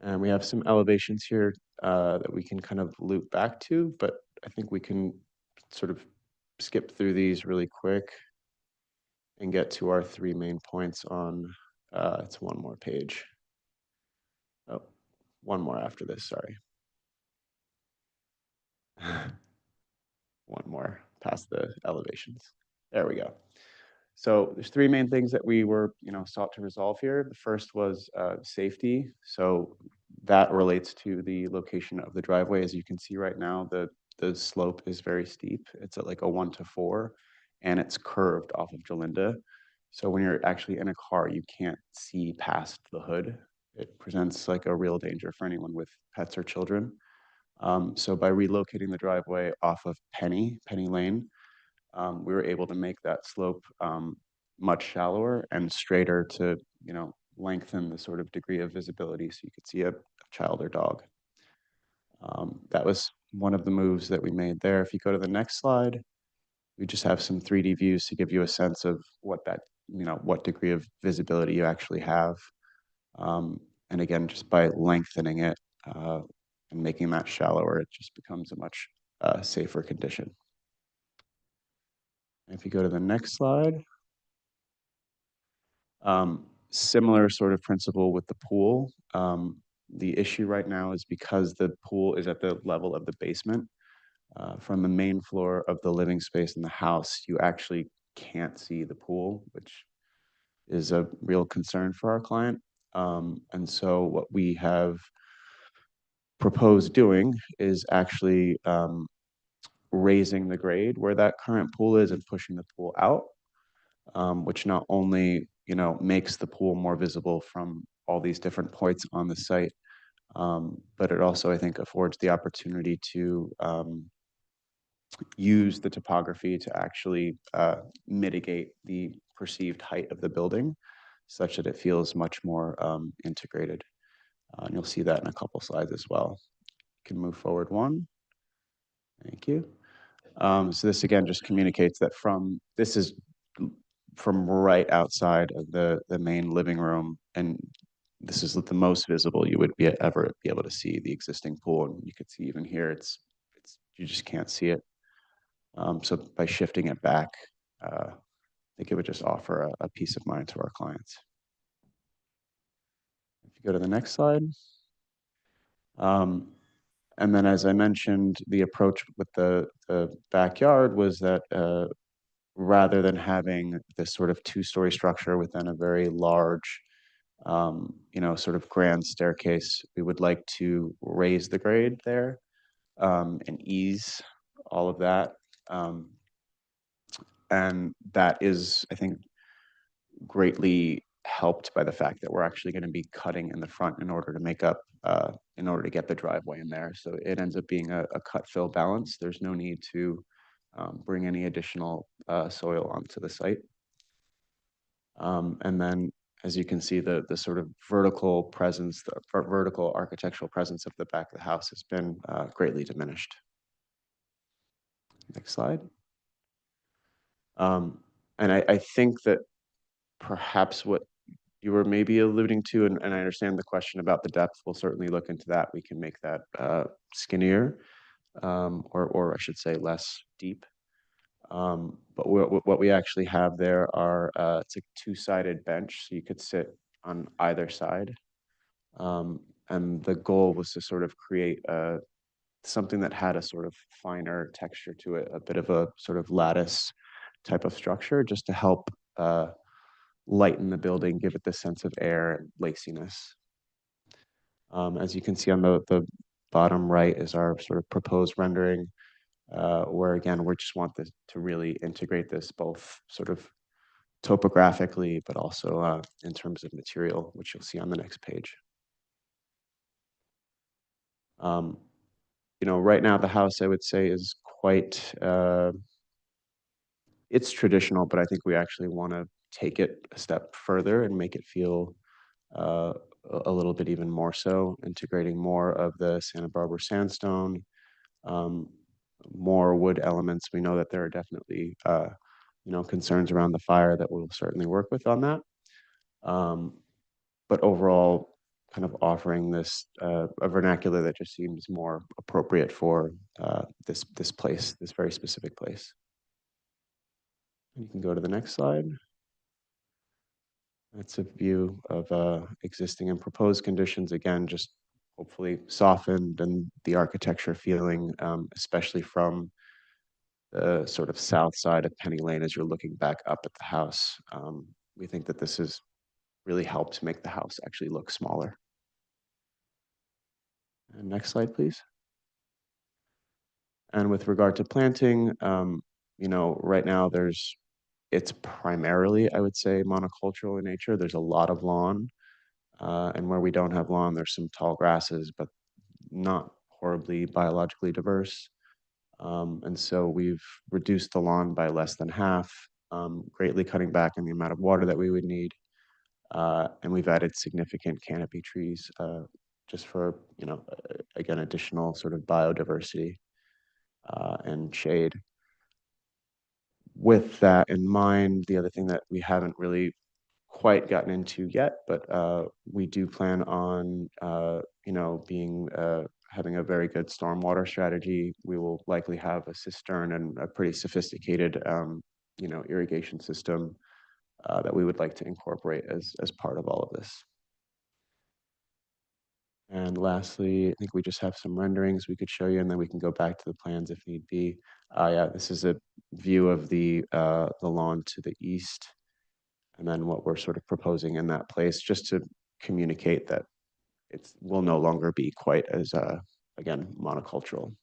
And we have some elevations here that we can kind of loop back to, but I think we can sort of skip through these really quick and get to our three main points on, it's one more page. Oh, one more after this, sorry. One more past the elevations. There we go. So there's three main things that we were, sought to resolve here. The first was safety. So that relates to the location of the driveway. As you can see right now, the slope is very steep. It's at like a 1-to-4, and it's curved off of Jalinda. So when you're actually in a car, you can't see past the hood. It presents like a real danger for anyone with pets or children. So by relocating the driveway off of Penny Lane, we were able to make that slope much shallower and straighter to, lengthen the sort of degree of visibility so you could see a child or dog. That was one of the moves that we made there. If you go to the next slide, we just have some 3D views to give you a sense of what that, what degree of visibility you actually have. And again, just by lengthening it and making that shallower, it just becomes a much safer condition. If you go to the next slide, similar sort of principle with the pool. The issue right now is because the pool is at the level of the basement, from the main floor of the living space in the house, you actually can't see the pool, which is a real concern for our client. And so what we have proposed doing is actually raising the grade where that current pool is and pushing the pool out, which not only makes the pool more visible from all these different points on the site, but it also, I think, affords the opportunity to use the topography to actually mitigate the perceived height of the building such that it feels much more integrated. And you'll see that in a couple slides as well. You can move forward one. Thank you. So this again just communicates that this is from right outside of the main living room, and this is the most visible you would ever be able to see the existing pool. And you could see even here, it's you just can't see it. So by shifting it back, I think it would just offer a peace of mind to our clients. you go to the next slide. And then, as I mentioned, the approach with the backyard was that rather than having this sort of two-story structure within a very large, sort of grand staircase, we would like to raise the grade there and ease all of that. And that is, I think, greatly helped by the fact that we're actually going to be cutting in the front in order to make up, in order to get the driveway in there. So it ends up being a cut fill balance. There's no need to bring any additional soil onto the site. And then, as you can see, the sort of vertical presence, the vertical architectural presence of the back of the house has been greatly diminished. Next slide. And I think that perhaps what you were maybe alluding to, and I understand the question about the depth, we'll certainly look into that. We can make that skinnier, or I should say less deep. But what we actually have there are, it's a two-sided bench, so you could sit on either side. And the goal was to sort of create something that had a sort of finer texture to it, a bit of a sort of lattice type of structure, just to help lighten the building, give it this sense of air and laciness. As you can see on the bottom right is our sort of proposed rendering, where again, we just want this to really integrate this both sort of topographically, but also in terms of material, which you'll see on the next page. Right now the house, I would say, is quite, it's traditional, but I think we actually want to take it a step further and make it feel a little bit even more so, integrating more of the Santa Barbara sandstone, more wood elements. We know that there are definitely, concerns around the fire that we'll certainly work with on that. But overall, kind of offering this a vernacular that just seems more appropriate for this place, this very specific place. You can go to the next slide. That's a view of existing and proposed conditions. Again, just hopefully softened and the architecture feeling, especially from the sort of south side of Penny Lane as you're looking back up at the house. We think that this has really helped make the house actually look smaller. And next slide, please. And with regard to planting, right now it's primarily, I would say, monocultural in nature. There's a lot of lawn, and where we don't have lawn, there's some tall grasses, but not horribly biologically diverse. And so we've reduced the lawn by less than half, greatly cutting back on the amount of water that we would need. And we've added significant canopy trees just for, again, additional sort of biodiversity and shade. With that in mind, the other thing that we haven't really quite gotten into yet, but we do plan on, having a very good stormwater strategy. We will likely have a cistern and a pretty sophisticated, irrigation system that we would like to incorporate as part of all of this. And lastly, I think we just have some renderings we could show you, and then we can go back to the plans if need be. Yeah, this is a view of the lawn to the east, and then what we're sort of proposing in that place, just to communicate that it will no longer be quite as, again, monocultural.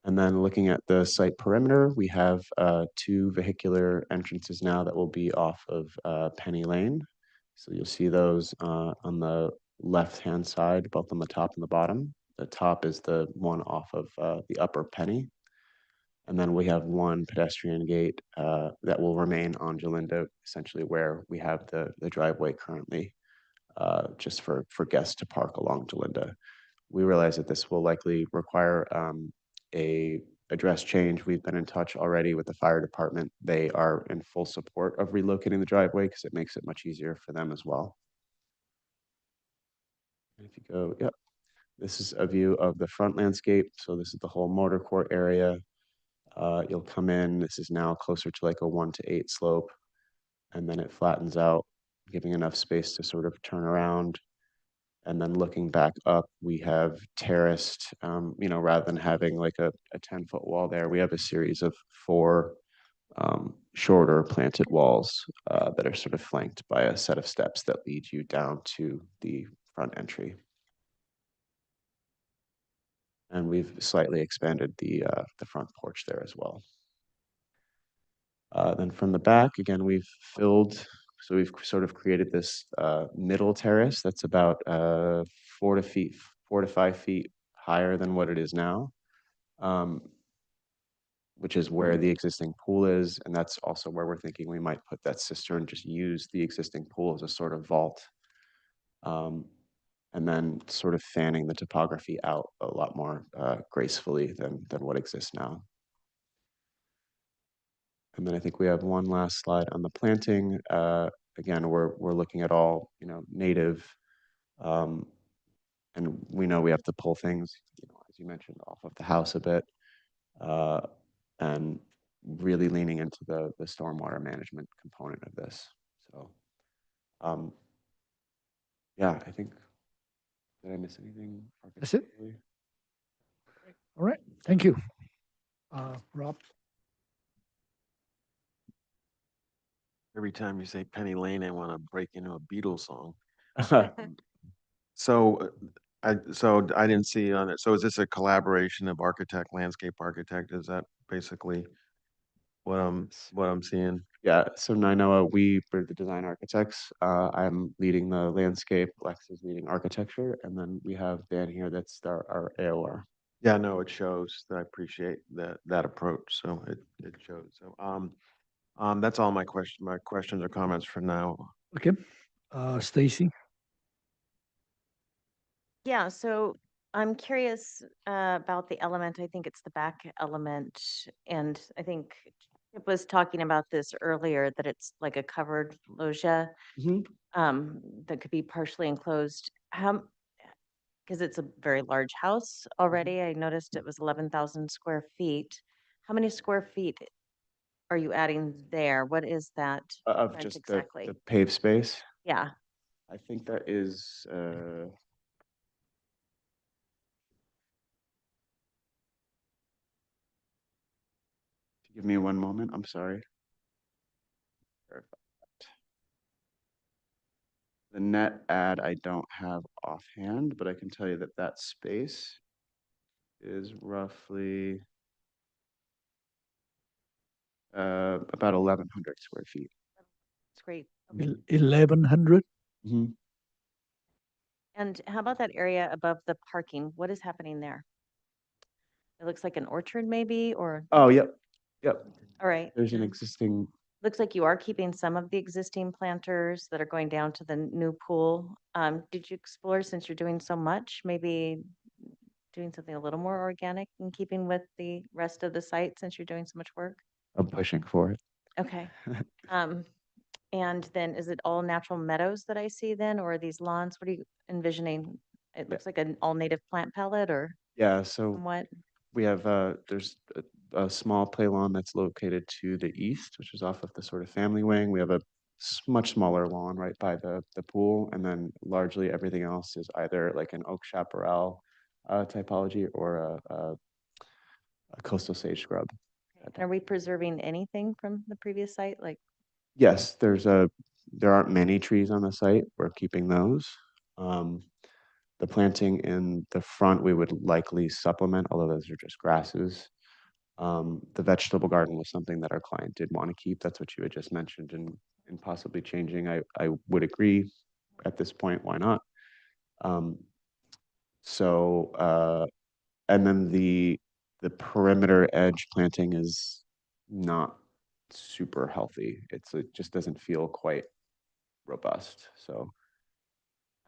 And then looking at the site perimeter, we have 2 vehicular entrances now that will be off of Penny Lane. So you'll see those on the left-hand side, both on the top and the bottom. The top is the one off of the upper Penny. And then we have 1 pedestrian gate that will remain on Jalinda, essentially where we have the driveway currently, just for guests to park along Jalinda. We realize that this will likely require a address change. We've been in touch already with the fire department. They are in full support of relocating the driveway because it makes it much easier for them as well. And if you go, yep, this is a view of the front landscape. So this is the whole motor court area. You'll come in, this is now closer to like a 1-to-8 slope, and then it flattens out giving enough space to sort of turn around. And then looking back up, we have terraced, rather than having like a 10-foot wall there, we have a series of 4 shorter planted walls that are sort of flanked by a set of steps that lead you down to the front entry. And we've slightly expanded the front porch there as well. Then from the back, again, we've sort of created this middle terrace that's about 4 to 5 feet higher than what it is now, which is where the existing pool is. And that's also where we're thinking we might put that cistern, just use the existing pool as a sort of vault. And then sort of fanning the topography out a lot more gracefully than what exists now. And then I think we have one last slide on the planting. Again, we're looking at all, native, and we know we have to pull things, as you mentioned, off of the house a bit, and really leaning into the stormwater management component of this. So, yeah, I think, did I miss anything? That's it. All right, thank you. Rob? Every time you say Penny Lane, I want to break into a Beatles song. So I didn't see on it. So is this a collaboration of architect, landscape architect? Is that basically what I'm seeing? Yeah, so Nainoa, we're the design architects. I'm leading the landscape, Lex is leading architecture, and then we have Dan here that's our AOR. Yeah, no, it shows. I appreciate that approach. So it shows. So that's all my questions or comments for now. Okay, Stacy? Yeah, so I'm curious about the element. I think it's the back element. And I think it was talking about this earlier, that it's like a covered loggia that could be partially enclosed. Because it's a very large house already. I noticed it was 11,000 square feet. How many square feet are you adding there? What is that Of rent just exactly? the paved space. Yeah. I think that is give me one moment, I'm sorry. The net add I don't have offhand, but I can tell you that that space is roughly about 1,100 square feet. That's great. 1,100? And how about that area above the parking? What is happening there? It looks like an orchard maybe, or, Oh, yep. all right. There's an and existing, Looks like you are keeping some of the existing planters that are going down to the new pool. Did you explore, since you're doing so much, maybe doing something a little more organic in keeping with the rest of the site, since you're doing so much work? I'm pushing for it. Okay. And then is it all natural meadows that I see then, or are these lawns? What are you envisioning? It looks like an all native plant palette, or Yeah, so what? we have there's a small play lawn that's located to the east, which is off of the sort of family wing. We have a much smaller lawn right by the pool, and then largely everything else is either like an oak chaparral typology or a coastal sage scrub. And are we preserving anything from the previous site? Like, Yes, there aren't many trees on the site. We're keeping those. The planting in the front, we would likely supplement, although those are just grasses. The vegetable garden was something that our client did want to keep. That's what you had just mentioned, and possibly changing. I would agree at this point, why not? And then the perimeter edge planting is not super healthy. It just doesn't feel quite robust. So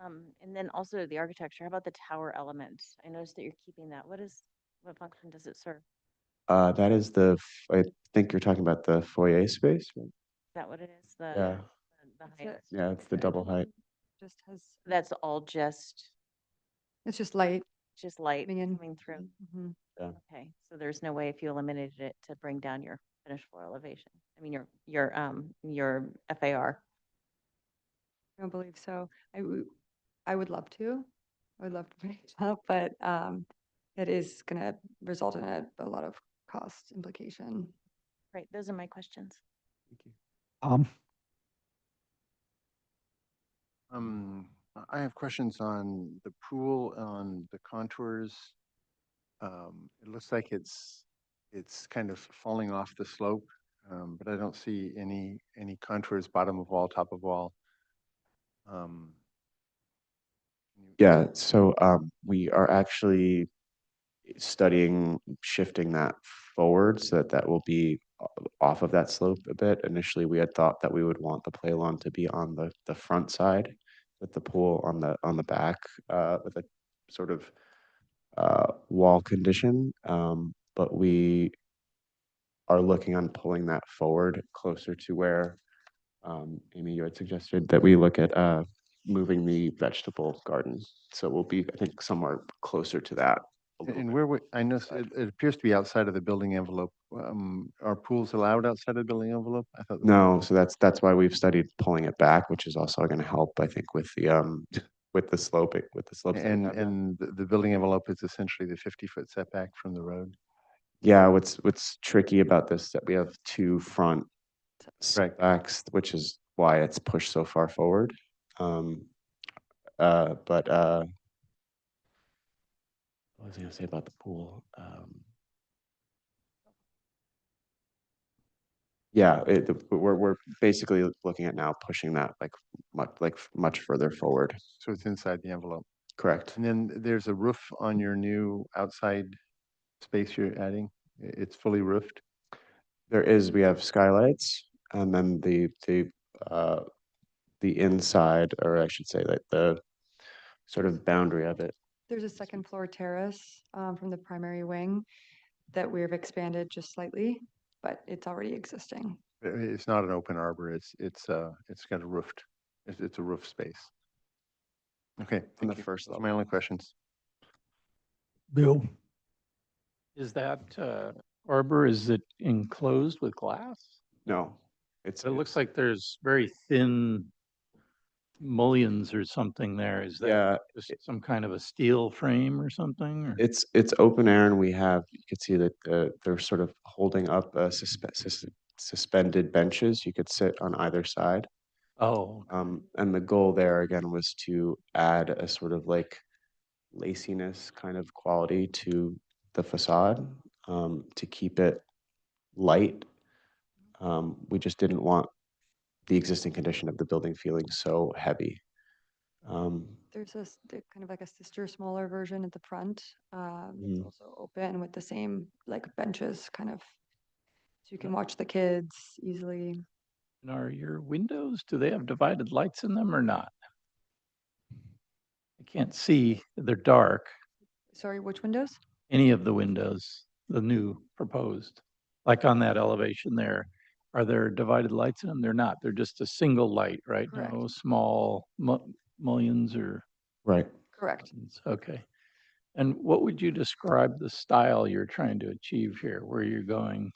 and then also the architecture, how about the tower element? I noticed that you're keeping that. What function does it serve? that is I think you're talking about the foyer space, right? Is that what it is? Yeah. The height? Yeah, it's the double height. Just has, That's all just it's just light light coming in. coming through. Mhm. Yeah. Okay, so there's no way, if you eliminated it, to bring down your finished floor elevation. I mean, your FAR. I don't believe so. I would love to. I would love to bring it up, but it is going to result in a lot of cost implication. Right, those are my questions. Um, I have questions on the pool, on the contours. It looks like it's kind of falling off the slope, but I don't see any contours, bottom of wall, top of wall. Um, Yeah, so we are actually studying shifting that forward so that that will be off of that slope a bit. Initially, we had thought that we would want the play lawn to be on the front side with the pool on the back with a sort of wall condition. But we are looking on pulling that forward closer to where Amy, you had suggested that we look at moving the vegetable garden. So we'll be, I think, somewhere closer to that. And where would, I know it appears to be outside of the building envelope. Are pools allowed outside of the building envelope? I thought. No, so that's why we've studied pulling it back, which is also going to help, I think, with the with the sloping, with the slopes. that we have now. And the building envelope is essentially the 50-foot setback from the road. Yeah, what's tricky about this is that we have two front setbacks, which is why it's pushed so far forward. But what was I gonna say about the pool? Yeah, we're basically looking at now pushing that much further forward. So it's inside the envelope. Correct. And then there's a roof on your new outside space you're adding. It's fully roofed. We have skylights, and then the inside, or I should say like the sort of boundary of it. There's a second floor terrace from the primary wing that we've expanded just slightly, but it's already existing. It's not an open arbor. It's got a roofed. It's a roof space. Okay, On the thank you. first Those are level. my only questions. Bill, Is that arbor, is it enclosed with glass? No, It looks like there's very thin mullions or something there. Is that just some kind of a steel frame or something? Or? It's open air, and we have, you could see that they're sort of holding up suspended benches. You could sit on either side. Oh. And the goal there again was to add a sort of like laciness kind of quality to the facade, to keep it light. We just didn't want the existing condition of the building feeling so heavy. There's kind of like a sister smaller version at the front. It's Mhm. also open with the same like benches kind of, so you can watch the kids easily. And are your windows, do they have divided lights in them or not? I can't see, they're dark. Sorry, which windows? Any of the windows, the new proposed, like on that elevation there, are there divided lights in them? They're not, they're just a single light, right? Correct. No small mullions or. Right. Correct. Okay. And what would you describe the style you're trying to achieve here, where you're going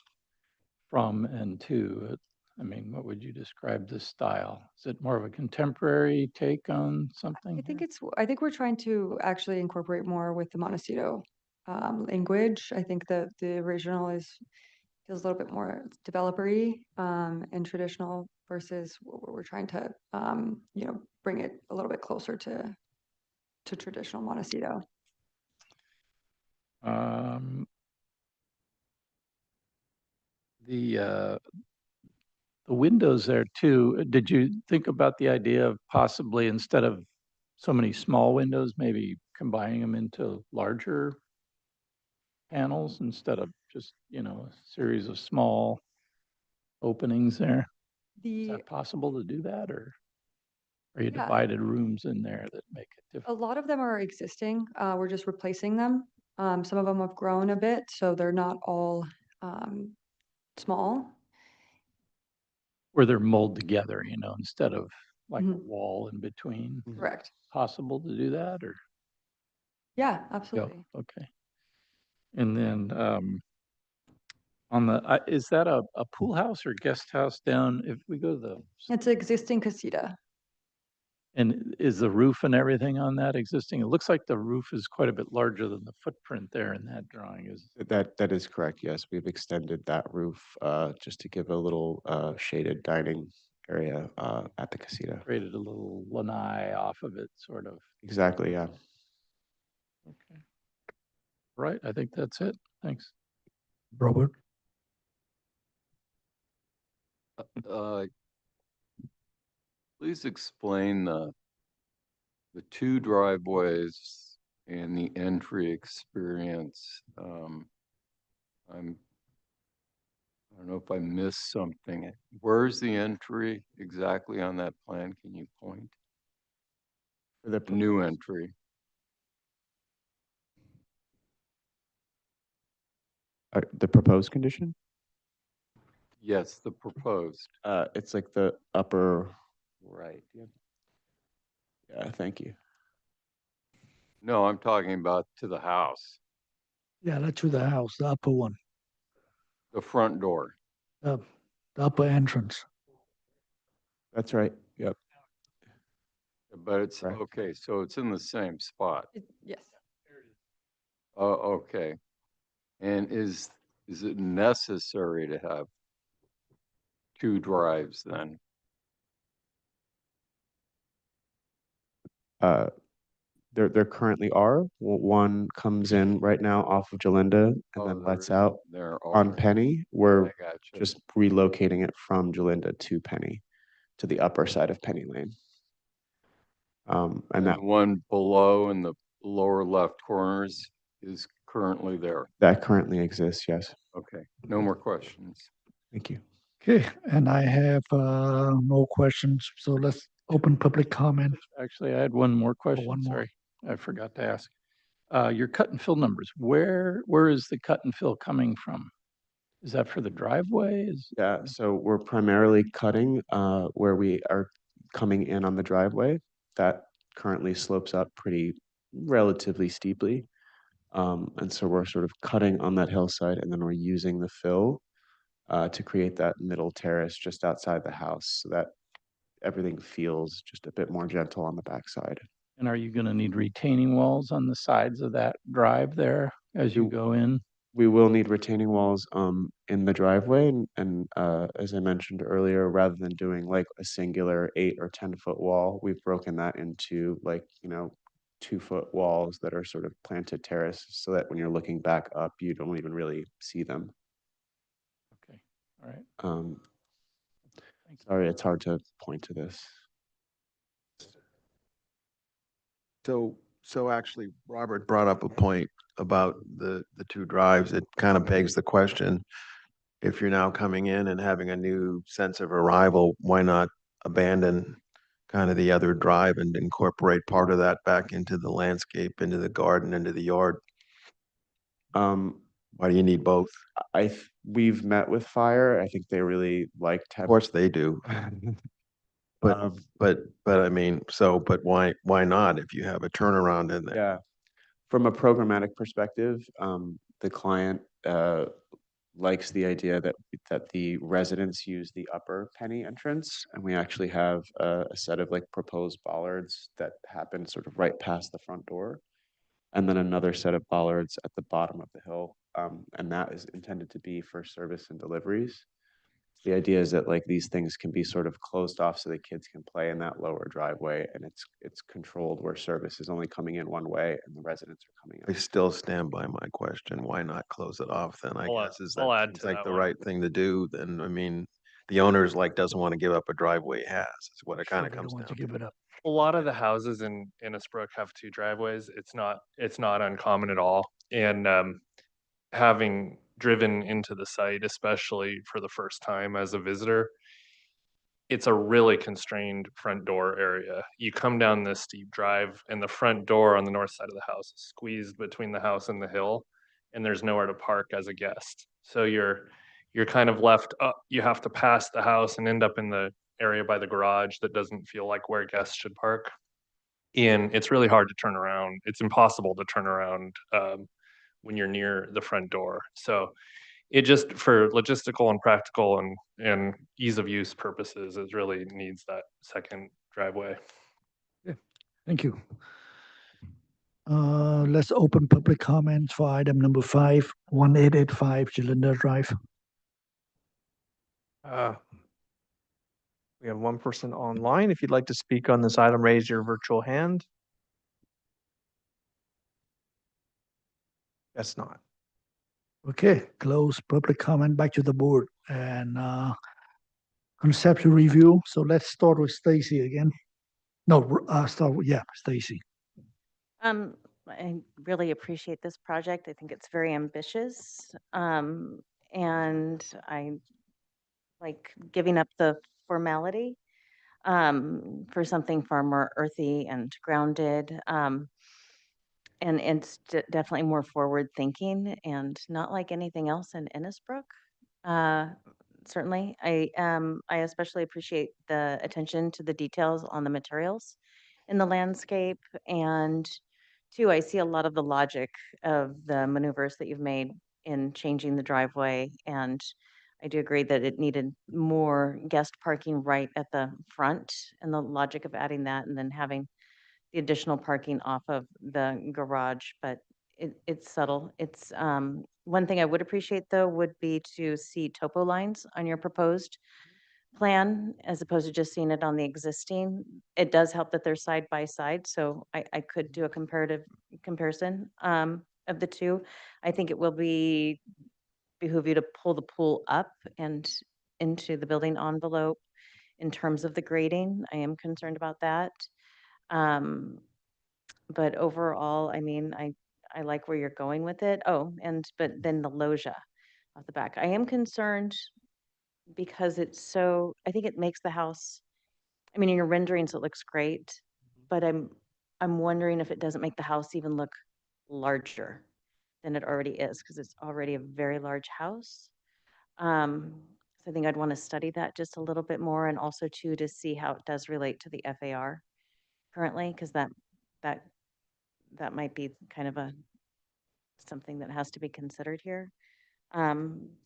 from and to? I mean, what would you describe the style? Is it more of a contemporary take on something? I think we're trying to actually incorporate more with the Montecito language. I think the original feels a little bit more developer-y and traditional versus what we're trying to bring it a little bit closer to traditional Montecito. The windows there too, did you think about the idea of possibly, instead of so many small windows, maybe combining them into larger panels instead of just, a series of small openings there? Is that possible to do that, or are you Yeah. divided rooms in there that make it A difficult? lot of them are existing. We're just replacing them. Some of them have grown a bit, so they're not all small. Where they're molded together, instead of like a Mhm. wall in between? Correct. Possible to do that, or? Yeah, absolutely. Okay. And then on the, is that a pool house or guest house down? If we go to the, It's existing casita. And is the roof and everything on that existing? It looks like the roof is quite a bit larger than the footprint there in that drawing is. That is correct. Yes, we've extended that roof just to give a little shaded dining area at the casita. Created a little lanai off of it, sort of. Exactly. Yeah. Okay. Right, I think that's it. Thanks. Robert? Please explain the two driveways and the entry experience. I don't know if I missed something. Where's the entry exactly on that plan? Can you point? For the new entry. The proposed condition? Yes, the proposed. It's like the upper right. Yeah. Yeah. Thank you. No, I'm talking about to the house, Yeah, that's to the house, the upper one, the front door. the upper entrance. That's right. Yep. But it's Correct. okay, so it's in the same spot. Yes. Oh, okay. And is it necessary to have two drives then? There currently are. One comes in right now off of Jalinda and then lets out There on are. Penny. I We're gotcha. just relocating it from Jalinda to Penny, to the upper side of Penny Lane. And the one below in the lower left corners is currently there. that currently exists. Yes. Okay, no more questions. Thank you. Okay, and I have no questions, so let's open public comment. Actually, I had one more question. one more. Sorry, I forgot to ask. Your cut and fill numbers, where is the cut and fill coming from? Is that for the driveway? Yeah, so we're primarily cutting where we are coming in on the driveway. That currently slopes up pretty relatively steeply. And so we're sort of cutting on that hillside and then we're using the fill to create that middle terrace just outside the house so that everything feels just a bit more gentle on the backside. And are you going to need retaining walls on the sides of that drive there as you go in? We will need retaining walls in the driveway and as I mentioned earlier, rather than doing like a singular 8 or 10-foot wall, we've broken that into like, 2-foot walls that are sort of planted terraces so that when you're looking back up, you don't even really see them. Okay, all right. Sorry, it's hard to point to this. So actually, Robert brought up a point about the two drives. It kind of begs the question, if you're now coming in and having a new sense of arrival, why not abandon kind of the other drive and incorporate part of that back into the landscape, into the garden, into the yard? Why do you need both? We've met with fire. I think they really like Of course they do. But I mean, but why not if you have a turnaround in there? Yeah. From a programmatic perspective, the client likes the idea that the residents use the upper Penny entrance, and we actually have a set of like proposed bollards that happen sort of right past the front door, and then another set of bollards at the bottom of the hill, and that is intended to be for service and deliveries. The idea is that like these things can be sort of closed off so the kids can play in that lower driveway, and it's controlled where service is only coming in one way and the residents are coming I in. still stand by my question. Why not close it off then? I I'll guess is I'll that add seems to like that the one. right thing to do. Then, I mean, the owner's like doesn't want to give up a driveway he has. Is what it kind of comes down To give it up. A lot of the houses in Innisbrook have two driveways. It's not uncommon at all. And having driven into the site, especially for the first time as a visitor, it's a really constrained front door area. You come down this steep drive and the front door on the north side of the house is squeezed between the house and the hill, and there's nowhere to park as a guest. So you're kind of left up. You have to pass the house and end up in the area by the garage that doesn't feel like where guests should park. And it's really hard to turn around. It's impossible to turn around when you're near the front door. So it just for logistical and practical and ease of use purposes, it really needs that second driveway. Thank you. Let's open public comments for item number 5, 1885 Cylinder Drive. We have one person online. If you'd like to speak on this item, raise your virtual hand. Guess not. Okay, close public comment, back to the board and conceptual review. So let's start with Stacy again. No, start with, Stacy. I really appreciate this project. I think it's very ambitious. And I like giving up the formality for something far more earthy and grounded. And it's definitely more forward thinking and not like anything else in Innisbrook. Certainly, I especially appreciate the attention to the details on the materials in the landscape. And two, I see a lot of the logic of the maneuvers that you've made in changing the driveway. And I do agree that it needed more guest parking right at the front and the logic of adding that and then having the additional parking off of the garage, but it's subtle. It's one thing I would appreciate though would be to see topo lines on your proposed plan as opposed to just seeing it on the existing. It does help that they're side by side, so I could do a comparative comparison of the two. I think it will behoove you to pull the pool up and into the building envelope in terms of the grading. I am concerned about that. But overall, I mean, I like where you're going with it. Oh, but then the loggia off the back. I am concerned because I think it makes the house, I mean, in your renderings, it looks great, but I'm wondering if it doesn't make the house even look larger than it already is, because it's already a very large house. So I think I'd want to study that just a little bit more, and also too, to see how it does relate to the FAR currently, because that might be kind of something that has to be considered here.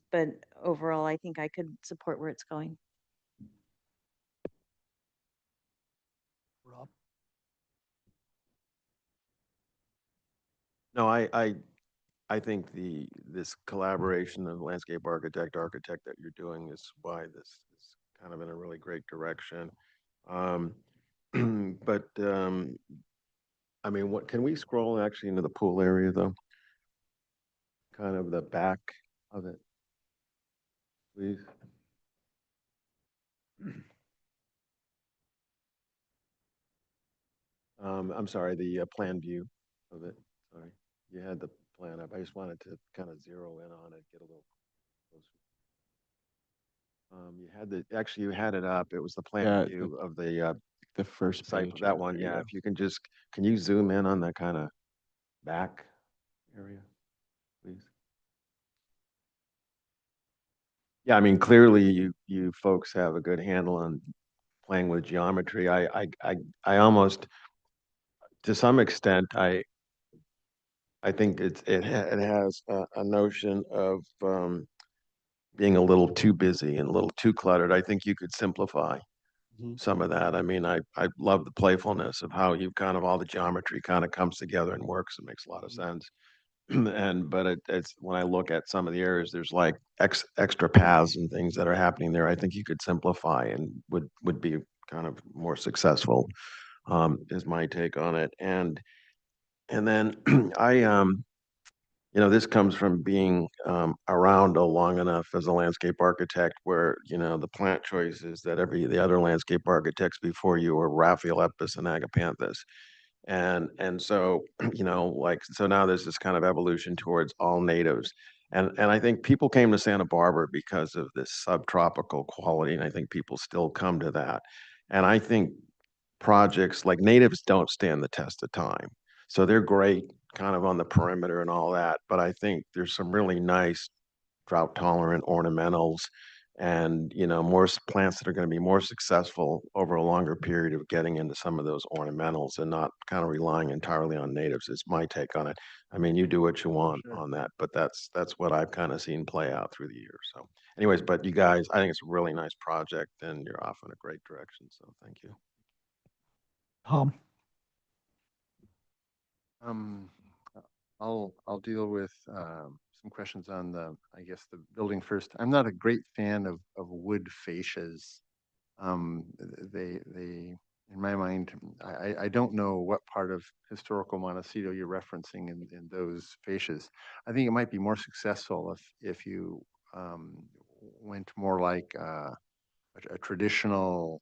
But overall, I think I could support where it's going. Rob? No, I think this collaboration of landscape architect that you're doing is why this is kind of in a really great direction. But I mean, what can we scroll actually into the pool area though? Kind of the back of it, please. I'm sorry, the plan view of it. Sorry, you had the plan up. I just wanted to kind of zero in on it, get a little closer. You had it up. It was the plan Yeah, view of the the first site. page. That one, There you yeah. go. If you can you zoom in on that kind of back area, please? Yeah, I mean, clearly you folks have a good handle on playing with geometry. I almost, to some extent, I think it has a notion of being a little too busy and a little too cluttered. I think you could simplify some of that. I mean, I love the playfulness of how you kind of all the geometry kind of comes together and works. It makes a lot of sense. But it's when I look at some of the areas, there's like extra paths and things that are happening there. I think you could simplify and would be kind of more successful, is my take on it. And then this comes from being around long enough as a landscape architect where, the plant choices that the other landscape architects before you were Raphael Epis and Agapanthus. And so, so now there's this kind of evolution towards all natives. And I think people came to Santa Barbara because of this subtropical quality, and I think people still come to that. And I think projects like natives don't stand the test of time. So they're great kind of on the perimeter and all that, but I think there's some really nice drought tolerant ornamentals and more plants that are going to be more successful over a longer period of getting into some of those ornamentals and not kind of relying entirely on natives. It's my take on it. I mean, you do what you want on that, but that's what I've kind of seen play out through the years. So anyways, but you guys, I think it's a really nice project and you're off in a great direction. So thank you. Tom? Um, I'll deal with some questions on I guess the building first. I'm not a great fan of wood fascias. They, in my mind, I don't know what part of historical Montecito you're referencing in those fascias. I think it might be more successful if you went more like a traditional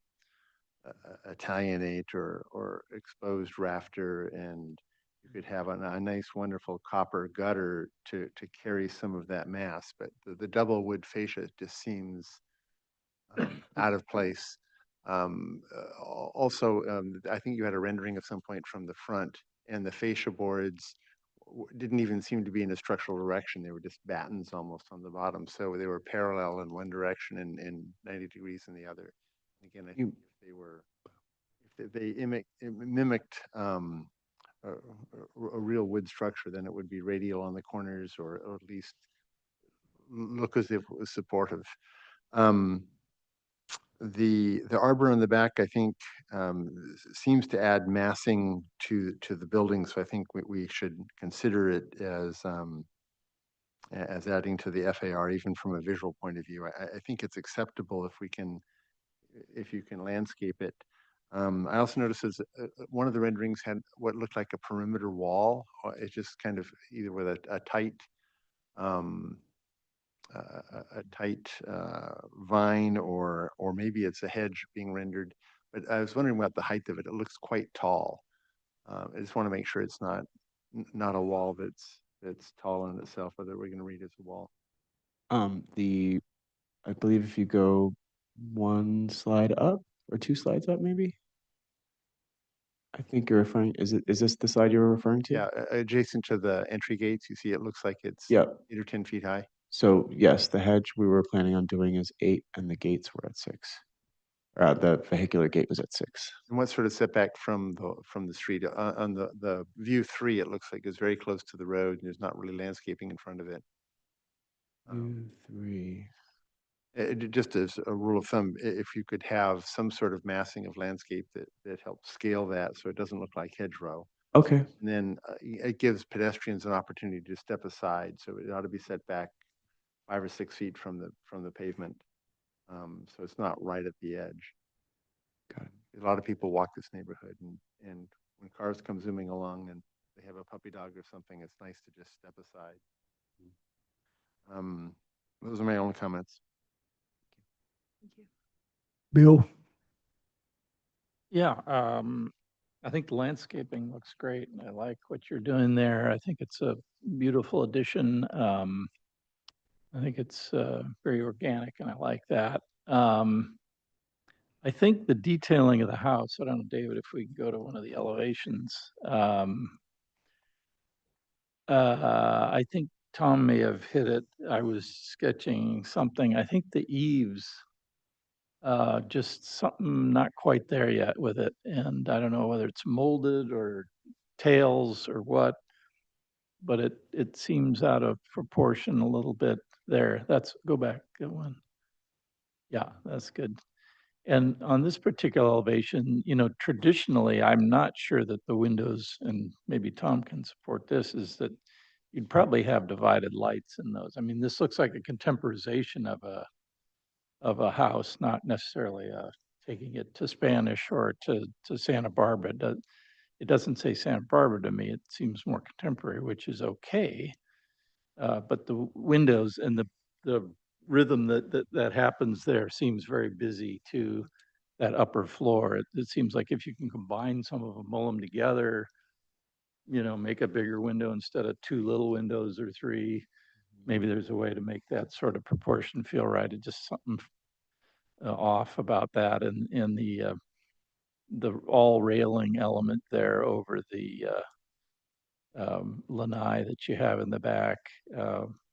Italianate or exposed rafter, and you could have a nice, wonderful copper gutter to carry some of that mass. But the double wood fascia just seems out of place. Also, I think you had a rendering of some point from the front, and the fascia boards didn't even seem to be in a structural direction. They were just battens almost on the bottom. So they were parallel in one direction and 90 degrees in the other. Again, I think if they were, if they mimicked a real wood structure, then it would be radial on the corners, or at least look as if it was supportive. The arbor in the back, I think, seems to add massing to the building. So I think we should consider it as adding to the FAR, even from a visual point of view. I think it's acceptable if you can landscape it. I also noticed one of the renderings had what looked like a perimeter wall. It's just kind of either with a tight vine, or maybe it's a hedge being rendered. But I was wondering about the height of it. It looks quite tall. I just want to make sure it's not a wall that's tall in itself, whether we're going to read it as a wall. I believe if you go one slide up or two slides up, maybe. I think you're referring, is this the slide you're referring to? Yeah, adjacent to the entry gates, you see it looks like it's Yeah. 8 or 10 feet high. So yes, the hedge we were planning on doing is 8 and the gates were at 6. The vehicular gate was at 6. And what sort of setback from the street? On the view 3, it looks like it's very close to the road, and there's not really landscaping in front of it. View 3. Just as a rule of thumb, if you could have some sort of massing of landscape that helps scale that so it doesn't look like hedgerow. Okay. And then it gives pedestrians an opportunity to step aside, so it ought to be set back 5 or 6 feet from the pavement. So it's not right at the edge. Got it. A lot of people walk this neighborhood, and when cars come zooming along and they have a puppy dog or something, it's nice to just step aside. Those are my only comments. Bill? Yeah, I think the landscaping looks great, and I like what you're doing there. I think it's a beautiful addition. I think it's very organic, and I like that. I think the detailing of the house, I don't know, David, if we can go to one of the elevations. I think Tom may have hit it. I was sketching something. I think the eaves, just something not quite there yet with it. And I don't know whether it's molded or tails or what, but it seems out of proportion a little bit there. Go back one. Yeah, that's good. And on this particular elevation, traditionally, I'm not sure that the windows, and maybe Tom can support this, is that you'd probably have divided lights in those. I mean, this looks like a contemporization of a house, not necessarily taking it to Spanish or to Santa Barbara. It doesn't say Santa Barbara to me. It seems more contemporary, which is okay. But the windows and the rhythm that happens there seems very busy to that upper floor. It seems like if you can combine some of them, mull them together, make a bigger window instead of 2 little windows or 3. Maybe there's a way to make that sort of proportion feel right. It's just something off about that, and the all railing element there over the lanai that you have in the back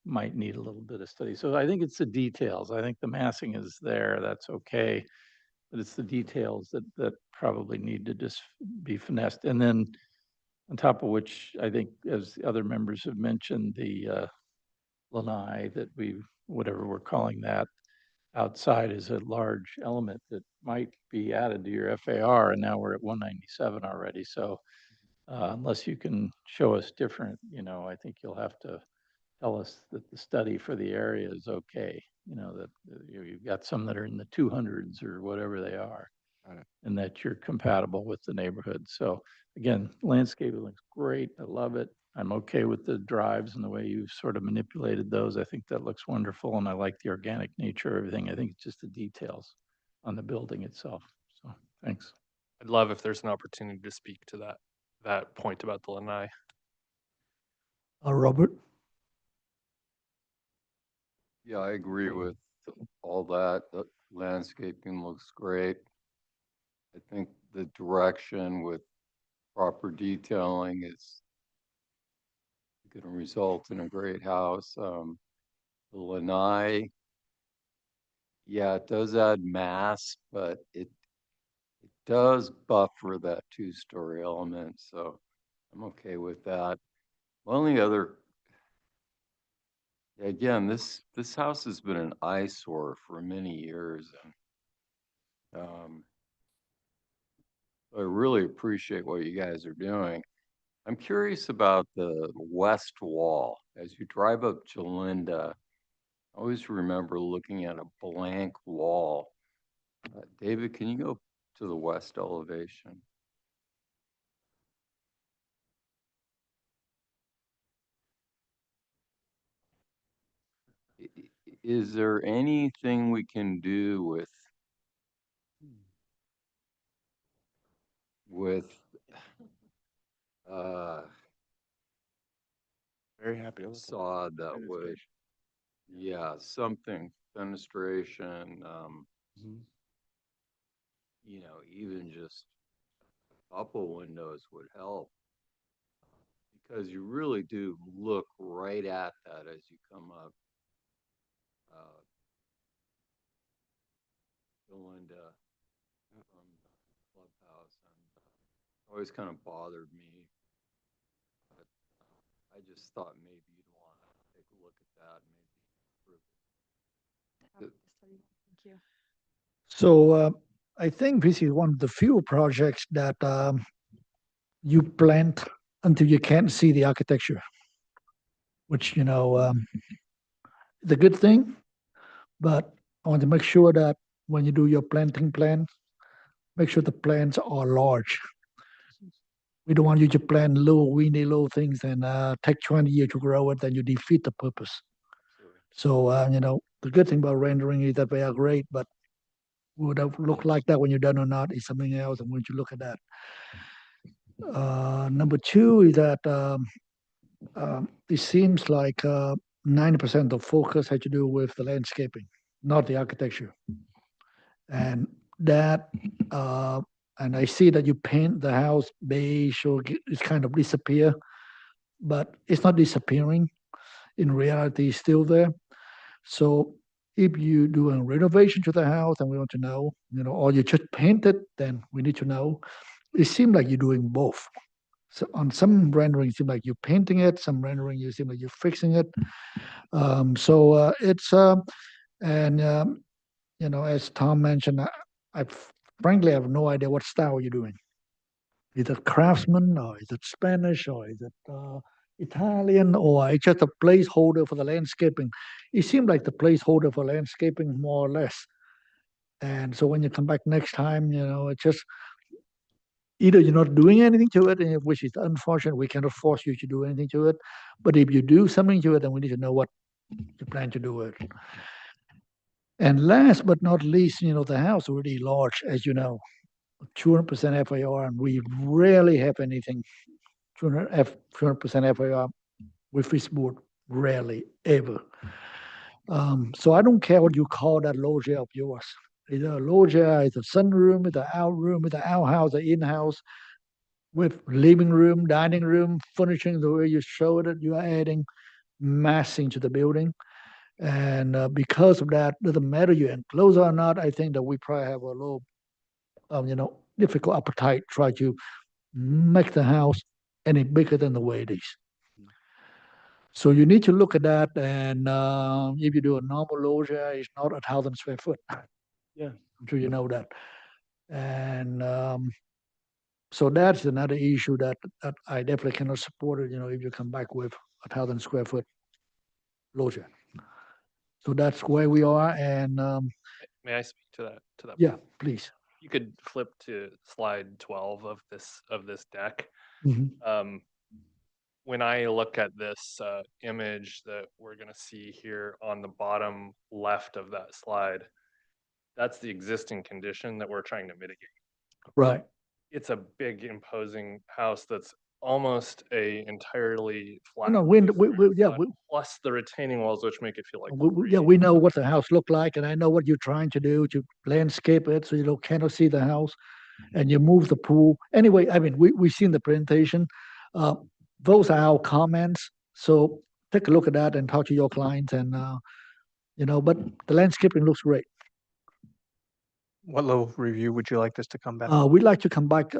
might need a little bit of study. So I think it's the details. I think the massing is there. That's okay. But it's the details that probably need to just be finessed. And then on top of which, I think, as the other members have mentioned, the lanai that whatever we're calling that, outside is a large element that might be added to your FAR, and now we're at 197 already. So Unless you can show us different, I think you'll have to tell us that the study for the area is okay. That you've got some that are in the 200s or whatever they are, and that you're compatible with the neighborhood. So again, landscaping looks great. I love it. I'm okay with the drives and the way you've sort of manipulated those. I think that looks wonderful, and I like the organic nature of everything. I think it's just the details on the building itself. So thanks. I'd love if there's an opportunity to speak to that point about the lanai. Robert? Yeah, I agree with all that. The landscaping looks great. I think the direction with proper detailing is going to result in a great house. The lanai, yeah, it does add mass, but it does buffer that two-story element, so I'm okay with that. Only other, again, this house has been an eyesore for many years, and I really appreciate what you guys are doing. I'm curious about the west wall. As you drive up Jalinda, I always remember looking at a blank wall. David, can you go to the west elevation? Is there anything we can do with Very happy to look at sod that would, yeah, something, fenestration, even just a couple windows would help. Because you really do look right at that as you come up. Belinda from the clubhouse, and always kind of bothered me. But I just thought maybe you'd want to take a look at that and maybe improve it. Thank you. So I think this is one of the few projects that you plant until you can't see the architecture, which, is a good thing. But I want to make sure that when you do your planting plan, make sure the plants are large. We don't want you to plant little, weeny little things and take 20 years to grow it, then you defeat the purpose. So, the good thing about rendering is that they are great, but would it look like that when you're done or not is something else, and when you look at that. Number two is that it seems like 90% of focus had to do with the landscaping, not the architecture. And that, and I see that you paint the house beige or it's kind of disappear, but it's not disappearing. In reality, it's still there. So if you do a renovation to the house and we want to know, or you just paint it, then we need to know. It seems like you're doing both. So on some rendering, it seems like you're painting it. Some rendering, you seem like you're fixing it. As Tom mentioned, I frankly have no idea what style you're doing. Is it craftsman, or is it Spanish, or is it Italian, or it's just a placeholder for the landscaping? It seemed like the placeholder for landscaping, more or less. And so when you come back next time, it's just either you're not doing anything to it, which is unfortunate. We cannot force you to do anything to it. But if you do something to it, then we need to know what you plan to do with it. And last but not least, the house is really large, as you know, 200% FAR, and we rarely have anything 200% FAR with this board, rarely, ever. So I don't care what you call that loggia of yours. Either a loggia, it's a sunroom, it's an outroom, it's an outhouse, an in-house, with living room, dining room, furnishing the way you showed it, you are adding massing to the building. And because of that, doesn't matter you enclose or not, I think that we probably have a little, difficult appetite, try to make the house any bigger than the way it is. So you need to look at that, and if you do a normal loggia, it's not 1,000 square foot. Yeah, I'm sure you know that. And So that's another issue that I definitely cannot support it, if you come back with 1,000 square foot loggia. So that's where we are, and May I speak to that? yeah, please. You could flip to slide 12 of this deck. Mhm. When I look at this image that we're going to see here on the bottom left of that slide, that's the existing condition that we're trying to mitigate. Right. It's a big imposing house that's almost a entirely flat No, roof, plus the retaining walls, which make it feel like we know what the house looked like, and I know what you're trying to do to landscape it so you cannot see the house, and you move the pool. Anyway, I mean, we've seen the presentation. Those are our comments. So take a look at that and talk to your clients, and but the landscaping looks great. What level of review would you like this to come back? We'd like to come back.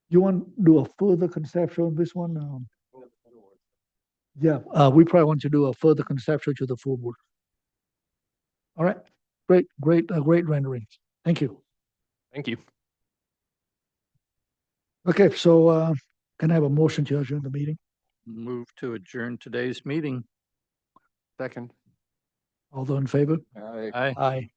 You want to do a further conceptual on this one? Yeah, we probably want to do a further conceptual to the full board. All right, great renderings. Thank you. Thank you. Okay, so can I have a motion to adjourn the meeting? Move to adjourn today's meeting. Second. All those in favor? Aye. Aye.